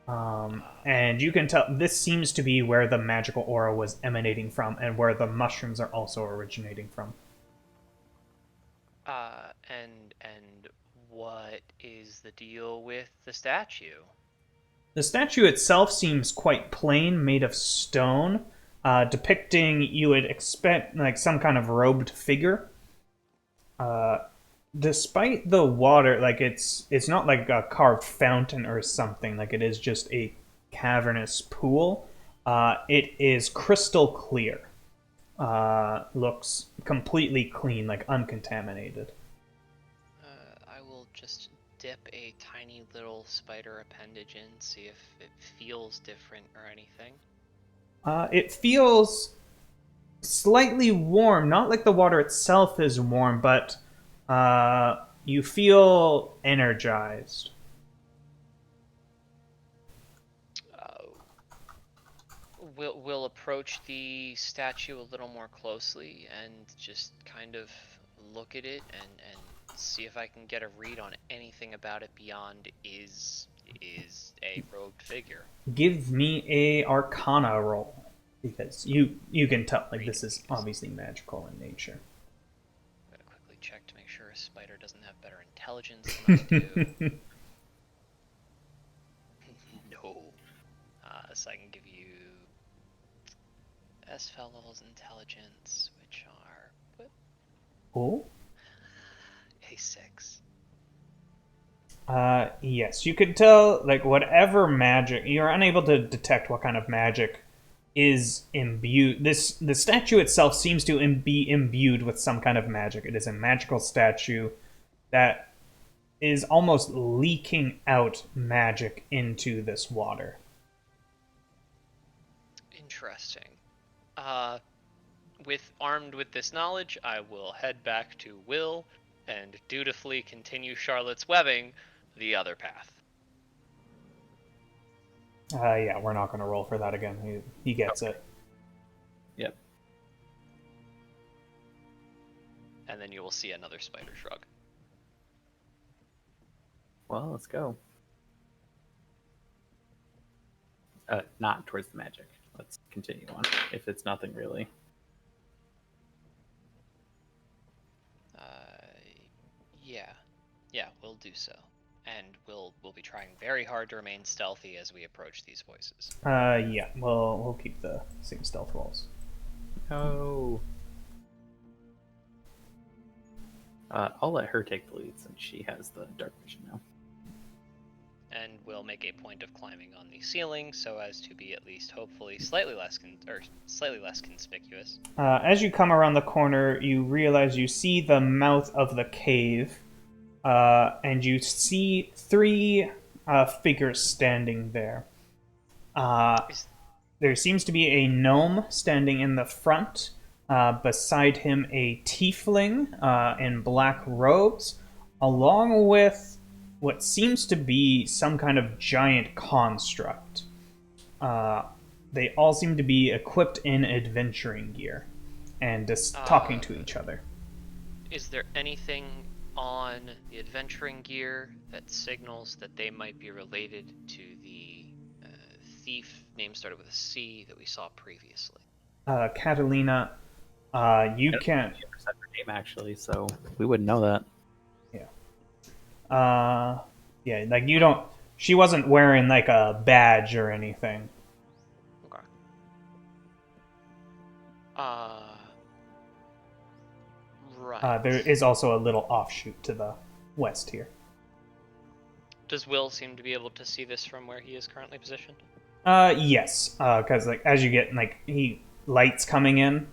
And you can tell this seems to be where the magical aura was emanating from, and where the mushrooms are also originating from. And what is the deal with the statue? The statue itself seems quite plain, made of stone, depicting, you would expect, like some kind of robed figure. Despite the water, like it's not like a carved fountain or something, like it is just a cavernous pool. It is crystal clear. Looks completely clean, like uncontaminated. I will just dip a tiny little spider appendage in, see if it feels different or anything. It feels slightly warm, not like the water itself is warm, but you feel energized. We'll approach the statue a little more closely and just kind of look at it and see if I can get a read on anything about it beyond is a robed figure. Give me a Arcana roll, because you can tell, like, this is obviously magical in nature. I'm gonna quickly check to make sure a spider doesn't have better intelligence than I do. No. So I can give you Esvele's intelligence, which are what? Oh? A 6. Yes, you could tell, like, whatever magic, you're unable to detect what kind of magic is imbued. The statue itself seems to be imbued with some kind of magic. It is a magical statue that is almost leaking out magic into this water. Interesting. Armed with this knowledge, I will head back to Will and dutifully continue Charlotte's webbing the other path. Yeah, we're not going to roll for that again. He gets it. Yep. And then you will see another spider shrug. Well, let's go. Not towards the magic. Let's continue on. If it's nothing really. Yeah, we'll do so. And we'll be trying very hard to remain stealthy as we approach these voices. Yeah, we'll keep the same stealth rolls. No. I'll let her take the lead since she has the dark vision now. and will make a point of climbing on the ceiling so as to be at least hopefully slightly less conspicuous. As you come around the corner, you realize you see the mouth of the cave, and you see three figures standing there. Is There seems to be a gnome standing in the front. Beside him, a tiefling in black robes, along with what seems to be some kind of giant construct. They all seem to be equipped in adventuring gear and just talking to each other. Is there anything on the adventuring gear that signals that they might be related to the thief name started with a C that we saw previously? Catalina, you can. She never said her name actually, so we wouldn't know that. Yeah, like you don't. She wasn't wearing like a badge or anything. Okay. Right. There is also a little offshoot to the west here. Does Will seem to be able to see this from where he is currently positioned? Yes, because like as you get lights coming in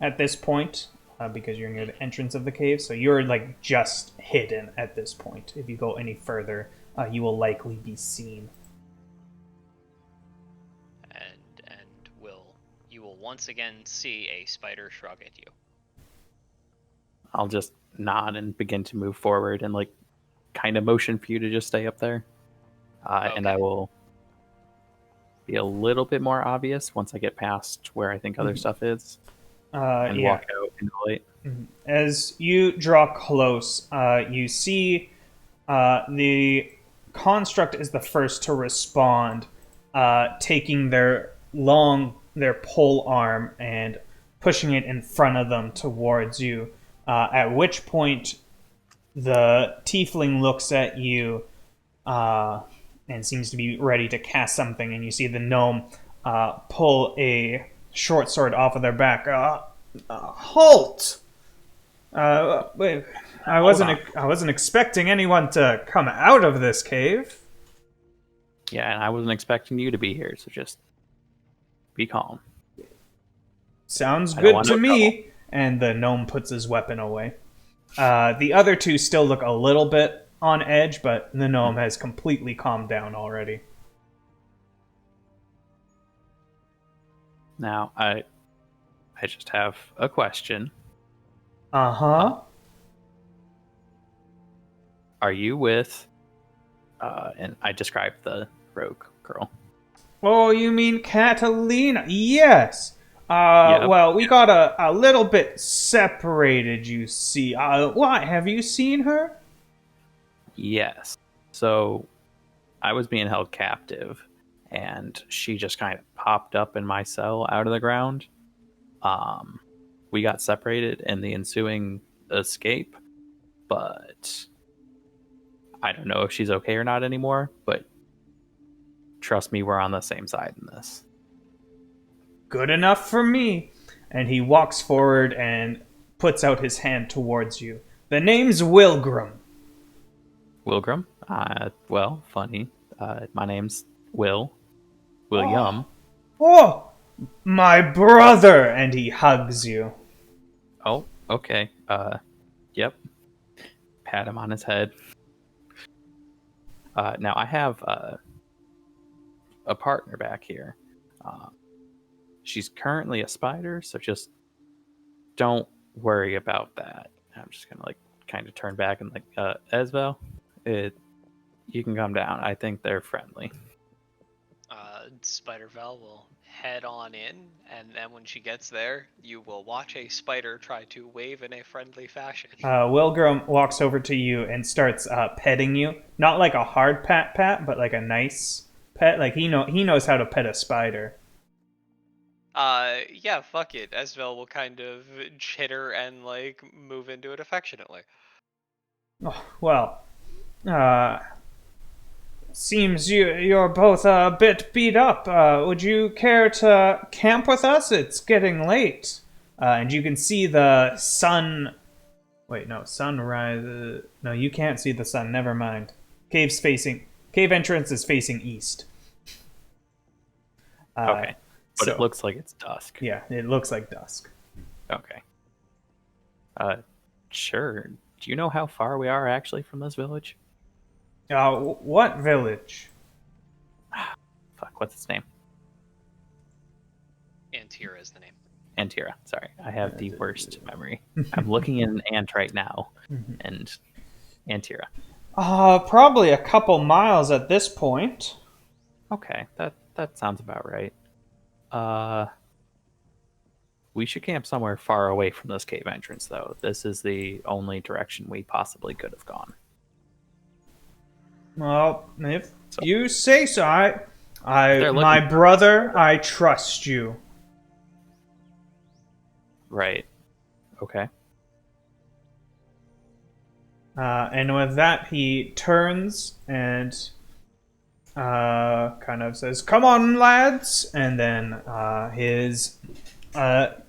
at this point, because you're near the entrance of the cave, so you're like just hidden at this point. If you go any further, you will likely be seen. And you will once again see a spider shrug at you. I'll just nod and begin to move forward and like kind of motion for you to just stay up there. And I will be a little bit more obvious once I get past where I think other stuff is and walk out into the light. As you draw close, you see the construct is the first to respond, taking their pole arm and pushing it in front of them towards you. At which point, the tiefling looks at you and seems to be ready to cast something, and you see the gnome pull a short sword off of their back. Halt! Wait, I wasn't expecting anyone to come out of this cave. Yeah, and I wasn't expecting you to be here, so just be calm. Sounds I don't good want to no me. trouble. And the gnome puts his weapon away. The other two still look a little bit on edge, but the gnome has completely calmed down already. Now, I just have a question. Uh-huh. Are you with... and I described the rogue girl. Oh, you mean Catalina? Yes. Yep. Well, we got a little bit separated, you see. Why? Have you seen her? Yes. So, I was being held captive, and she just kind of popped up in my cell out of the ground. We got separated in the ensuing escape, but I don't know if she's okay or not anymore, but trust me, we're on the same side in this. Good enough for me. And he walks forward and puts out his hand towards you. The name's Wilgrim. Wilgrim? Well, funny. My name's Will. William. Oh, my brother! And he hugs you. Oh, okay. Yep. Pat him on his head. Now, I have a partner back here. She's currently a spider, so just don't worry about that. I'm just gonna like kind of turn back and like, Esvele, you can come down. I think they're friendly. Spider-Vel will head on in, and then when she gets there, you will watch a spider try to wave in a friendly fashion. Wilgrim walks over to you and starts petting you. Not like a hard pat, but like a nice pet. Like he knows how to pet a spider. Yeah, fuck it. Esvele will kind of chitter and like move into it affectionately. Oh, well, seems you're both a bit beat up. Would you care to camp with us? It's getting late. And you can see the sun... Wait, no, sunrise... No, you can't see the sun. Never mind. Cave's facing... cave entrance is facing east. Okay. But so- it looks like it's dusk. Yeah, it looks like dusk. Okay. Sure. Do you know how far we are actually from this village? What village? Fuck, what's its name? Antira is the name. Antira. Sorry, I have the worst memory. I'm looking in an ant right now, and Antira. Probably a couple miles at this point. Okay, that sounds about right. We should camp somewhere far away from this cave entrance, though. This is the only direction we possibly could have gone. Well, if So- you say so, They're my looking- brother, I trust you. Right. Okay. And with that, he turns and kind of says, "Come on, lads!" And then his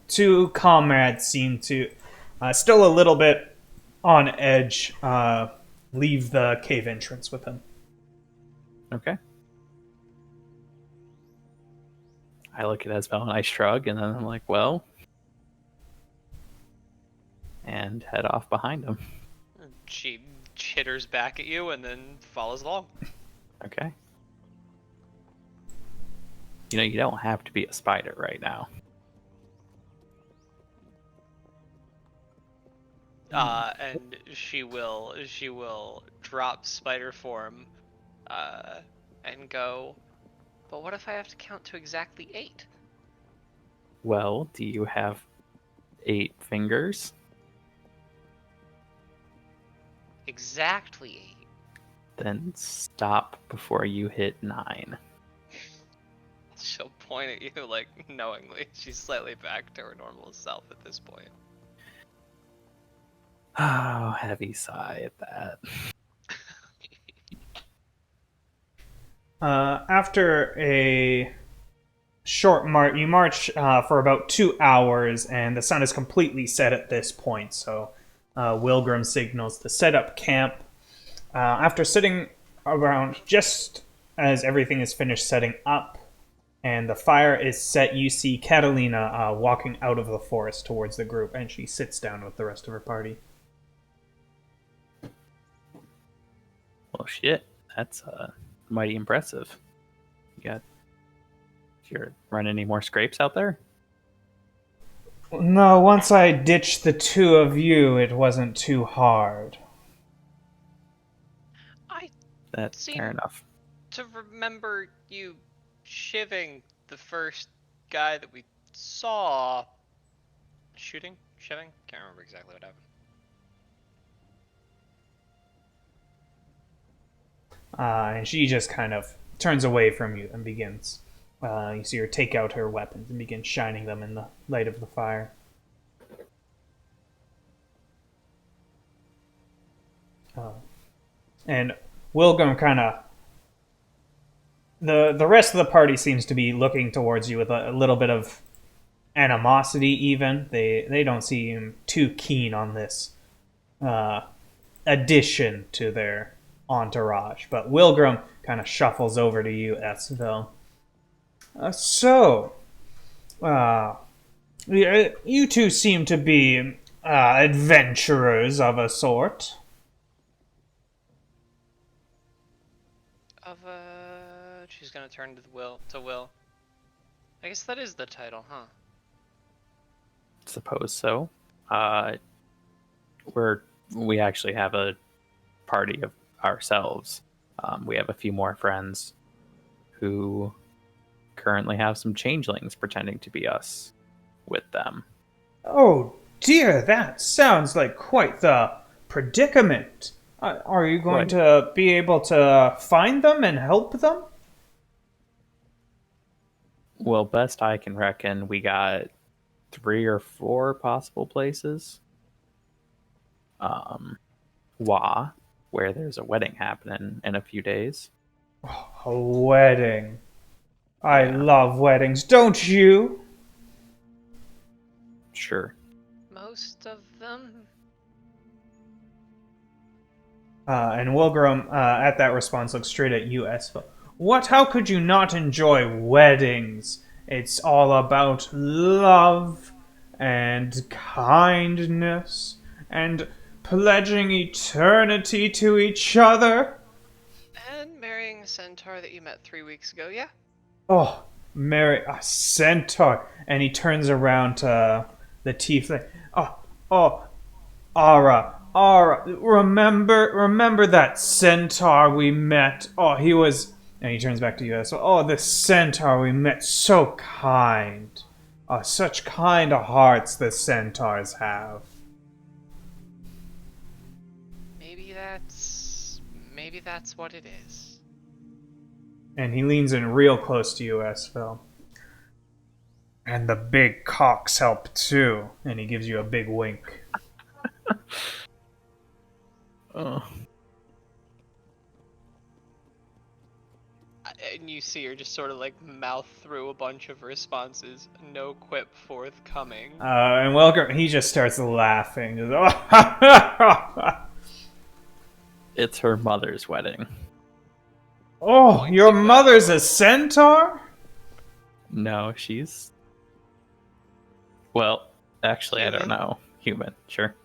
two comrades seem to, still a little bit on edge, leave the cave entrance with him. Okay. I look at Esvele and I shrug, and then I'm like, well, and head off behind him. She chitters back at you and then follows along. Okay. You know, you don't have to be a spider right now. And she will drop spider form, and go. But what if I have to count to exactly 8? Well, do you have 8 fingers? Exactly 8. Then stop before you hit 9. She'll point at you like knowingly. She's slightly back to her normal self at this point. Oh, heavy sigh at that. After a short march, you march for about 2 hours, and the sun is completely set at this point. So, Wilgrim signals to set up camp. After sitting around, just as everything is finished setting up, and the fire is set, you see Catalina walking out of the forest towards the group, and she sits down with the rest of her party. Well, shit. That's mighty impressive. You're running any more scrapes out there? No, once I ditched the two of you, it wasn't too hard. That's Seem- fair enough. To remember you shivving the first guy that we saw. Shivving? Can't remember exactly what happened. And she just kind of turns away from you and begins. You see her take out her weapons and begin shining them in the light of the fire. And Wilgrim kind of... The rest of the party seems to be looking towards you with a little bit of animosity even. They don't seem too keen on this addition to their entourage. But Wilgrim kind of shuffles over to you, Esvele. You two seem to be adventurers of a sort. She's gonna turn to Will. I guess that is the title, huh? Suppose so. We actually have a party of ourselves. We have a few more friends who currently have some changelings pretending to be us with them. Oh dear, that sounds like quite the predicament. Are you going to be able to find them and help them? Well, best I can reckon, we got 3 or 4 possible places. Where there's a wedding happening in a few days. A wedding. I Yeah. love weddings, don't you? Most of them. And Wilgrim, at that response, looks straight at you, Esvele. What? How could you not enjoy weddings? It's all about love and kindness and pledging eternity to each other. And marrying a centaur that you met 3 weeks ago, yeah? Oh, marry a centaur. And he turns around to the tiefling. Oh, Ara, remember that centaur we met? Oh, he was. And he turns back to you. So, oh, the centaur we met, so kind. Oh, such kind hearts the centaurs have. Maybe that's what it is. And he leans in real close to you, Esvele. And the big cocks help too. And he gives you a big wink. Oh. And you see her just sort of like mouth through a bunch of responses, no quip forthcoming. And Welker, he just starts laughing. Just, It's her mother's wedding. oh, your mother's a centaur? No, she's... Well, actually, I don't know. Human, sure.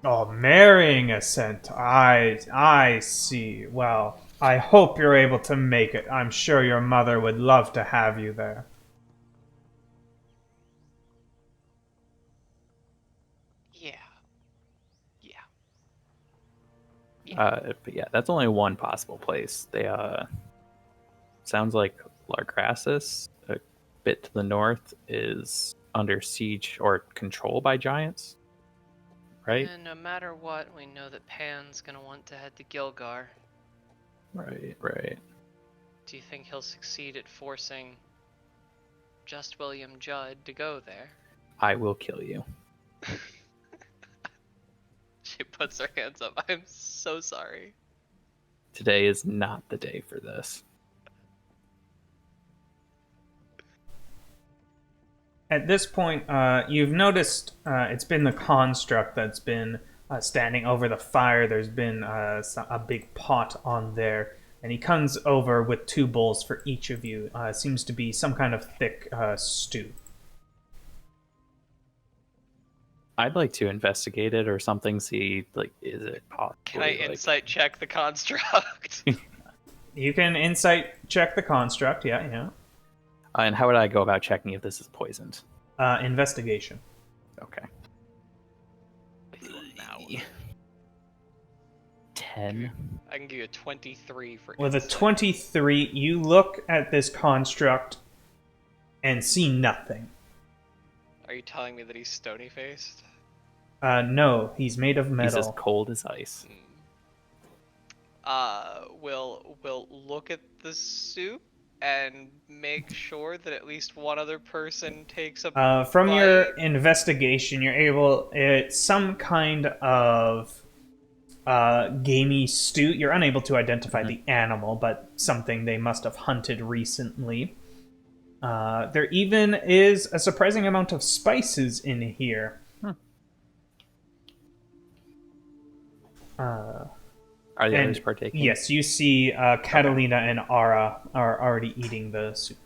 Oh, marrying a centaur. I see. Well, I hope you're able to make it. I'm sure your mother would love to have you there. Yeah. But yeah, that's only one possible place. They, sounds like Largrassus, a bit to the north, is under siege or control by giants. Right? And no matter what, we know that Pan's gonna want to head to Gilgar. Right. Do you think he'll succeed at forcing just William Judd to go there? I will kill you. She puts her hands up. I'm so sorry. Today is not the day for this. At this point, you've noticed it's been the construct that's been standing over the fire. There's been a big pot on there, and he comes over with 2 bowls for each of you. Seems to be some kind of thick stew. I'd like to investigate it or something, see, like, is it possible? Can I insight check the construct? You can insight check the construct, yeah. And how would I go about checking if this is poisoned? Investigation. Okay. 10. I can give you a 23 for With a insight. 23, you look at this construct and see nothing. Are you telling me that he's stony-faced? No, he's made of metal. He's as cold as ice. We'll look at the soup and make sure that at least one other person takes a From your bite. investigation, you're able. It's some kind of gamey stew. You're unable to identify the animal, but something they must have hunted recently. There even is a surprising amount of spices in here. Are the And others partaking? yes, you see Catalina and Ara are already eating the soup.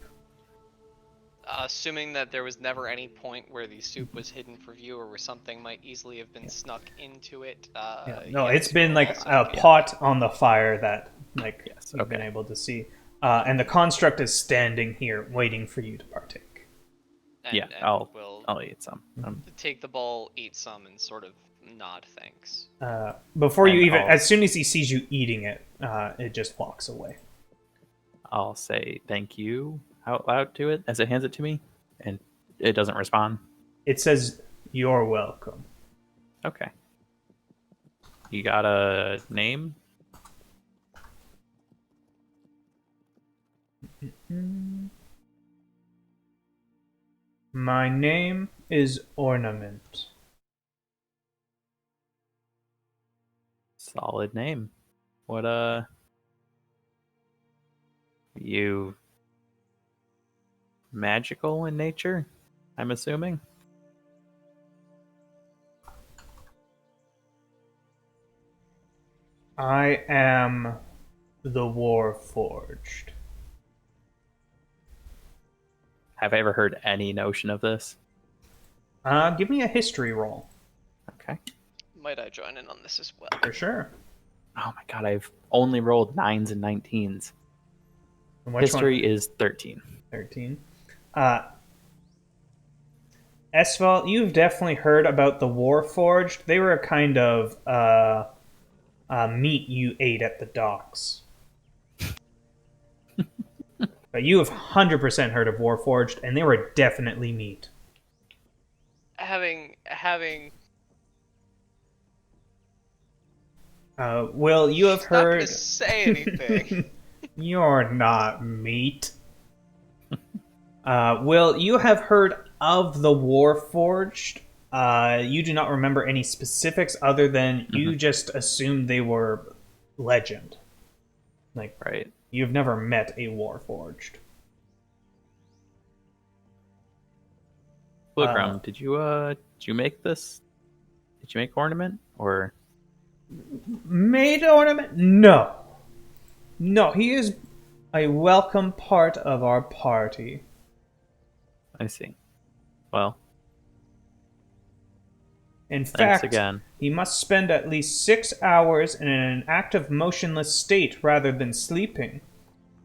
Assuming that there was never any point where the soup was hidden for view or where something might easily have been snuck into it. No, yes, it's been we'll like also a get- pot on the fire that Yes, you've been okay. able to see. And the construct is standing here waiting for you to partake. Yeah, we'll I'll eat some. take the bowl, eat some, and sort of nod thanks. Before you And even, I'll- as soon as he sees you eating it, it just walks away. I'll say thank you out loud to it as it hands it to me, and it doesn't respond. It says, "You're welcome." Okay. You got a name? My name is Ornament. Solid name. What, you magical in nature, I'm assuming? I am the Warforged. Have I ever heard any notion of this? Give me a history roll. Okay. Might I join in on this as well? For sure. Oh my god, I've only rolled 9s and 19s. And which History one? is 13. 13. Esvele, you've definitely heard about the Warforged. They were a kind of meat you ate at the docks. But you have 100% heard of Warforged, and they were definitely meat. Having Will, you have She's not gonna heard... say anything. You're not meat. Will, you have heard of the Warforged. You do not remember any specifics other than you just assumed they were legend. Like, Right. you've never met a Warforged. Wilgrim, did you make this? Did you make ornament? Or Made ornament? No. No, he is a welcome part of our party. I see. Well, In thanks fact, again. he must spend at least 6 hours in an active motionless state rather than sleeping.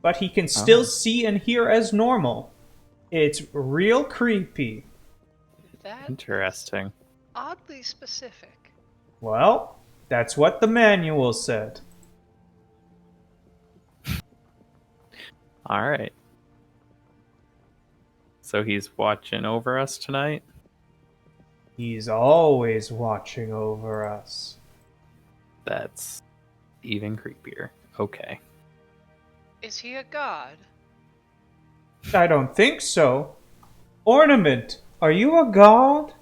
But he can still see and hear as normal. It's real creepy. That's Interesting. oddly specific. Well, that's what the manual said. All right. So he's watching over us tonight? He's always watching over us. That's even creepier. Okay. Is he a god? I don't think so. Ornament, are you a god?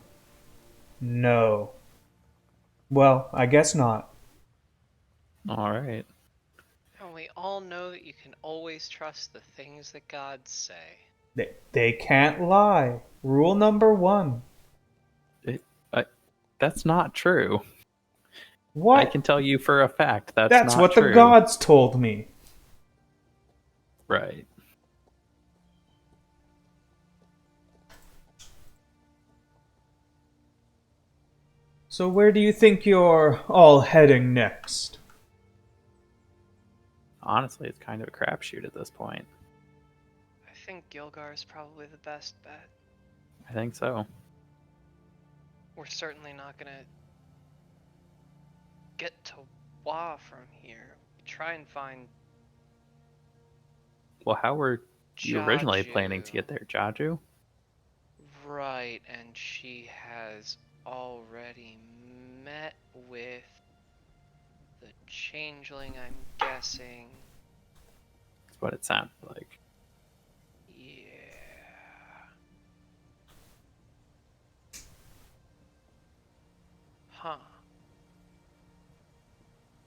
No. Well, I guess not. All right. And we all know that you can always trust the things that gods say. They can't lie. Rule number 1. That's not true. What? I can tell you for a fact that's That's not what true. the gods told me. Right. So where do you think you're all heading next? Honestly, it's kind of a crapshoot at this point. I think Gilgar is probably the best bet. I think so. We're certainly not gonna get to Wa from here. Try and find Well, how were you originally planning to Jaju. get there, Jaju? Right, and she has already met with the changeling, I'm guessing. That's what it sounded like. Yeah. Huh.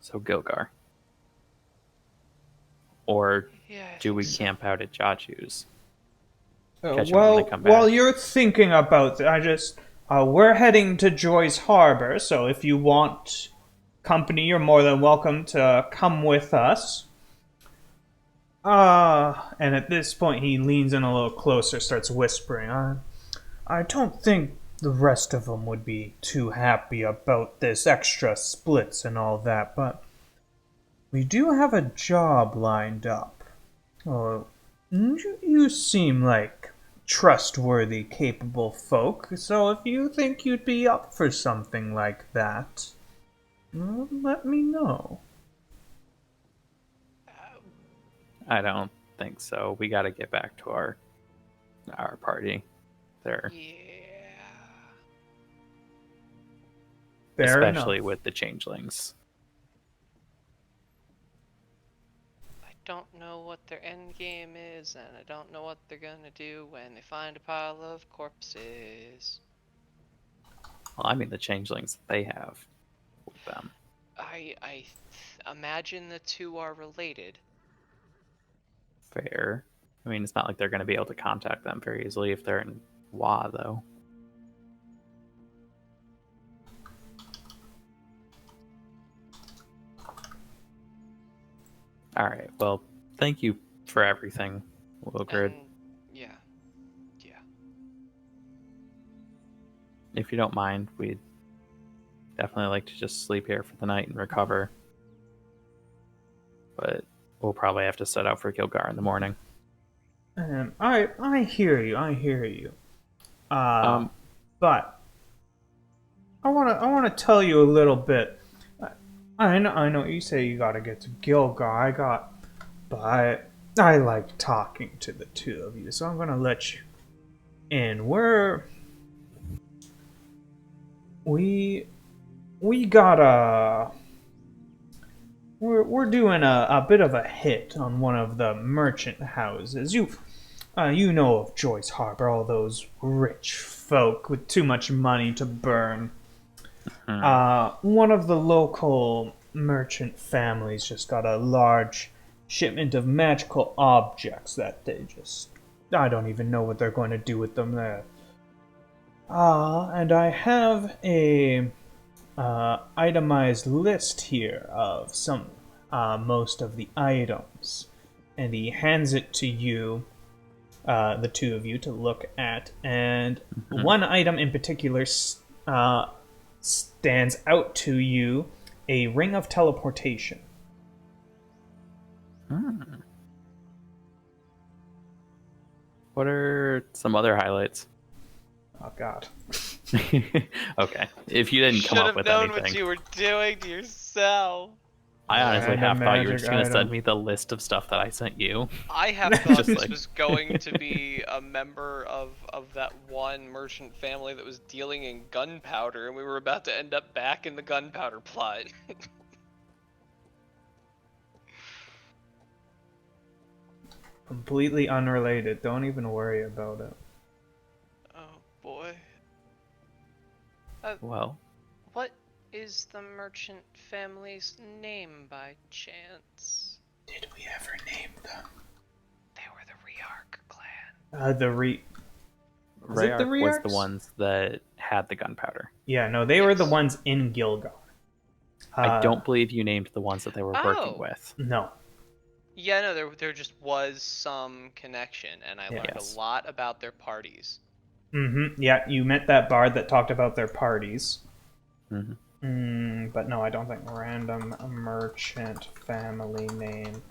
So Gilgar. Or Yeah. I do think we so. camp out at Jaju's? Catch 'em when Well, they come back. while you're thinking about it, we're heading to Joy's Harbor, so if you want company, you're more than welcome to come with us. And at this point, he leans in a little closer, starts whispering. I don't think the rest of them would be too happy about this extra splits and all that, but we do have a job lined up. Oh, you seem like trustworthy, capable folk, so if you think you'd be up for something like that, let me know. I don't think so. We got to get back to our party. There, Yeah. Fair especially enough. with the changelings. I don't know what their end game is, and I don't know what they're gonna do when they find a pile of corpses. Well, I mean the changelings they have with them. I imagine the two are related. Fair. I mean, it's not like they're going to be able to contact them very easily if they're in Wa, though. All right. Well, thank you for everything, Wilgrid. And yeah. If you don't mind, we'd definitely like to just sleep here for the night and recover. But we'll probably have to set out for Gilgar in the morning. I hear you. I hear you. Um, But I wanna tell you a little bit. I know you say you gotta get to Gilgar. But I like talking to the two of you, so I'm gonna let you in. We got a we're doing a bit of a hit on one of the merchant houses. You know of Joyce Harbor, all those rich folk with too much money to burn. One of the local merchant families just got a large shipment of magical objects that I don't even know what they're going to do with them there. And I have a itemized list here of most of the items, and he hands it to you, the two of you, to look at. And one item in particular stands out to you: a ring of teleportation. What are some other highlights? Oh God. Okay. If you didn't come Should up have with known anything, what you were doing to yourself. I honestly Random half thought you were magic just going to send item. me the list of stuff that I sent you. I have thought Just this like- was going to be a member of that one merchant family that was dealing in gunpowder, and we were about to end up back in the gunpowder plot. Completely unrelated. Don't even worry about it. Oh boy. Well, What is the merchant family's name by chance? Did we ever name them? They were the Rearc clan. The re. Was it the Rayark was the Rearcs? ones that had the gunpowder. Yeah, no, they were the Yes. ones in Gilgar. I don't believe you named the ones that they were working Oh. with. No. Yeah, no, there just was some connection, and I learned Yes. a lot about their parties. Mm-hmm. Yeah, you met that bard that talked about their parties. Mm-hmm. But no, I don't think random merchant family name.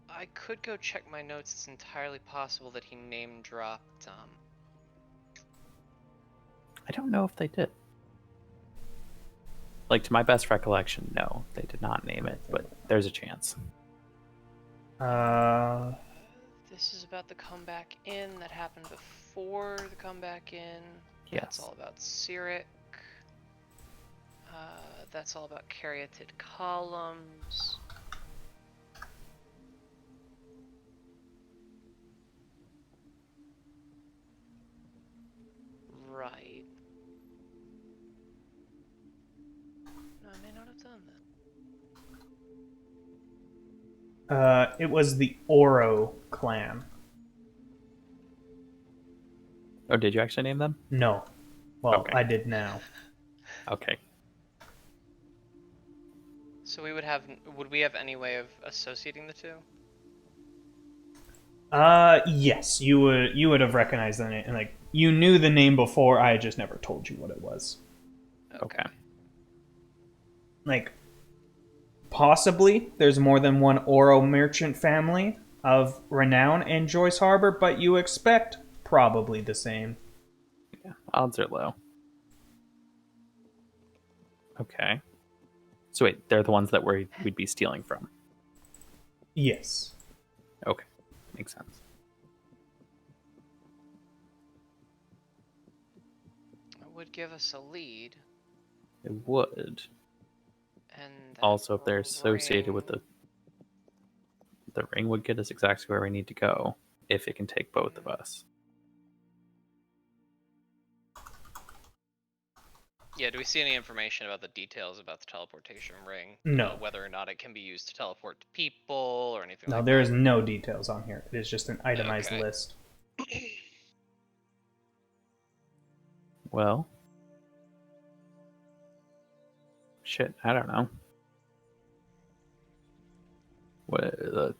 I could go check my notes. It's entirely possible that he name dropped. I don't know if they did. Like, to my best recollection, no, they did not name it, but there's a chance. This is about the comeback in that happened before the comeback in. That's Yes. all about Cyric. That's all about caryatid columns. Right. No, I may not have done that. It was the Oro clan. Oh, did you actually name them? No. Well, Okay. I did now. Okay. So would we have any way of associating the two? Yes, you would have recognized the name, and like you knew the name before. I just never told you what it was. Okay. Like, possibly there's more than one Oro merchant family of renown in Joyce Harbor, but you expect probably the same. Yeah, odds are low. Okay. So wait, they're the ones that we'd be stealing from. Yes. Okay. Makes sense. It would give us a lead. It would. And that Also, if they're associated with ring- the ring would get us exactly where we need to go if it can take both of us. Yeah, do we see any information about the details about the teleportation ring? No. Whether or not it can be used to teleport to people or anything No, like there that? is no details on here. It is just an itemized Okay. list. Well, shit, I don't know.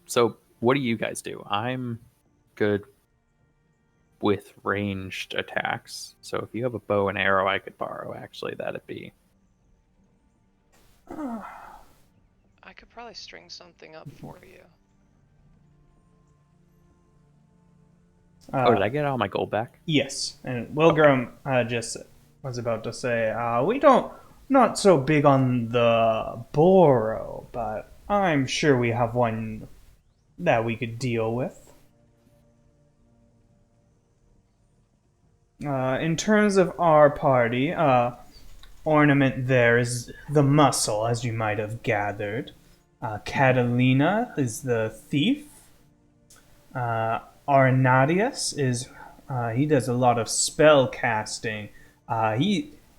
So what do you guys do? I'm good with ranged attacks. So if you have a bow and arrow I could borrow, actually, that'd be... I could probably string something up for you. Oh, did I get all my gold back? Yes, and Wilgrim just was about to say, we don't, not so big on the borrow, but I'm sure we have one that we could deal with. In terms of our party, ornament there is the muscle, as you might have gathered. Catalina is the thief. Arnadius is he does a lot of spell casting.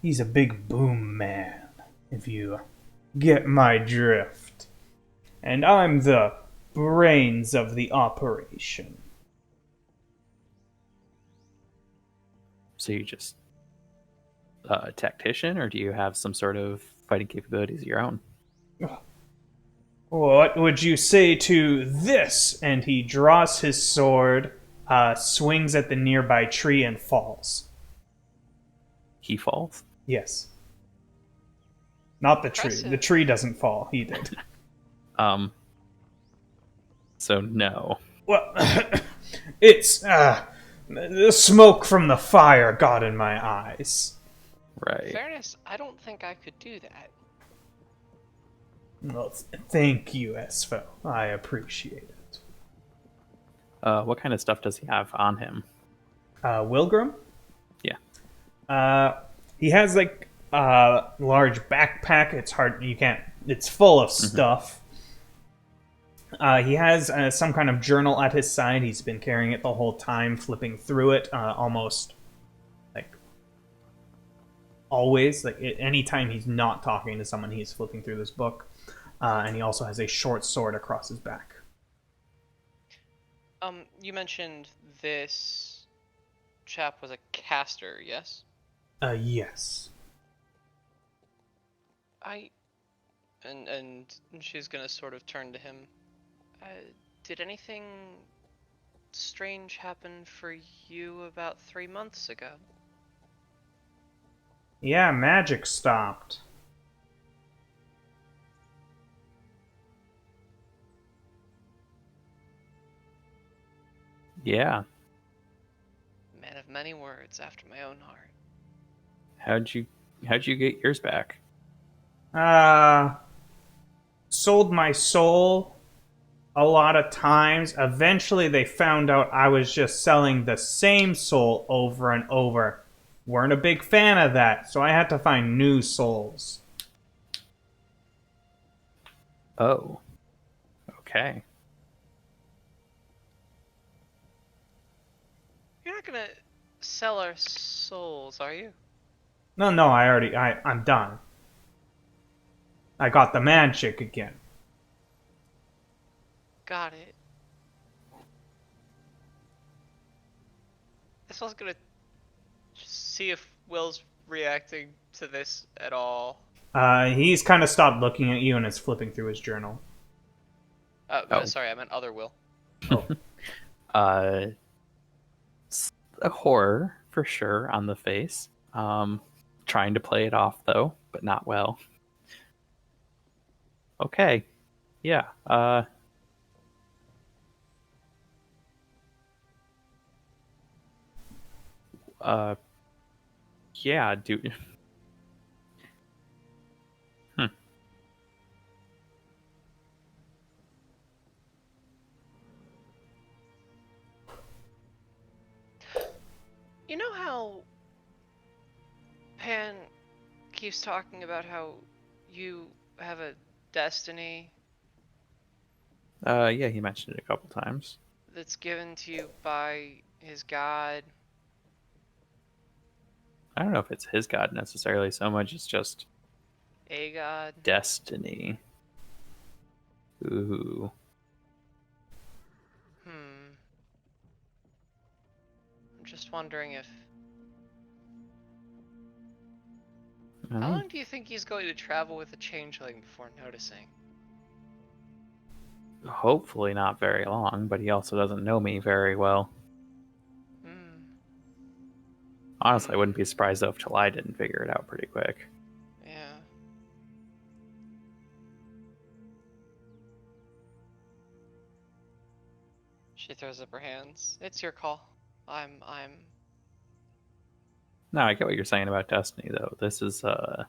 He's a big boom man, if you get my drift. And I'm the brains of the operation. So you just a tactician, or do you have some sort of fighting capabilities of your own? What would you say to this? And he draws his sword, swings at the nearby tree, and falls. He falls? Yes. Not the tree. Impressive. The tree doesn't fall. He did. So no. Well, it's the smoke from the fire got in my eyes. Right. Fairness, I don't think I could do that. Well, thank you, Esvele. I appreciate it. What kind of stuff does he have on him? Wilgrim? Yeah. He has like a large backpack. It's hard. You can't. It's full of stuff. He has some kind of journal at his side. He's been carrying it the whole time, flipping through it, almost like always. Like anytime he's not talking to someone, he's flipping through this book. And he also has a short sword across his back. You mentioned this chap was a caster, yes? Yes. And she's gonna sort of turn to him. Did anything strange happen for you about 3 months ago? Yeah, magic stopped. Yeah. Man of many words, after my own heart. How'd you get yours back? Sold my soul a lot of times. Eventually, they found out I was just selling the same soul over and over. Weren't a big fan of that, so I had to find new souls. Oh. Okay. You're not gonna sell our souls, are you? No, I'm done. I got the man chick again. Got it. This was gonna just see if Will's reacting to this at all. He's kind of stopped looking at you and is flipping through his journal. Oh. Sorry, I meant other Will. Oh. A horror for sure on the face. Trying to play it off though, but not well. Okay. Yeah. Yeah, dude. You know how Pan keeps talking about how you have a destiny Yeah, he mentioned it a couple times. that's given to you by his god? I don't know if it's his god necessarily so much, it's just A god? destiny. Ooh. I'm just wondering if... I How don't know. long do you think he's going to travel with a changeling before noticing? Hopefully not very long, but he also doesn't know me very well. Hmm. Honestly, I wouldn't be surprised though if July didn't figure it out pretty quick. Yeah. She throws up her hands. It's your call. I'm. No, I get what you're saying about Destiny, though. This is a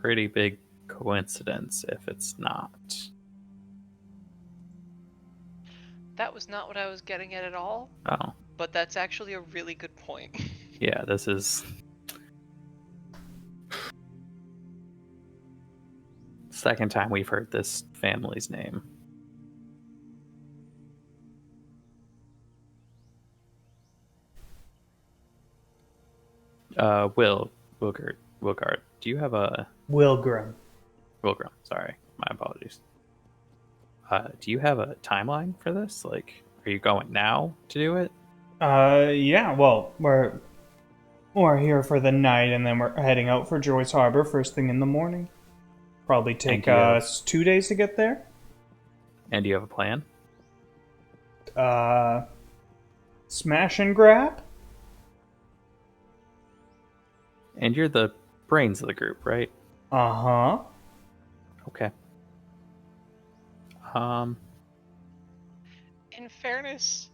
pretty big coincidence if it's not. That was not what I was getting at all, Oh, but that's actually a really good point. yeah, this is second time we've heard this family's name. Wilgard, do you have a Wilgrim. Wilgrim? Sorry, my apologies. Do you have a timeline for this? Like, are you going now to do it? Yeah, well, we're here for the night, and then we're heading out for Joyce Harbor first thing in the morning. Probably take do you have- us 2 days to get there. And do you have a plan? Uh, smash and grab? And you're the brains of the group, right? Uh-huh. Okay. In fairness,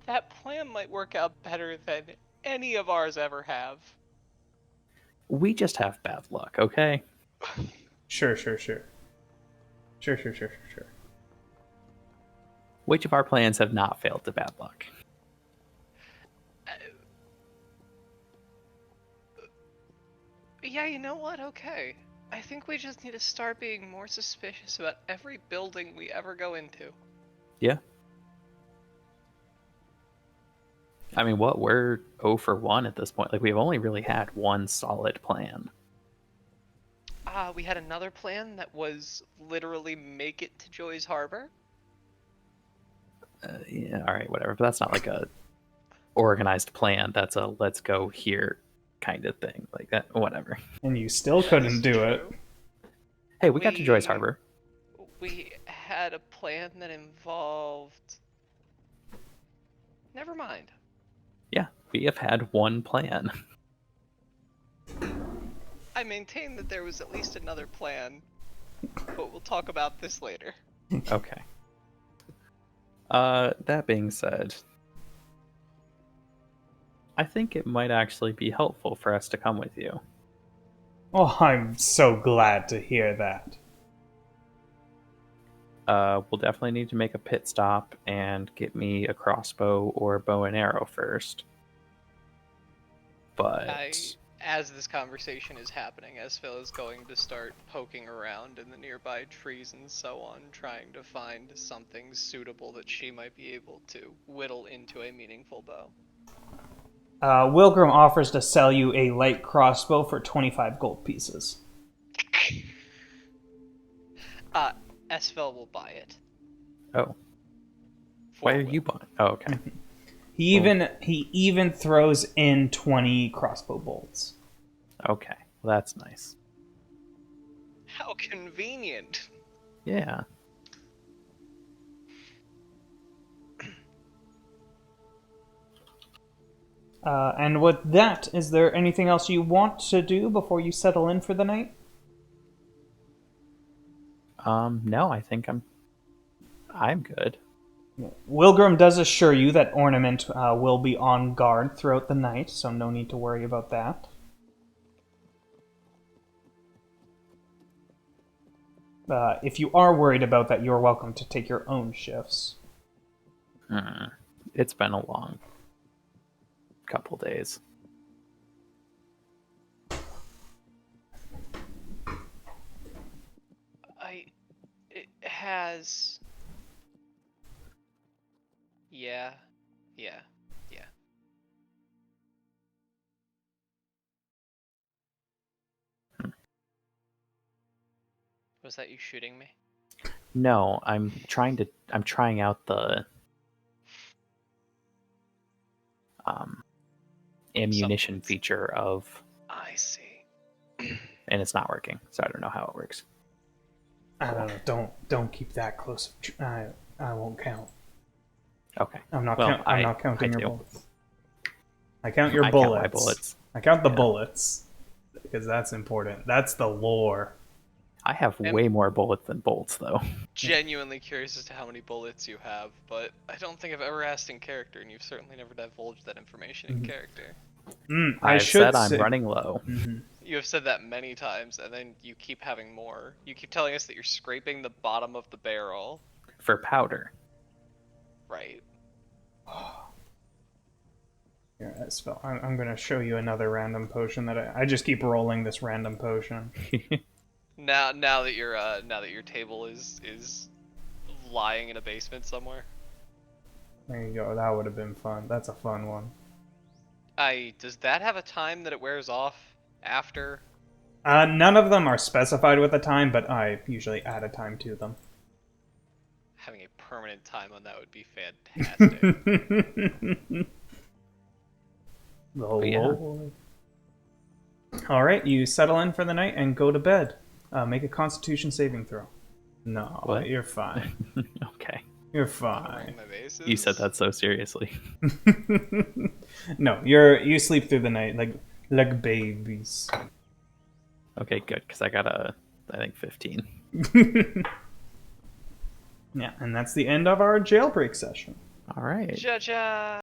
that plan might work out better than any of ours ever have. We just have bad luck, okay? Sure. Which of our plans have not failed to bad luck? Yeah, you know what? Okay. I think we just need to start being more suspicious about every building we ever go into. Yeah. I mean, what? We're 0 for 1 at this point. Like, we've only really had one solid plan. We had another plan that was literally make it to Joy's Harbor. Yeah, all right, whatever. But that's not like a organized plan. That's a let's go here kind of thing. Like that, whatever. And you still That couldn't is do it. true. Hey, we got to Joyce Harbor. We had a plan that involved. Never mind. Yeah, we have had one plan. I maintain that there was at least another plan, but we'll talk about this later. Okay. That being said, I think it might actually be helpful for us to come with you. Oh, I'm so glad to hear that. We'll definitely need to make a pit stop and get me a crossbow or a bow and arrow first. But As this conversation is happening, Esvele is going to start poking around in the nearby trees and so on, trying to find something suitable that she might be able to whittle into a meaningful bow. Wilgrim offers to sell you a light crossbow for 25 gold pieces. Esvele will buy it. oh, why are you buying? Oh, okay. He even throws in 20 crossbow bolts. Okay, well, that's nice. How convenient. Yeah. And with that, is there anything else you want to do before you settle in for the night? No, I think I'm good. Wilgrim does assure you that Ornament will be on guard throughout the night, so no need to worry about that. If you are worried about that, you're welcome to take your own shifts. It's been a long couple days. It has. Yeah. Was that you shooting me? No, I'm trying out the ammunition Supplements. feature of, I see. and it's not working, so I don't know how it works. I don't know. Don't keep that close. I won't count. Okay. I'm not. Well, I'm not counting your do. bullets. I count your I bullets. count my bullets. I count the Yeah. bullets because that's important. That's the lore. I have And- way more bullets than bolts, though. Genuinely curious as to how many bullets you have, but I don't think I've ever asked in character, and you've certainly never divulged that information in character. I I've should said I'm say. running low. You have said that many times, and then you keep having more. You keep telling us that you're scraping the bottom of the barrel. For powder. Right. Here, Esvele, I'm going to show you another random potion that I just keep rolling this random potion. Now that your table is lying in a basement somewhere. There you go. That would have been fun. That's a fun one. Does that have a time that it wears off after? None of them are specified with a time, but I usually add a time to them. Having a permanent time on that would be fantastic. yeah. Lord. All right, you settle in for the night and go to bed. Make a Constitution saving throw. No, What? you're fine. Okay. You're Covering fine. my bases? You said that so seriously. No, you sleep through the night like babies. Okay, good, because I got I think 15. Yeah, and that's the end of our jailbreak session. All right. Ja-ja!